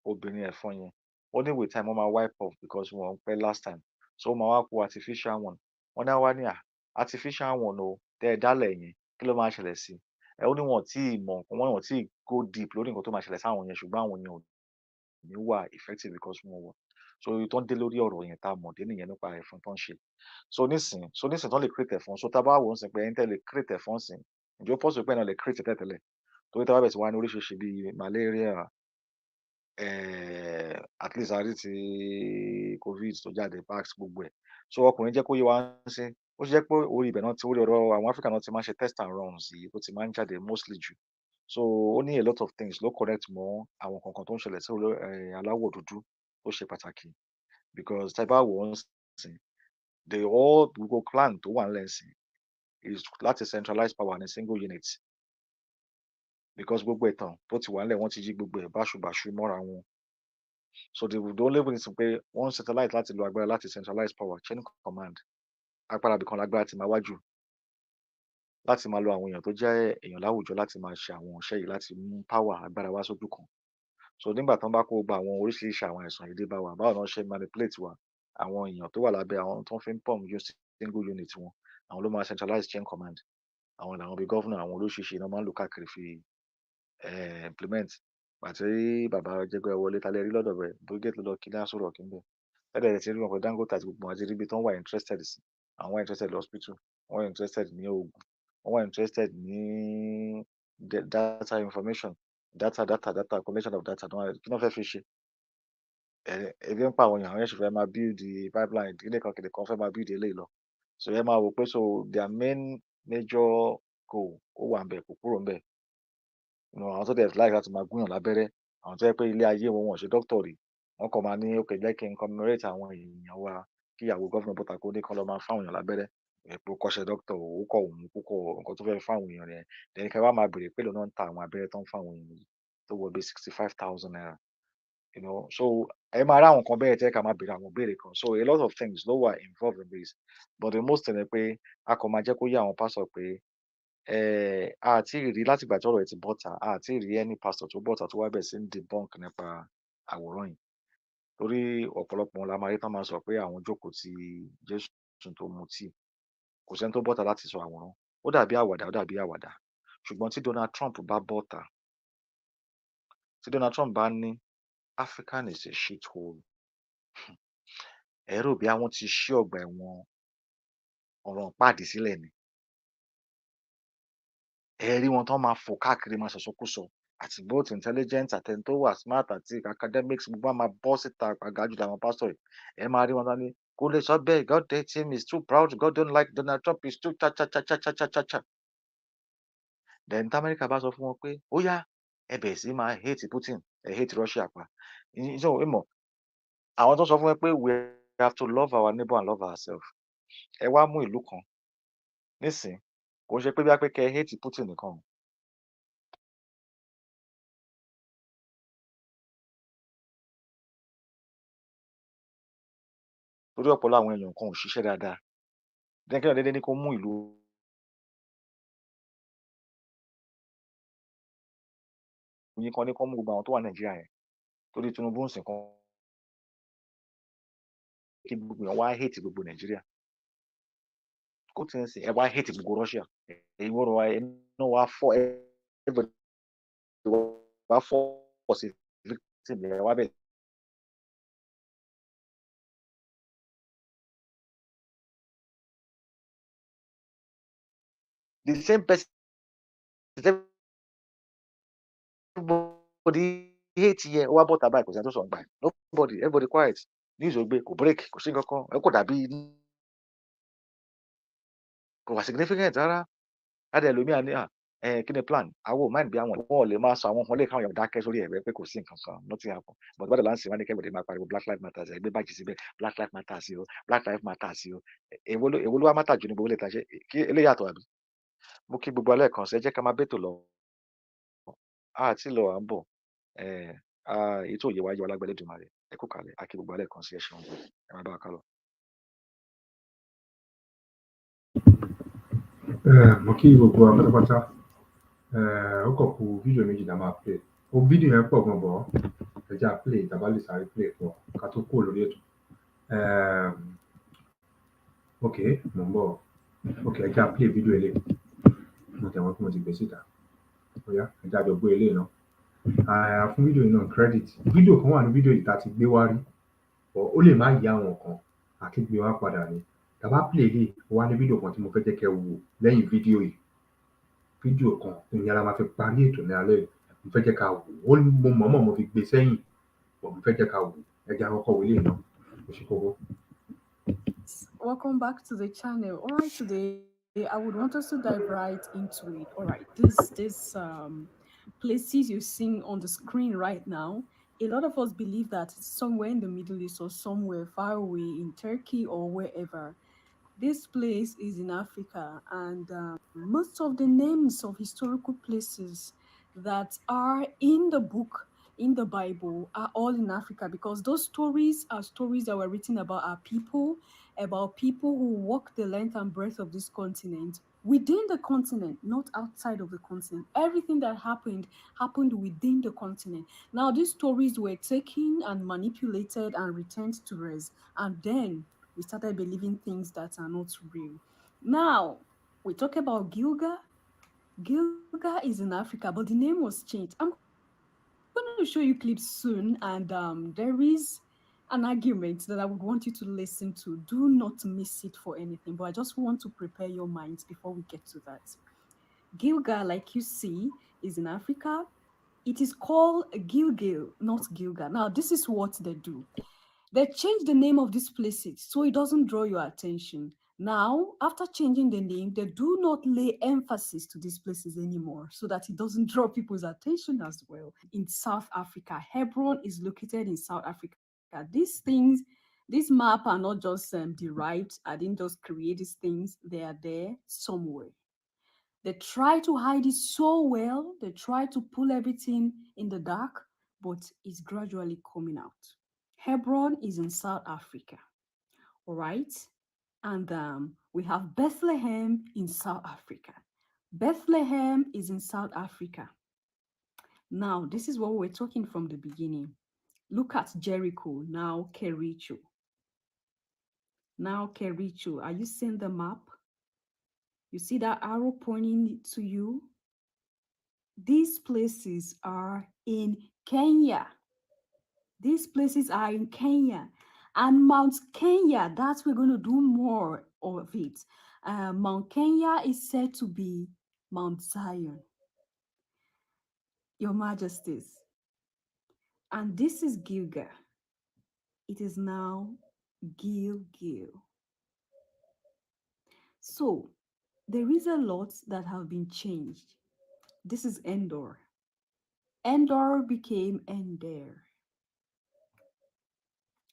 obìnrin ẹ̀fọn yẹn ó ní with time wọ́n máa wipe off because wọ́n pẹ́ last time so wọ́n máa wá kó artificial one wọ́n ní wá ní artificial one o tẹ́ ẹ dálẹ̀ yẹn kí ló máa ṣẹlẹ̀ sí ẹ ó ní wọn tí ì mọ̀ nǹkan wọn tí ì go deep lórí nǹkan tó máa ṣẹlẹ̀ sáwọn yẹn ṣùgbọ́n àwọn yẹn ò ní wà effective because wọ́n wọ̀ so tó ń dé lórí ọ̀rọ̀ yẹn tá a mọ̀ dé nìyẹn nípa ẹ̀fọn tó ń ṣe so nísìn tó lè create ẹ̀fọn so tá a bá wò ó sìn pé ẹni tẹ́ lè create ẹ̀fọn sìn ǹjẹ́ ó possible pé ẹni lè create tẹ́tẹ́lẹ̀ torí tá a bá bẹ̀ sí wá ní oríṣiríṣi bíi malaria at least a rí ti covid tó jáde vax gbogbo ẹ̀ so ọkùnrin jẹ́ kó yé wa ń sìn ó ṣe jẹ́ pé orí ibẹ̀ náà ti orí ọ̀rọ̀ àwọn Africa náà ti máa ń ṣe test and runs yìí tó ti máa ń jáde mostly jù so ó ní a lot of things ló connect mọ́ àwọn kankan tó ń ṣẹlẹ̀ sí aláwọ̀ dúdú tó ṣe pàtàkì because tá a bá wò ó ń sìn the whole gbogbo plan tó wà nílẹ̀ ń sìn is láti centralize power ní single unit because gbogbo ìtàn tó ti wà nílẹ̀ wọ́n ti yí gbogbo ẹ̀ báṣubàṣu mọ́ra wọn so the only way is pé wọ́n satellite láti lo agbára láti centralize power chain command agbára bìkan lágbára ti máa wájú láti máa lo àwọn èèyàn tó jẹ́ èèyàn láwùjọ láti máa ṣe àwọn iṣẹ́ yìí láti mú power agbára wá sójú kan so nígbà tán bá kó gba àwọn oríṣiríṣi àwọn àìsàn yìí dé bá wa báwo ni wọ́n ṣe manipulate wa àwọn èèyàn tó wà lábẹ́ àwọn tó ń fi ń pump single unit wọn àwọn ló máa centralize chain command àwọn làwọn bíi governor àwọn olóṣìṣẹ́ náà máa ń lò káàkiri fi implement àti bàbá jẹgbẹ́ wọlé talẹ́ rí lọ́dọ̀ rẹ̀ brigade lọ́dọ̀ kí náà sọ̀rọ̀ kí n bẹ̀ ẹ̀dẹ̀ rẹ̀ ti rí wọn pé Dangote àti gbogbo àti ríbi tó ń wà interested sí àwọn wà interested hospital wọ́n wà interested ní oògùn wọ́n wà interested ní data information data collection of data kí náà fẹ́ fi ṣe ebi ń pa àwọn èèyàn àwọn yẹn sì fẹ́ máa build the pipeline ilé kan kìnìkan fẹ́ máa build eléyìí lọ so ẹ máa wò pé so their main major goal ó wà ń bẹ̀ kó kúrò ń bẹ̀ àwọn tó dẹ̀ láì láti máa gúnyàn lábẹ́rẹ́ àwọn tó yẹ pé ilé ayé wọn wọ́n ṣe dókítà rí wọ́n kàn máa ní ok jẹ́ kí n commemorate àwọn èèyàn wa kí ìyàwó gọ́fìnà bọ́tà kó ní kán lọ máa fáwọn èèyàn lábẹ́rẹ́ èpo kọ́ṣẹ́ dókítà ó kọ̀ òun púpọ̀ nǹkan tó fẹ́ fáwọn èèyàn rẹ̀ lẹ́yìn kí wọ́n máa béèrè pé lónà ń ta àwọn abẹ́rẹ́ tó ń fáwọn èèyàn tó wọ bí 65,000 naira so ẹ máa rá àwọn kan bẹ́ẹ̀ tẹ́ ká máa béèrè àwọn béèrè kan so a lot of things ló wà involved in this but the most thing ni pé a kàn máa jẹ́ kó yé àwọn pásọ̀ pé àti ìrírí láti ìgbà tí ọ̀rọ̀ ẹ̀ ti bọ́ta àti ìrírí ẹni pásítọ̀ tó bọ́ta tó wá bẹ̀ sí ń debunk nípa àwòrán yìí torí ọ̀pọ̀lọpọ̀ la máa rí tán máa sọ pé àwọn jókòó ti Jésù tó mutí kò sẹ́ni tó bọ́ta láti sọ àwòrán ó dàbí àwàdà ṣùgbọ́n tí Donald Trump bá bọ́ta tí Donald Trump bá ní African is a shit hole ẹ̀rọ bí àwọn ti ṣí ọgbà ẹ̀wọ̀n ọ̀ràn pàdé sílẹ̀ ni ẹ̀rí wọn tán máa fò káàkiri máa sọ̀sọ́kùsọ àti both intelligent àtẹni tó wà smart àti academics gbogbo máa bọ́ síta àgàjù làwọn pásítọ̀ yìí ẹ máa rí wọn tán ní kò lè sọ bẹ́ẹ̀ God hate him is too proud God don't like Donald Trump is too cha. then tamẹ́ríkà bá sọ fún wọn pé ó yá ẹ bẹ̀rẹ̀ sí máa hate Putin ẹ hate Russia pa ìṣó ìmọ̀ àwọn tó sọ fún wọn pé we have to love our neighbor and love ourselves ẹ wá mú ìlú kan nísìn kò ń ṣe pé bí wá pé kẹ́ ẹ hate Putin nìkan torí ọ̀pọ̀lọpọ̀ àwọn èèyàn kan ò ṣiṣẹ́ dáadáa dẹ́kẹ́ dédé ní kó mú ìlú yín kan ní kó mú gbogbo àwọn tó wà Nàìjíríà yẹn torí Tinubu ń sìn kan kí gbogbo èèyàn wá hate gbogbo Nàìjíríà kó tí ń sìn ẹ wá hate gbogbo Russia èyí wọ́n wá ẹ náà wá fọ́ everybody wá fọ́ sí victim ẹ wá bẹ̀. The same person everybody hate yẹn ó wá bọ́ta báyìí kò sí ẹni tó sọ̀rọ̀ gbà nobody everybody quiet news ò gbé kò break kò sí nǹkan kan ẹ kò dàbí kò wà significant rárá adé ẹlòmíà ní kí ni plan àwọn ò mind bí àwọn wọn ò lè máa sọ àwọn kan lè káwọn èèyàn dákẹ́ sórí ẹ̀rẹ́ pé kò sí nǹkan kan nothing happen but gbọ́dọ̀ láǹsì wọn ní kẹ́bọ̀dé máa pariwo black lives matter ẹgbẹ́ bájì síbẹ̀ black lives matter sí o black lives matter sí o èwo ló wá matter jù ní gbogbo lè ta ṣe kí eléyàtọ̀ àbí mo kí gbogbo alẹ́ kan ṣe jẹ́ ká máa bẹ́tò lọ àti lọ à ń bọ̀ èyí tó yẹ wáyé ọlágbẹ́lẹ́ dùnmọ́ rẹ̀ ẹ kú kalẹ̀ àkí gbogbo alẹ́ kan sí ẹ ṣeun ẹ máa bá wa kálọ. Mo kí gbogbo wa pátápátá ó kàn kú fídíò méjì tá a máa play ó fídíò yẹn pọ̀ gan bọ̀ ẹja play tàbá lè sáré play fún ọ ká tó kúrò lórí ètò ok mo ń bọ̀ ok ẹja play fídíò ilé mo tẹ̀wọ́n tí mo ti gbé síta ó yá ẹja jọ gbé ilé náà fún fídíò yìí náà credit fídíò kan wà ní fídíò yìí tá a ti gbé wá rí ó lè má yá àwọn kan àti gbé wá padà ní tàbá play lè wá ní fídíò kan tí mo fẹ́ jẹ́ kẹ́ wò lẹ́yìn fídíò yìí fídíò kan ìyẹn la máa fi parí ètò ní alẹ́ yìí mo fẹ́ jẹ́ ká wò ó mo mọ̀ọ́mọ̀ mo fi gbé sẹ́yìn but mo fẹ́ jẹ́ ká wò ẹja àkọ́kọ́ wọlé náà ó ṣe kókó. Welcome back to the channel. All right, today I would want us to dive right into it. All right, this places you're seeing on the screen right now, a lot of us believe that it's somewhere in the Middle East or somewhere far away in Turkey or wherever. This place is in Africa, and most of the names of historical places that are in the book, in the Bible, are all in Africa, because those stories are stories that were written about our people, about people who walk the length and breadth of this continent, within the continent, not outside of the continent. Everything that happened within the continent. Now, these stories were taken and manipulated and returned to us, and then we started believing things that are not real. Now, we talk about Gilga. Gilga is in Africa, but the name was changed. I'm going to show you clips soon, and there is an argument that I would want you to listen to. Do not miss it for anything, but I just want to prepare your minds before we get to that. Gilga, like you see, is in Africa. It is called Gilgil, not Gilga. Now, this is what they do. They change the name of these places so it doesn't draw your attention. Now, after changing the name, they do not lay emphasis to these places anymore so that it doesn't draw people's attention as well. In South Africa, Hebron is located in South Africa. These things, this map are not just derived. I didn't just create these things. They are there somewhere. They try to hide it so well. They try to pull everything in the dark, but it's gradually coming out. Hebron is in South Africa, all right? And we have Bethlehem in South Africa. Bethlehem is in South Africa. Now, this is what we're talking from the beginning. Look at Jericho, now Kericho. Now Kericho, are you seeing the map? You see that arrow pointing to you? These places are in Kenya. These places are in Kenya. And Mount Kenya, that we're going to do more of it. Mount Kenya is said to be Mount Zion, Your Majesties. And this is Gilgal. It is now Gilgil. So there is a lot that have been changed. This is Endor. Endor became Ender.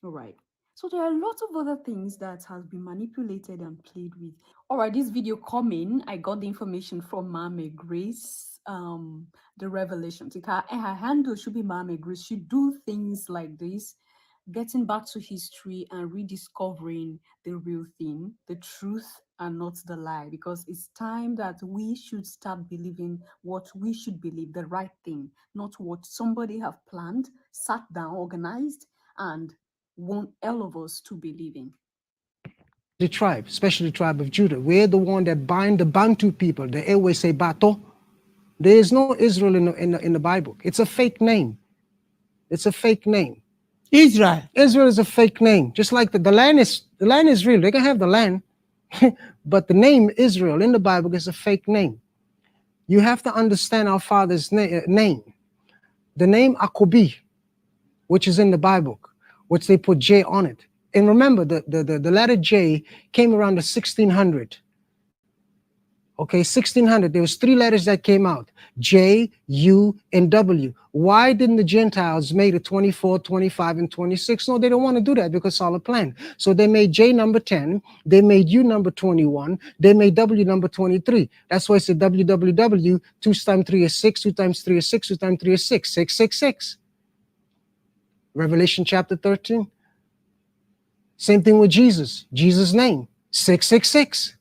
All right. So there are lots of other things that has been manipulated and played with. All right, this video coming, I got the information from Mame Grace, the revelations. Her handle should be Mame Grace. She do things like this, getting back to history and rediscovering the real thing, the truth and not the lie, because it's time that we should start believing what we should believe, the right thing, not what somebody have planned, sat down, organized, and want all of us to believe in? The tribe, especially the tribe of Judah. We're the one that bind the Bantu people. They always say Bato. There is no Israel in the Bible. It's a fake name. It's a fake name. Israel. Israel is a fake name. Just like the land is real. They can have the land, but the name Israel in the Bible is a fake name. You have to understand our father's name. The name Akobi, which is in the Bible, which they put J on it. And remember, the letter J came around the 1600. Okay, 1600. There was 3 letters that came out: J, U, and W. Why didn't the Gentiles make it 24, 25, and 26? No, they don't want to do that because it's all a plan. So they made J number 10. They made U number 21. They made W number 23. That's why it's a WWW. 2 times 3 is 6. 2 times 3 is 6. 2 times 3 is 6. 666. Revelation chapter 13. Same thing with Jesus. Jesus' name, 666.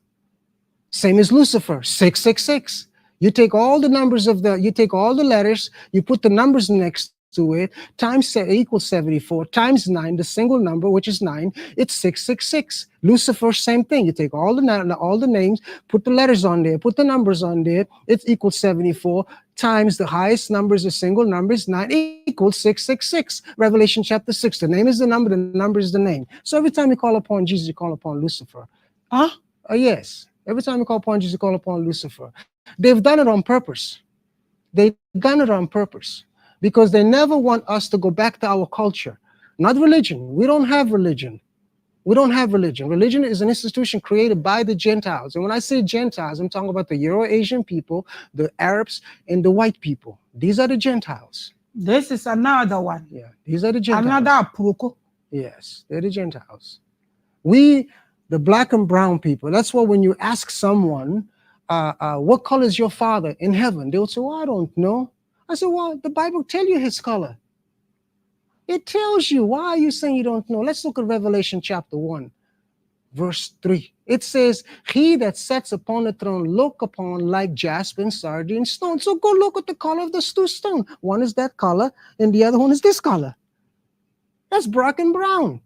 Same as Lucifer, 666. You take all the numbers you take all the letters, you put the numbers next to it, times equals 74, times 9, the single number, which is 9, it's 666. Lucifer, same thing. You take all the names, put the letters on there, put the numbers on there, it equals 74, times the highest number is a single number, is 9, equals 666. Revelation chapter 6, the name is the number is the name. So every time you call upon Jesus, you call upon Lucifer. Yes. Every time you call upon Jesus, you call upon Lucifer. They've done it on purpose. They've done it on purpose because they never want us to go back to our culture. Not religion. We don't have religion. We don't have religion. Religion is an institution created by the Gentiles. And when I say Gentiles, I'm talking about the Euro-Asian people, the Arabs, and the white people. These are the Gentiles. This is another one. Yeah, these are the Gentiles. Another Proko. Yes, they're the Gentiles. We, the black and brown people, that's why when you ask someone, what color is your father in heaven? They'll say, well, I don't know. I said, well, the Bible tells you his color. It tells you. Why are you saying you don't know? Let's look at Revelation chapter 1, verse 3. It says, he that sits upon the throne look upon like jasper and sardine stone. So go look at the color of the stone. One is that color, and the other one is this color. That's black and brown.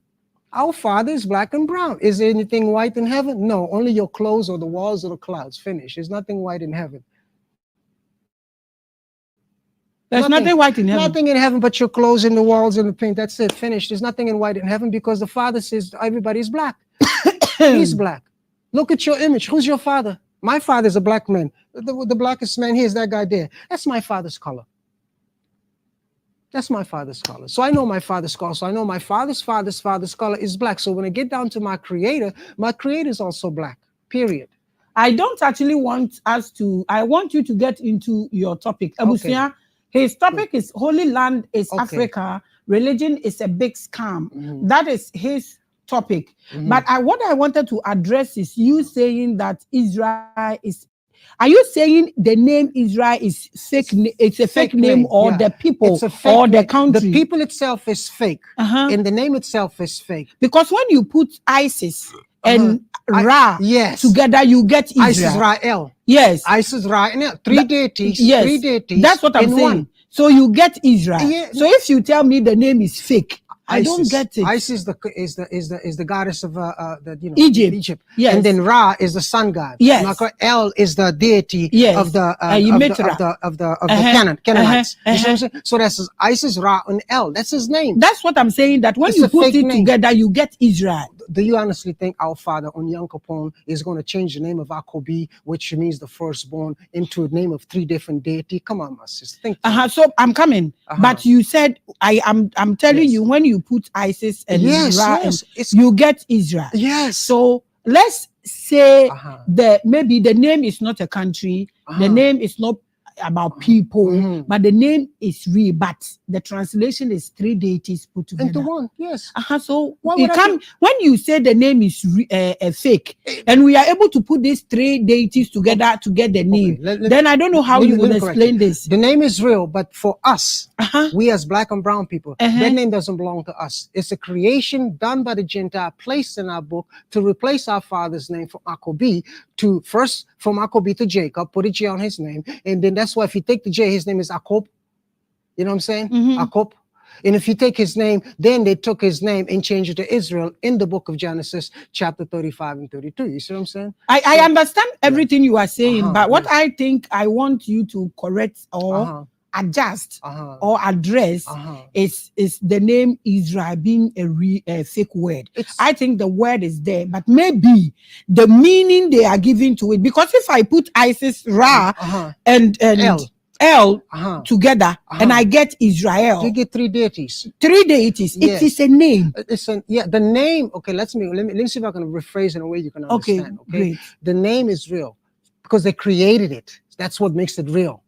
Our Father is black and brown. Is there anything white in heaven? No, only your clothes or the walls or the clouds. Finish. There's nothing white in heaven. There's nothing white in heaven. Nothing in heaven but your clothes and the walls and the paint. That's it. Finish. There's nothing in white in heaven because the Father says everybody's black. He's black. Look at your image. Who's your father? My father's a black man. The blackest man here is that guy there. That's my father's color. That's my father's color. So I know my father's color. So I know my father's color is black. So when I get down to my creator is also black, period. I don't actually want us to, I want you to get into your topic. Abusia, his topic is Holy Land is Africa, religion is a big scam. That is his topic. But what I wanted to address is you saying that Israel is, are you saying the name Israel is fake? It's a fake name, or the people, or the country? The people itself is fake, and the name itself is fake. Because when you put ISIS and Ra together, you get Israel. Israel. Yes. ISIS, Ra, 3 deities. Yes. 3 deities. That's what I'm saying. One. So you get Israel. So if you tell me the name is fake, I don't get it. Isis is the goddess of Egypt. Yes. And then Ra is the sun god. Yes. El is the deity of the Canaanites. You see what I'm saying? So that's Isis, Ra, and El. That's his name. That's what I'm saying. That when you put it together, you get Israel. Do you honestly think our father Nkankan is going to change the name of Akobi, which means the firstborn, into a name of 3 different deities? Come on, my sister. Think. So I'm coming. But you said I'm telling you, when you put ISIS and Ra, you get Israel. Yes. So let's say that maybe the name is not a country, the name is not about people, but the name is real, but the translation is 3 deities put together into one. Yes. So it can, when you say the name is fake, and we are able to put these 3 deities together to get the name, then I don't know how you will explain this. The name is real, but for us, we as black and brown people, that name doesn't belong to us. It's a creation done by the Gentile, placed in our book to replace our father's name from Akobi to first from Akobi to Jacob, put a J on his name, and then that's why if you take the J, his name is Akop. You know what I'm saying? Akop. And if you take his name, then they took his name and changed it to Israel in the book of Genesis, chapter 35 and 32. You see what I'm saying? I understand everything you are saying, but what yes. I think I want you to correct or adjust or address is the name Israel being a fake word. I think the word is there, but maybe the meaning they are giving to it, because if I put Isis, Ra, and El together, and I get Israel. You get 3 deities. 3 deities. Yes. It is a name. The name. Okay, let me see if I can rephrase in a way you can understand. Okay, great. The name is real because they created it. That's what makes it real.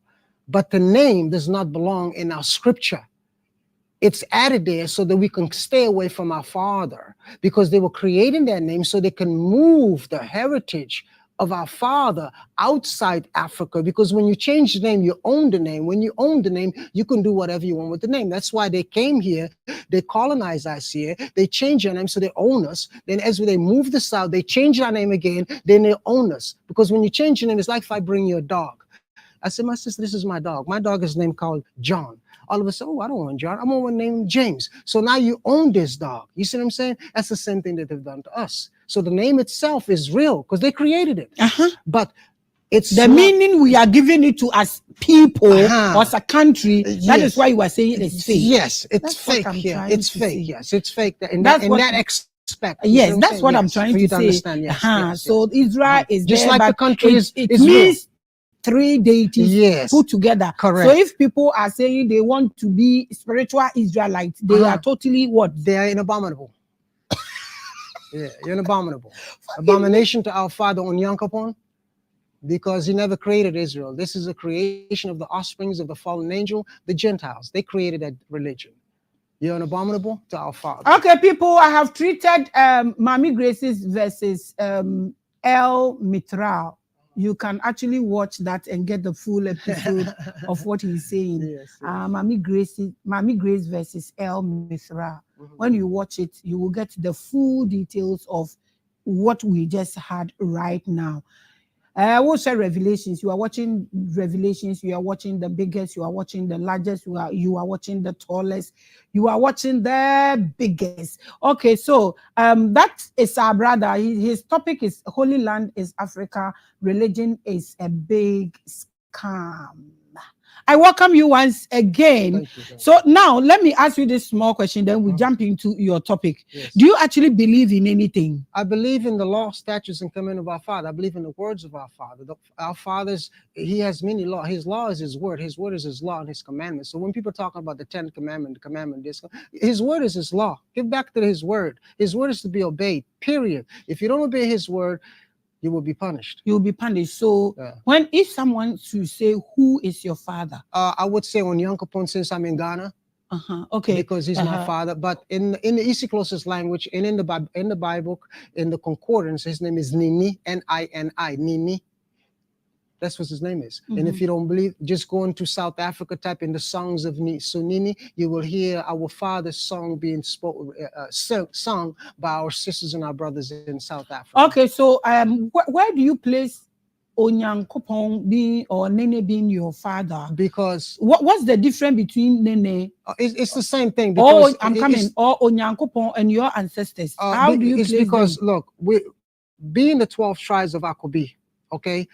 But the name does not belong in our scripture. It's added there so that we can stay away from our father, because they were creating that name so they can move the heritage of our father outside Africa. Because when you change the name, you own the name. When you own the name, you can do whatever you want with the name. That's why they came here, they colonized us here, they changed our name so they own us. Then as they move the south, they change our name again, then they own us. Because when you change your name, it's like if I bring you a dog. I said, my sister, this is my dog. My dog is named called John. All of a sudden, oh, I don't want John. I'm going to name him James. So now you own this dog. You see what I'm saying? That's the same thing that they've done to us. So the name itself is real because they created it. But it's the meaning we are giving it to as people or as a country. That is why you are saying it's fake. Yes, it's fake. Yeah, it's fake. Yes, it's fake. In that aspect. Yes, that's what I'm trying to say. Understand. Yes, so Israel is just there, like the country is means real. 3 deities put together. Correct. So if people are saying they want to be spiritual Israelites, they are totally what? They are abominable. Yeah, you're an abominable. Abomination to our father Nkankan, because he never created Israel. This is a creation of the offsprings of the fallen angel, the Gentiles. They created that religion. You're an abominable to our father. Okay, people, I have treated Mami Grace's versus El Mitral. You can actually watch that and get the full episode of what he's saying. Yes. Mami Grace versus El Mithra. When you watch it, you will get the full details of what we just had right now. I will say Revelations. You are watching Revelations. You are watching the biggest. You are watching the largest. You are watching the tallest. You are watching the biggest. Okay, so that is our brother. His topic is Holy Land is Africa. Religion is a big scam. I welcome you once again. So now let me ask you this small question, then we jump into your topic. Yes. Do you actually believe in anything? I believe in the law, statutes, and commandments of our Father. I believe in the words of our Father. Our Father's, he has many laws. His law is his word. His word is his law and his commandments. So when people talk about the 10 commandments, the commandment, this, his word is his law. Give back to his word. His word is to be obeyed, period. If you don't obey his word, you will be punished. You will be punished. So if someone should say, who is your father? I would say Nkankan, since I'm in Ghana. Okay. Because he's my father. But in the East closest language, and in the Bible, in the concordance, his name is Nini, Nini, Nini. That's what his name is. And if you don't believe, just go into South Africa, type in the songs of Sunini, you will hear our father's song being sung by our sisters and our brothers in South Africa. Okay, so where do you place Onyankopon being or Nene being your father? Because what's the difference between Nene? It's the same thing. Because or Onyankopon and your ancestors. How do you place because them? Look, being the 12 tribes of Akobi, okay,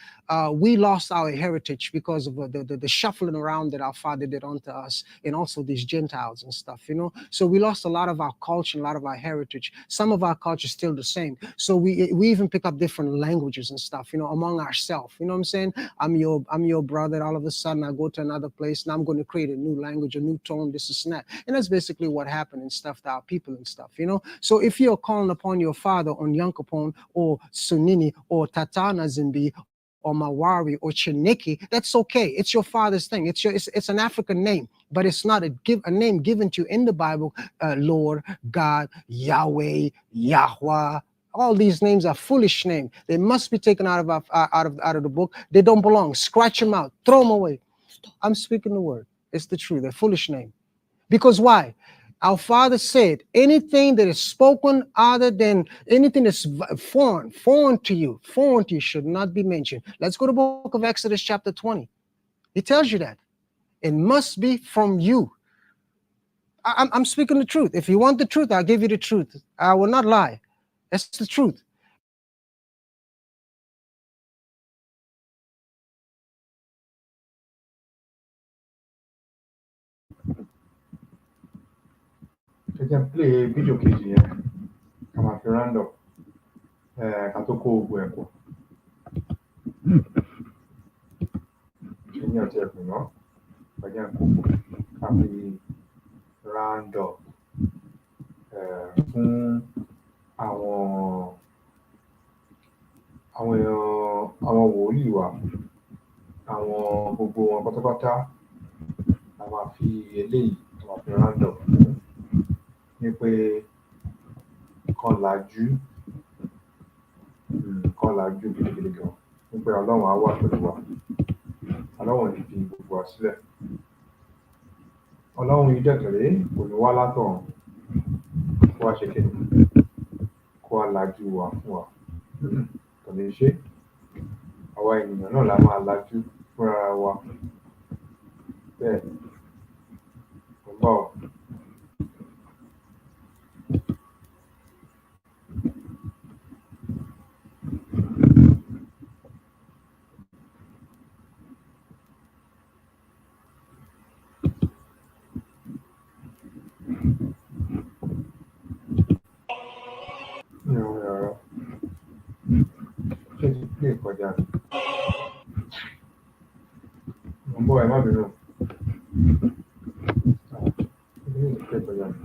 we lost our heritage because of the shuffling around that our father did onto us, and also these Gentiles and stuff, you know. So we lost a lot of our culture, a lot of our heritage. Some of our culture is still the same. So we even pick up different languages and stuff, you know, among ourselves. You know what I'm saying? I'm your brother. All of a sudden, I go to another place and I'm going to create a new language, a new tone, this is that. And that's basically what happened and stuff to our people and stuff, you know. So if you're calling upon your father on Nkankan or Sunini or Tatana Zimbi or Mawari or Chiniki, that's okay. It's your father's thing. It's an African name, but it's not a name given to you in the Bible. Lord, God, Yahweh, Yahweh. All these names are foolish names. They must be taken out of the book. They don't belong. Scratch them out. Throw them away. I'm speaking the word. It's the truth. They're foolish name. Because why? Our father said, anything that is spoken other than anything that's foreign to you should not be mentioned. Let's go to the book of Exodus chapter 20. It tells you that. It must be from you. I'm speaking the truth. If you want the truth, I'll give you the truth. I will not lie. That's the truth. ẹ jẹ́ n play fídíò kejì yẹn ká máa fi round up ká tó kó ogun ẹ̀ pọ̀. ẹ̀yin ọ̀tí ẹ̀kùn náà ẹ jẹ́ n kó pọ̀ ká fi round up fún àwọn wòlíì wa àwọn gbogbo wọn pátápátá a máa fi eléyìí a máa fi round up fún ní pé kan làjú gidigidi gan ní pé ọlọ́run á wà pẹ̀lú wa ọlọ́run ní fi gbogbo wa sílẹ̀ ọlọ́run yìí dẹ̀kẹ̀rẹ́ kò ní wá látọ̀run kó wá ṣe kíni kó wá làjú wa fún wa kò ní ṣe àwa ènìyàn náà la máa làjú fúnra wa bẹ́ẹ̀ mo gbọ́ ọ. Ṣé ti play kọjá ni? Mo ń bọ̀ ẹ má bínú. Ṣé ti play kọjá ni?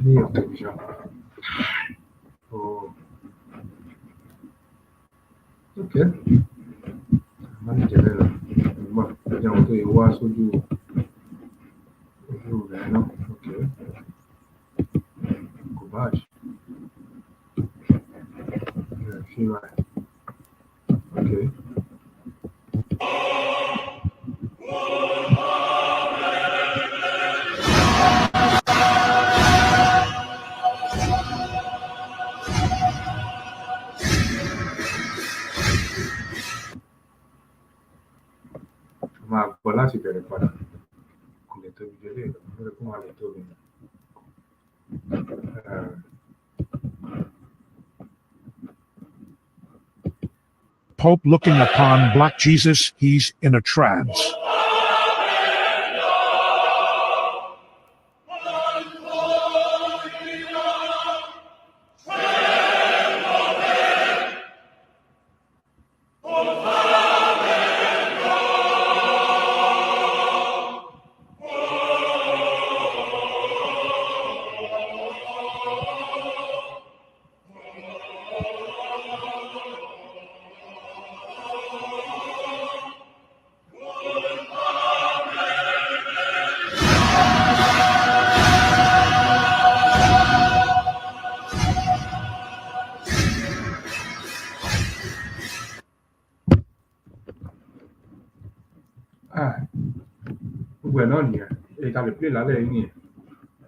Ní ọ̀tọ̀ ìṣá. Ok. Má ní jẹ́lẹ̀ lọ. Mo jẹ́ àwọn tó yẹ wá sójú rẹ̀ náà. Ok. Kò bá àṣì. Ṣé wà? Ok. Máa gbọ́ láti bẹ̀rẹ̀ padà. Kò lè tóbi jẹ́ lè lọ. Lórí kó máa lè tóbi. Pope looking upon Black Jesus, he's in a trance. Gbogbo ẹ̀ náà nìyẹn. Èyí ká lè play lálẹ́ yìí nìyẹn.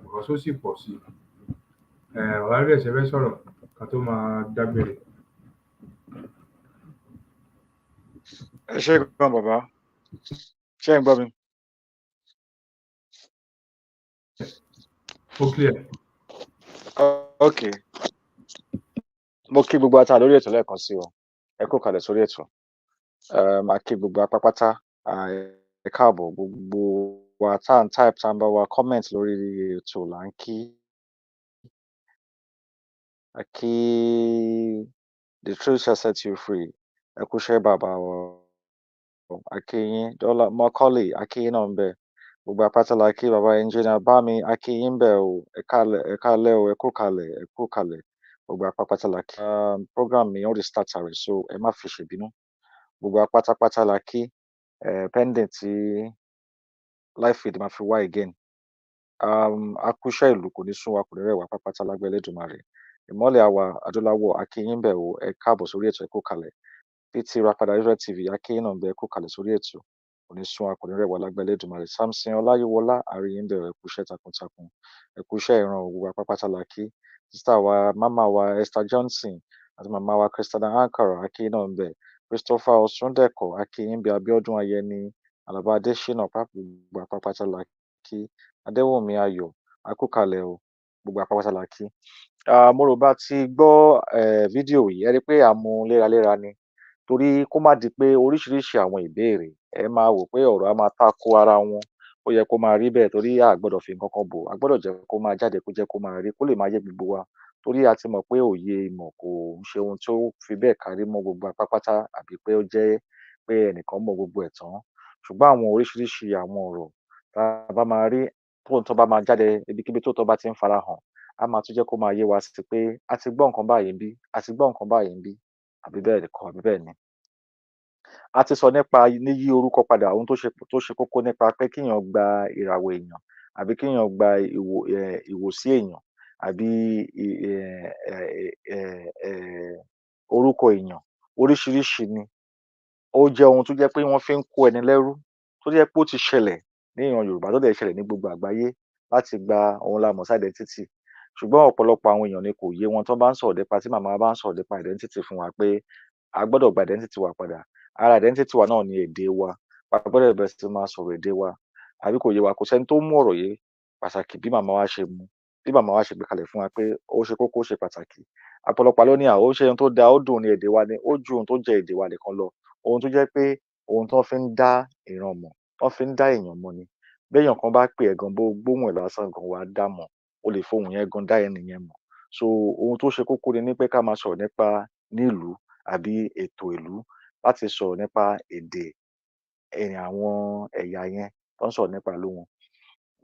Because ó sì pọ̀ sí i. Ọ̀rá rẹ̀ ṣe fẹ́ sọ̀rọ̀ ká tó máa dágbére. ẹ ṣé gan bàbá ṣé ẹ ń gbọ́ mi. Ó clear. Ok mo kí gbogbo ata lórí ètò lẹ́ẹ̀kan sí o ẹ kú kalẹ̀ sórí ètò a kí gbogbo apápátá ẹ káàbọ̀ gbogbo wa tá n type tá n bá wa comment lórí ètò là ń kí a kí the truth shall set you free ẹ kú iṣẹ́ bàbá wa a kí yín dọ́là mọ́kọ́lì a kí yín náà ń bẹ̀ gbogbo apáta la kí bàbá engineer bá mi a kí yín bẹ̀ o ẹ kálẹ̀ o ẹ kú kalẹ̀ gbogbo apáta la kí program mi ó rí start rẹ̀ so ẹ má fi ṣèbínú gbogbo apátápátá la kí pending tí life feed máa fi wá again akúṣẹ́ ìlú kò ní sún wa kò ní rẹ̀ wá pápátá lágbẹ́ Elédùmarè ìmọ́lẹ̀ àwa adúláwọ̀ akínyìn bẹ̀ o ẹ káàbọ̀ sórí ètò ẹ kú kalẹ̀ pt rapada Israel TV akínyìn náà bẹ̀ ẹ kú kalẹ̀ sórí ètò kò ní sún wa kò ní rẹ̀ wá lágbára Elédùmarè. Samson Ọláyíwọlá àríyìn bẹ̀rẹ̀ ẹ̀kú iṣẹ́ takuntakun ẹ̀kú iṣẹ́ ìran gbogbo apápátá la kí sísá wa mama wa Esther Johnson àti màmá wa Christiana Ankara akíyín náà ń bẹ̀ Christopher Osundeko akíyín bí Abíọ́dún Ayẹni Àlàbá Adésínà gbogbo apápátá la kí Adéwùnmí Ayọ̀ akúkalẹ̀ o gbogbo apápátá la kí. Mo rò bá ti gbọ́ fídíò yìí ẹ rí pé a mú léraléra ni torí kó má di pé oríṣiríṣi àwọn ìbéèrè ẹ máa wò pé ọ̀rọ̀ á máa tako ara wọn ó yẹ kó máa rí bẹ́ẹ̀ torí a gbọ́dọ̀ fi nǹkan kan bò a gbọ́dọ̀ jẹ́ kó máa jáde kó jẹ́ kó máa rí kó lè máa yé gbogbo wa torí a ti mọ̀ pé òye ìmọ̀ kò ń ṣe ohun tó fi bẹ́ẹ̀ kárí mọ́ gbogbo apápátá àbí pé ó jẹ́ pé ẹnìkan mọ̀ gbogbo ẹ̀ tán ṣùgbọ́n àwọn oríṣiríṣi àwọn ọ̀rọ̀ tá a bá máa rí tó bá máa jáde ibikíbi tó bá ti ń farahàn a máa tún jẹ́ kó máa yé wa sí pé a ti gbọ́ nǹkan báyìí bí a ti gbọ́ nǹkan báyìí bí àbí bẹ́ẹ̀ kọ́ àbí bẹ́ẹ̀ ni. A ti sọ nípa yíyí orúkọ padà ohun tó ṣe kókó nípa pé kíyàn gba ìràwọ̀ èèyàn àbí kíyàn gba ìwòsí èèyàn àbí orúkọ èèyàn oríṣiríṣi ni ó jẹ́ ohun tó jẹ́ pé wọ́n fi ń kó ẹni lẹ́rú tó jẹ́ pé ó ti ṣẹlẹ̀ ní ìran Yorùbá tó dẹ̀ ṣẹlẹ̀ ní gbogbo àgbáyé láti gba ohun la mọ̀ sí identity ṣùgbọ́n ọ̀pọ̀lọpọ̀ àwọn èèyàn ni kò yé wọn tó bá ń sọ̀rọ̀ nípa tí màmá bá ń sọ̀rọ̀ nípa identity fún wa pé a gbọ́dọ̀ gba identity wa padà ara identity wa náà ni èdè wa a gbọ́dọ̀ bẹ̀rẹ̀ sí máa sọ̀rọ̀ èdè wa àbí kò yé wa kò sẹ́ni tó mú ọ̀rọ̀ yìí pàtàkì bí màmá wa ṣe mú bí màmá wa ṣe gbé kalẹ̀ fún wa pé ó ṣe kókó ó ṣe pàtàkì ọ̀pọ̀lọpọ̀ ló ní ó ṣe ohun tó da ó dùn ní èdè wa ni ó ju ohun tó jẹ́ èdè wa nìkan lọ ohun tó jẹ́ pé ohun tó fi ń dá ìran mọ̀ tó fi ń dá èèyàn mọ̀ ni béèyàn kan bá pè ẹ́ gan bó gbóhùn ẹ̀ lásán gan wàá dá mọ̀ o lè fohùn yẹn gan dá ẹni yẹn mọ̀ so ohun tó ṣe kókó ni pé ká máa sọ̀rọ̀ nípa nílùú àbí ètò ìlú láti sọ̀rọ̀ nípa èdè àwọn ẹ̀yà yẹn tó ń sọ̀rọ̀ nípa ìlú wọn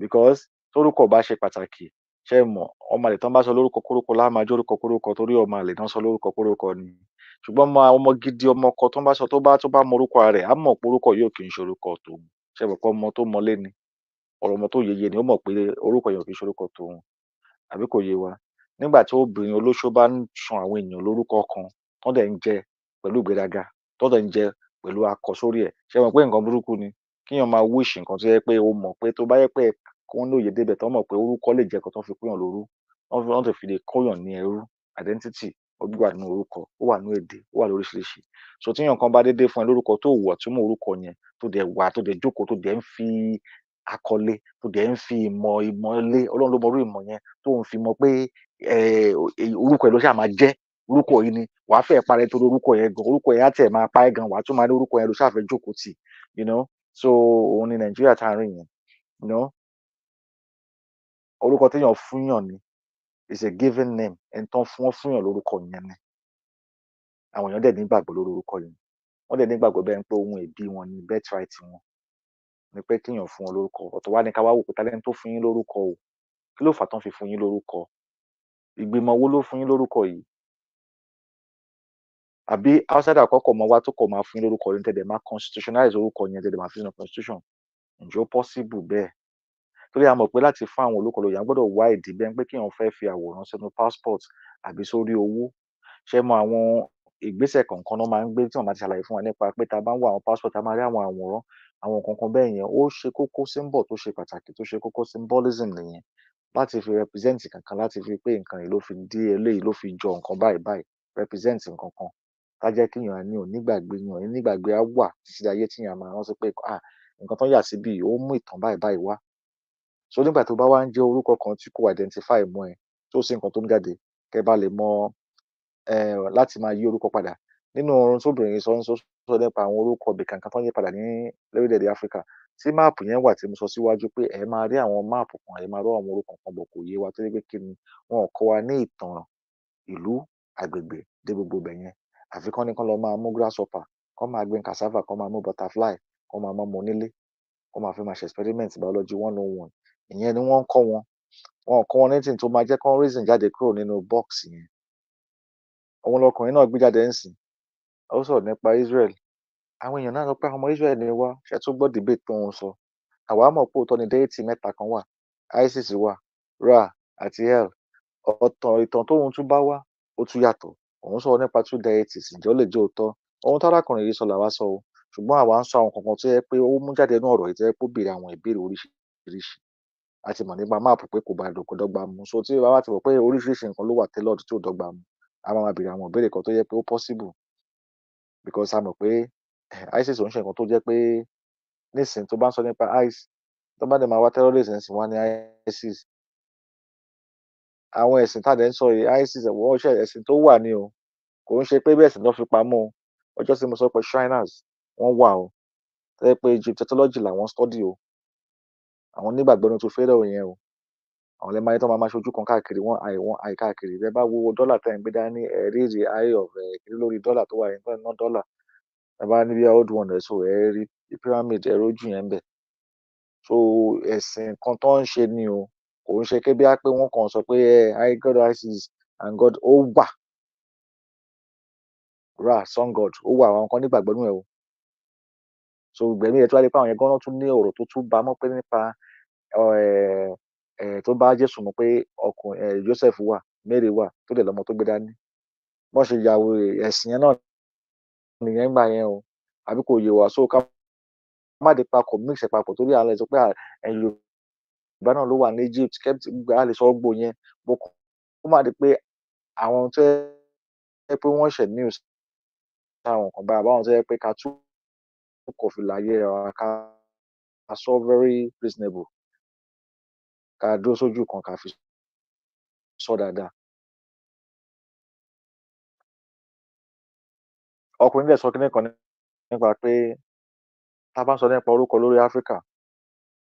because tórúkọ bá ṣe pàtàkì ṣé mọ̀ ọmọ àlè tán bá sọ lórúkọ kórúkọ lá máa jórúkọ kórúkọ torí ọmọ àlè tán sọ lórúkọ kórúkọ ni ṣùgbọ́n ọmọ gidi ọmọ ọkọ tó bá sọ tó bá mọ orúkọ rẹ̀ á mọ̀ pé orúkọ yóò kì í ṣe orúkọ tòun ṣé mọ̀ pé ọmọ tó mọlé ni ọmọ tó yeye ni ó mọ̀ pé orúkọ yóò kì í ṣe orúkọ tòun àbí kò yé wa nígbà tí obìnrin olóṣó bá ń san àwọn èèyàn lórúkọ kan tó dẹ̀ ń jẹ pẹ̀lú ìgbéraga tó dẹ̀ ń jẹ pẹ̀lú akọ sórí ẹ̀ ṣé mọ̀ pé nǹkan burúkú ni kíyàn máa wish nǹkan tó yẹ pé o mọ̀ pé tó bá yẹ pé kó ní òye débẹ̀ tó mọ̀ pé orúkọ lè jẹ́ kan tó fi kóyàn lórú wọ́n tó fi lè kóyàn ní ẹrú identity ó wà nínú orúkọ ó wà nínú èdè ó wà lóríṣiríṣi so tíyàn kan bá dédé fún ẹ lórúkọ tó wù ọtí mọ orúkọ yẹn tó dẹ̀ wà tó dẹ̀ jókòó tó dẹ̀ ń fi akọlé tó dẹ̀ ń fi ìmọ̀lé Ọlọ́run ló mọ orú ìmọ̀ yẹn tó ń fi mọ̀ pé orúkọ ẹ̀ ló ṣáà máa jẹ́ orúkọ yìí ni wàá fẹ́ parẹ́ torí orúkọ yẹn gan orúkọ yẹn á tẹ̀ máa pa ẹ́ gan wàá tún máa ní orúkọ yẹn ló ṣáà fẹ́ jókòó tì so òun ni Nàìjíríà tá à ń rìn yẹn orúkọ téèyàn fúnyàn ni is a given name ẹni tán fúnyàn lórúkọ yẹn ni àwọn èèyàn dẹ̀ nígbàgbọ́ lórí orúkọ yẹn wọ́n dẹ̀ nígbàgbọ́ bẹ́ẹ̀ pé ohun ìbí wọn ni birthright wọn ni pé kéèyàn fún wọn lórúkọ ọ̀tọ̀ wá ní ká wá wò pé talẹ́ni tó fún yín lórúkọ o kí ló fà tán fi fún yín lórúkọ ìgbìmọ̀ wo ló fún yín lórúkọ yìí àbí outsider àkọ́kọ́ mọ wá tó kọ̀ máa fún yín lórúkọ yẹn tẹ̀lé máa constitutionalize orúkọ yẹn tẹ̀lé máa fi sínú constitution ǹjẹ́ ó possible bẹ́ẹ̀ torí a mọ̀ pé láti fún àwọn olóko lóyè a gbọ́dọ̀ wá ìdí bẹ́ẹ̀ pé kéèyàn fẹ́ fi àwòrán sínú passport àbí sórí owó ṣé mọ àwọn ìgbésẹ̀ kọ̀ọ̀kan náà máa ń gbé tí wọ́n máa ti ṣàlàyé fún wa nípa pé tá a bá ń wá àwọn passport a máa rí àwọn àwòrán àwọn nǹkan kan bẹ́ẹ̀ yẹn ó ṣe kókó symbol tó ṣe pàtàkì tó ṣe kókó symbolism nìyẹn láti fi represent kankan láti fi pé nǹkan yìí ló fi dé eléyìí ló fi jọ nǹkan báyìí represent nǹkan kan tá jẹ́ kéèyàn ní onígbàgbé yàn onígbàgbé á wà títí ayé tíyàn máa rántí pé nǹkan tó yà síbí ó mú ìtàn báyìí wá so nígbà tó bá wá ń jẹ́ orúkọ kan tí kò identify mọ́ ẹ tó sì nǹkan tó ń jáde kẹ́ bá lè mọ láti máa yí orúkọ padà nínú ohun tóbìnrin sọ nípa àwọn orúkọ ibì kankan tó ń yí padà ní lórílẹ̀-èdè Áfíríkà tí máàpù yẹn wà tí mo sọ síwájú pé ẹ máa rí àwọn máàpù kan ẹ máa rí àwọn orúkọ kan bọ̀ kò yé wa tó yẹ pé kí ni wọn kọ́ wa ní ìtàn ìlú agbègbè dé gbogbo ibẹ̀ yẹn àfi kán ní kán lọ máa mú grasshopper kán máa gbin cassava kán máa mú butterfly kán máa mọ́ onílé kán máa fi máa ṣe experiment biology 101 ìyẹn ni wọ́n ń kọ́ wọn kọ́ wọn anything tó máa jẹ́ kán reason jáde kúrò nínú box yẹn òun lọkùnrin náà gbé jáde ń sìn ó sọ̀rọ̀ nípa Israel àwọn èèyàn náà sọ pé àwọn ọmọ Israel ni wá ṣe tún gbọ́ debate tó ń sọ àwa mọ̀ pé òótọ́ ni deity mẹ́ta kan wà Isis wà Ra àti El ọ̀tọ̀ ìtàn tóun tún bá wá ó tún yàtọ̀ òun sọ̀rọ̀ nípa two deities ǹjẹ́ ó lè jẹ́ òótọ́ ohun tárákùnrin yìí sọ làwa sọ o ṣùgbọ́n àwa ń sọ àwọn kankan tó yẹ pé ó mú jáde nínú ọ̀rọ̀ yìí tó yẹ pé ó béèrè àwọn ìbéèrè oríṣiríṣi a ti mọ̀ nípa máàpù pé kò bá dọ́gba mu so tí bàbá ti mọ̀ pé oríṣiríṣi nǹkan ló wà tailored tí ò dọ́gba mu a máa béèrè àwọn ìbéèrè kan tó yẹ pé ó possible because a mọ̀ pé ISIS ò ń ṣe nǹkan tó jẹ́ pé nísìnyí tó bá ń sọ nípa ICE tó bá dẹ̀ máa wá terrorist nísìnyí wọ́n á ní ISIS àwọn ẹ̀sìn tá a dẹ̀ ń sọ yìí ISIS wọ́n ṣe ẹ̀sìn tó wà ní o kò ń ṣe pé bí ẹ̀sìn náà fi pamọ́ o ọjọ́ tí mo sọ pé Shriners wọ́n wà o tó yẹ pé Egyptology làwọn study o àwọn onígbàgbọ́ ní tó fẹ́rẹ̀ o yẹn o àwọn lè máa yẹ tó máa ṣojú kan káàkiri wọ́n àì káàkiri bẹ́ẹ̀ bá wo dọ́là tẹ̀ ń gbé dání rí the eye of kiri lórí dọ́là tó wà yẹn tó ná dọ́là ẹ bá ní bí old one ẹ̀ so ẹ rí pyramid ẹ rójú yẹn bẹ̀ so ẹ̀sìn kan tó ń ṣe ni o kò ń ṣe pé bí a pé wọ́n kàn sọ pé I God ISIS and God ó wà ra sun God ó wà àwọn kan nígbàgbọ́ nínú ẹ̀ o so gbẹ̀mí ẹ̀ tó wá lè pa àwọn yẹn gan-an tún ní ọ̀rọ̀ tó tún bá mọ́ pé nípa tó bá Jésù mọ̀ pé ọkùnrin Joseph wà Mary wà tó dẹ̀ lọ́mọ tó gbé dání bọ́n ṣe yàwó ẹ̀sìn yẹn náà nìyẹn gbà yẹn o àbí kò yé wa so ká má dé papọ̀ mix ẹ̀ papọ̀ torí àlẹ́ sọ pé Yorùbá náà ló wà ní Egypt kẹ́pì a lè sọ gbò yẹn bó kọ́ ó má di pé àwọn tó yẹ pé wọ́n ṣẹ̀ news táwọn kan bá àbáwọn tó yẹ pé ká tún kò fi láyé ra ká sọ very reasonable ká dúró sójú kan ká fi sọ dáadáa. ọkùnrin dẹ̀ sọ kíní kan nípa pé tá a bá ń sọ nípa orúkọ lórí Áfíríkà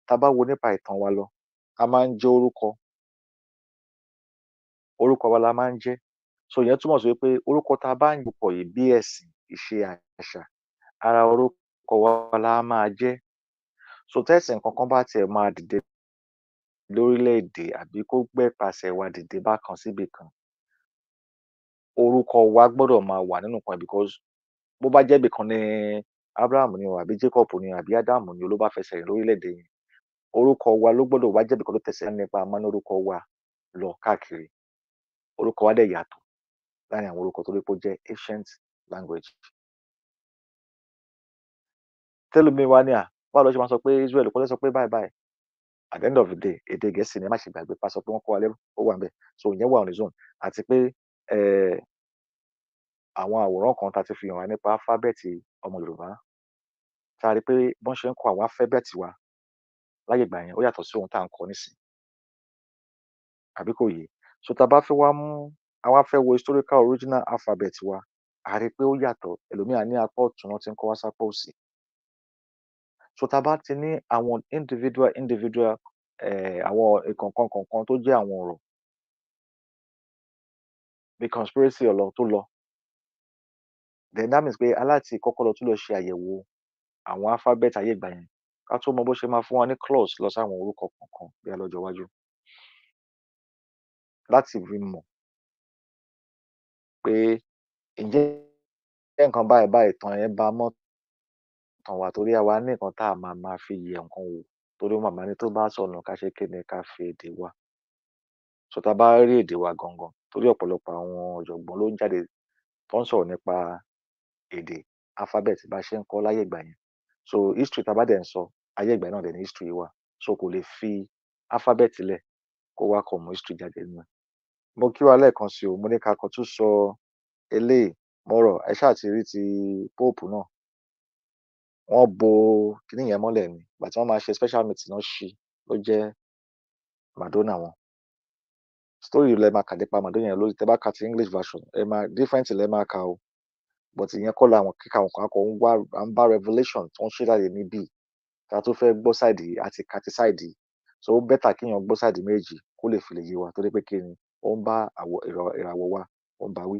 tá a bá wo nípa ìtàn wa lọ a máa ń jẹ́ orúkọ wa la máa ń jẹ́ so ìyẹn túmọ̀ sí pé orúkọ tá a bá ń pọ̀ yìí bí ẹ̀sìn ìṣe àṣà ara orúkọ wa la máa jẹ́ so tẹ́sìn kankan bá tiẹ̀ máa dìde lórílẹ̀‐èdè àbí kó gbẹ́pasẹ̀ wa dìde bákan síbì kan orúkọ wa gbọ́dọ̀ máa wà nínú kan because bó bá jẹ́ ibìkan ní Abraham ni o àbí Jacob ni àbí Adam ni o ló bá fẹsẹ̀ rìn lórílẹ̀‐èdè yẹn orúkọ wa ló gbọ́dọ̀ wá jẹ́ ibìkan tó tẹ̀sẹ̀ nípa àmọ́ ní orúkọ wa lọ káàkiri orúkọ wa dẹ̀ yàtọ̀ láàrin àwọn orúkọ tó lè pọ̀ jẹ́ ancient language. tẹ́lómi wá ní báwo ló ṣe máa sọ pé Israel kọ́ ló sọ pé báyìí báyìí at the end of the day èdè Gẹ̀ẹ́sì ni má ṣe gbàgbé pa sọ pé wọ́n kọ́ wa lẹ́rú ó wà níbẹ̀ so ìyẹn wà on its own àti pé àwọn àwòrán kan tá a ti fi hàn wá nípa alifábẹ́ẹ̀tì ọmọ Yorùbá tá a rí pé bọ́n ṣe ń kọ àwọn alifábẹ́ẹ̀tì wa láyé ìgbà yẹn ó yàtọ̀ sí ohun tá à ń kọ nísìnyí àbí kò yé so tá a bá fẹ́ wá mú àwa fẹ́ wo historical original alphabet wa a rí pé ó yàtọ̀ ẹlòmíà ní apá ọ̀tún náà ti ń kọ́ wá sápá òsì so tá a bá ti ní àwọn individual àwọn kọ̀ọ̀kan tó jẹ́ àwọn ọ̀rọ̀ bí conspiracy ọ̀lọ́ tó lọ then that means pé aláti kọ́kọ́ lọ tún lọ ṣe àyẹ̀wò àwọn alphabet ayé ìgbà yẹn ká tó mọ bó ṣe máa fún wa ní clause lọ sáwọn orúkọ kọ̀ọ̀kan bí a lọ́jọ́ iwájú láti fi mọ̀ pé ǹjẹ́ nǹkan báyìí tàn yẹn bá mọ́ tàn wá torí àwa ní nǹkan tá a máa fi yẹ nǹkan wò torí màmá ní tó bá sọnù ká ṣe kéde ká fi èdè wa so tá a bá rí èdè wa gangan torí ọ̀pọ̀lọpọ̀ àwọn ọ̀jọ̀gbọ́n ló ń jáde tó ń sọ̀rọ̀ nípa èdè alphabet bá ṣe ń kọ́ láyé ìgbà yẹn so history tá a bá dẹ̀ ń sọ ayé ìgbà náà dẹ̀ ní history wa so kò lè fi alphabet lẹ̀ kó wá kọ̀ mú history jáde nínú ẹ̀. mo kí wa lẹ́ẹ̀kan sí o mo ní ká kọ́ tún sọ eléyìí mọ́rọ̀ ẹ ṣáà ti rí ti pope náà wọ́n bo kíní yẹn mọ́lẹ̀ ni ìgbà tí wọ́n máa ṣe special meeting náà ṣí ló jẹ́ Madonna wọn story lẹ máa kà nípa Madonna yẹn lórí tẹ bá ka ti English version ẹ máa different lẹ máa ka o but ìyẹn kọ́ la àwọn kíkà àwọn kan kọ́ ń wá à ń bá revelation tó ń ṣe láàyè níbí ká tó fẹ́ gbọ́ sáìdì àti ká ti sáìdì so ó bẹ́tà kéèyàn gbọ́ sáìdì méjì kó lè fi lè yé wa torí pé kí ni ó ń bá ìràwọ̀ wa ó ń bá wí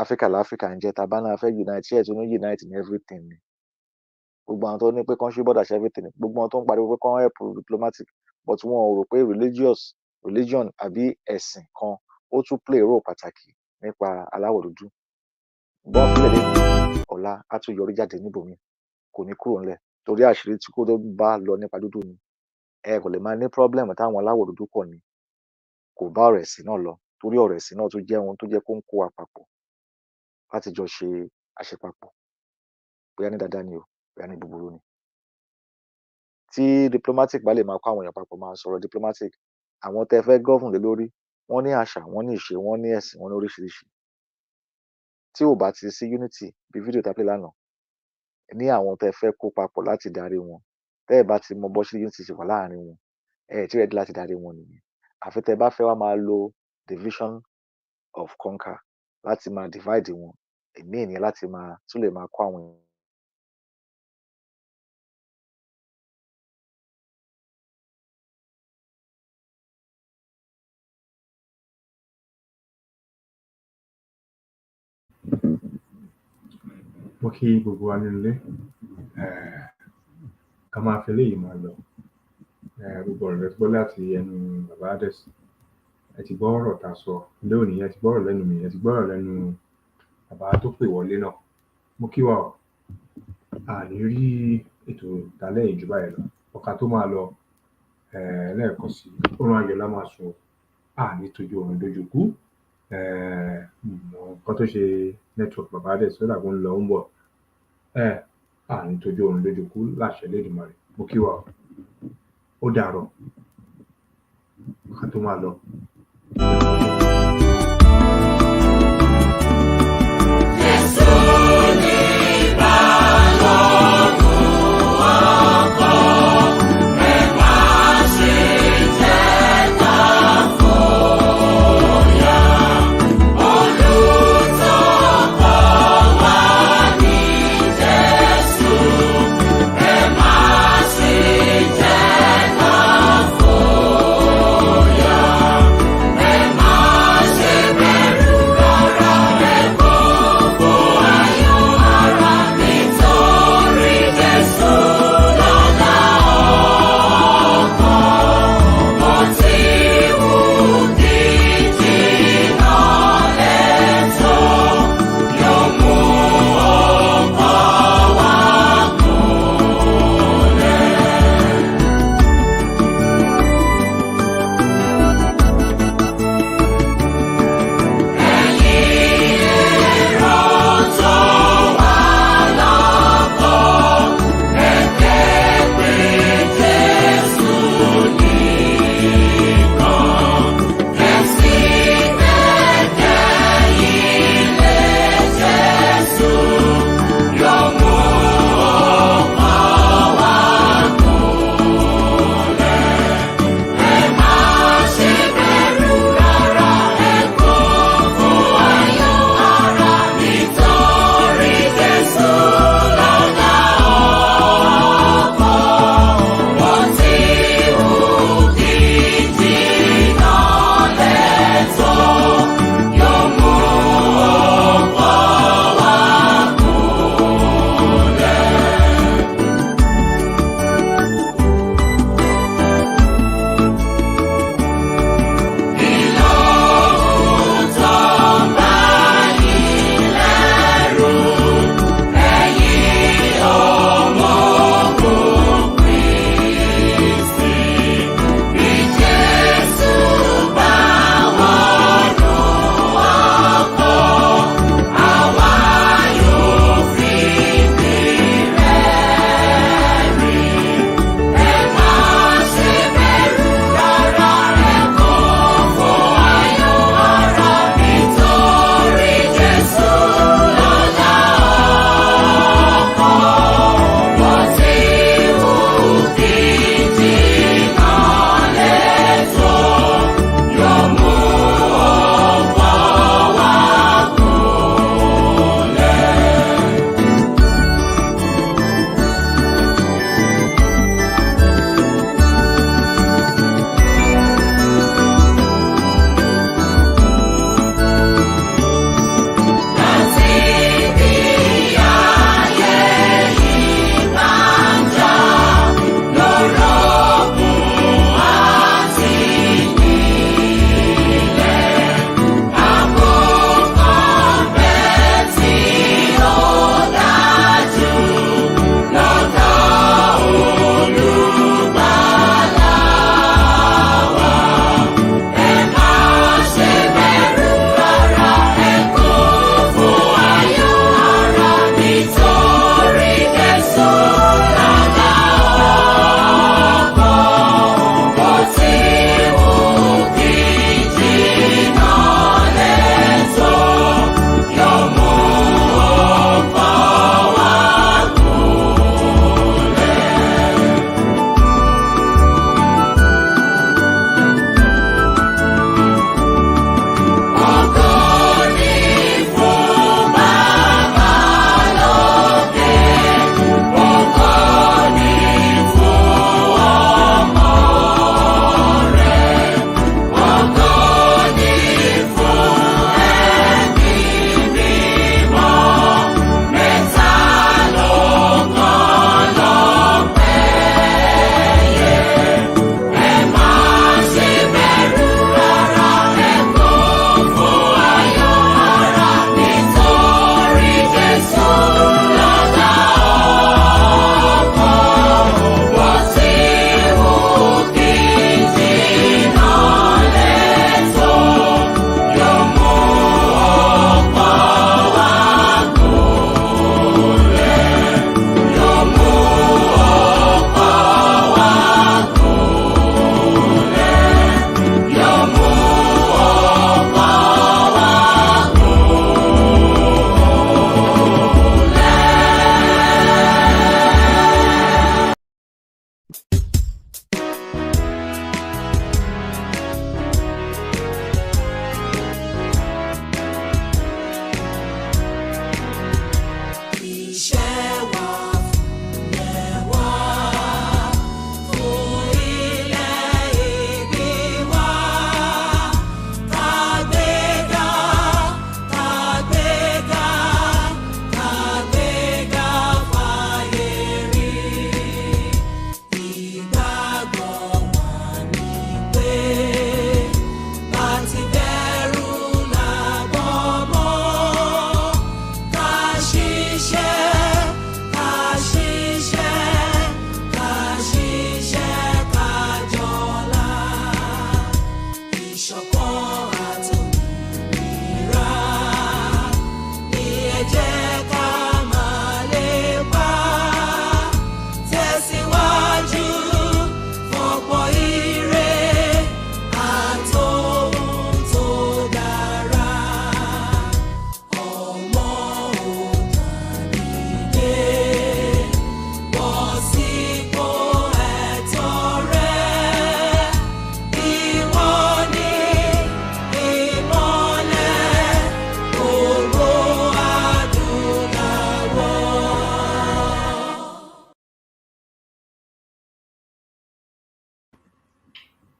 Áfíríkà láfíríkà ń jẹ́ tá a bá náà fẹ́ unite ṣẹ́ẹ̀ tó ní unite in everything ni gbogbo àwọn tó ní pé kán ṣí bọ́dà ṣe everything gbogbo àwọn tó ń pariwo pé kán help diplomatic but wọn ò rò pé religion àbí ẹ̀sìn kan ó tún play role pàtàkì nípa aláwọ̀ dúdú bọ́n fílẹ̀ lé ọ̀la á tún yọrí jáde níbòmí kò ní kúrò ńlẹ̀ torí àṣírí tí kò tó bá lọ nípa dúdú ni ẹ kò lè máa ní problem táwọn aláwọ̀ dúdú kọ̀ ni kò bá ọ̀rọ̀ ẹ̀sìn náà lọ torí ọ̀rọ̀ ẹ̀sìn náà tún jẹ́ ohun tó jẹ́ kó ń kó wa papọ̀ láti jọ ṣe àṣepapọ̀ bóyá ní dáadáa ni o bóyá ní búburú ni. Tí diplomatic bá lè máa kó àwọn èèyàn papọ̀ máa sọ̀rọ̀ diplomatic, àwọn tẹ́ fẹ́ govern lé lórí wọ́n ní àṣà wọ́n ní ìṣe wọ́n ní ẹ̀sìn wọ́n ní oríṣiríṣi. Tí ò bá ti sí unity bí fídíò tá a play lánàá ní àwọn tẹ́ fẹ́ kó papọ̀ láti darí wọn, tẹ́ ẹ bá ti mọ bó ṣe unity ṣe wà láàrin wọn, ẹ ti ready láti darí wọn nìyẹn. Àfi tẹ́ bá fẹ́ wá máa lo division of conquer láti máa divide wọn, èmi ènìyàn láti máa tún lè máa kó àwọn èèyàn. Mo kí gbogbo wa nínú ilé, ká máa fi eléyìí máa lọ. Gbogbo ọ̀rọ̀ rẹ ti gbọ́ láti ẹnu bàbá Ades. Ẹ ti gbọ́ ọ̀rọ̀ tá a sọ lónìí, ẹ ti gbọ́ ọ̀rọ̀ lẹ́nu mi, ẹ ti gbọ́ ọ̀rọ̀ lẹ́nu bàbá tó pè wọlé náà. Mo kí wa o, àní rí ètò ìdálẹ́ ìjọba ẹ̀ lọ. Ọ̀ka tó máa lọ lẹ́ẹ̀kan sí oorun ayọ̀ la máa sùn, àní tójú oorun dojú kú. Nǹkan tó ṣe network bàbá Ades ó dàgbò ń lọ ń bọ̀. Àní tójú oorun dojú kú láṣẹ Elédùmarè. Mo kí wa o, ó dàárọ̀. Ọ̀ka tó máa lọ.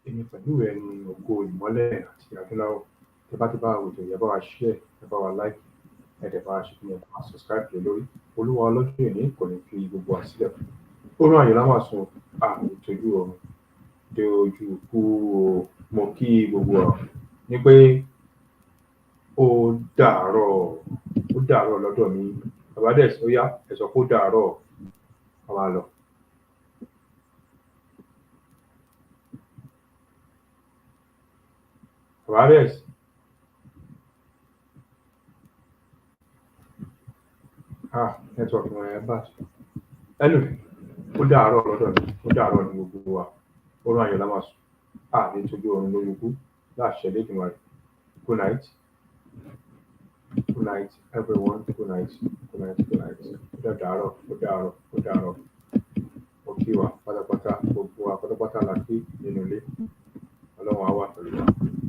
èmi pẹ̀lú ẹ ní ògo ìmọ́lẹ̀ àti adúláwọ̀ tẹ bá ti bá àwùjọ yẹ bá wa share ẹ bá wa like ẹ dẹ̀ bá wa ṣe kí ẹ bá wa subscribe lé lórí olúwa ọlọ́jọ́ ìní kò ní fi gbogbo àsílẹ̀ fún oorun àyè láwọn àsun àmì ìtọ́jú ọ̀run dé ojú ikú o mo kí gbogbo ọ̀rọ̀ ní pé ó dàárọ̀ lọ́dọ̀ mi bàbá dẹ̀ ó yá ẹ sọ pé ó dàárọ̀ a máa lọ. Varias. Network wọn ẹ bá anyway ó dàárọ̀ lọ́dọ̀ mi ó dàárọ̀ ní gbogbo wa oorun ayọ̀ la máa sùn ní tójú oorun lórí ikú láṣẹ lẹ́gbẹ̀ẹ́ rẹ̀ good night everyone good night ó dàárọ̀ ó kí wa pátápátá gbogbo wa pátápátá la kí nínú ilé ọlọ́run á wà pẹ̀lú wa.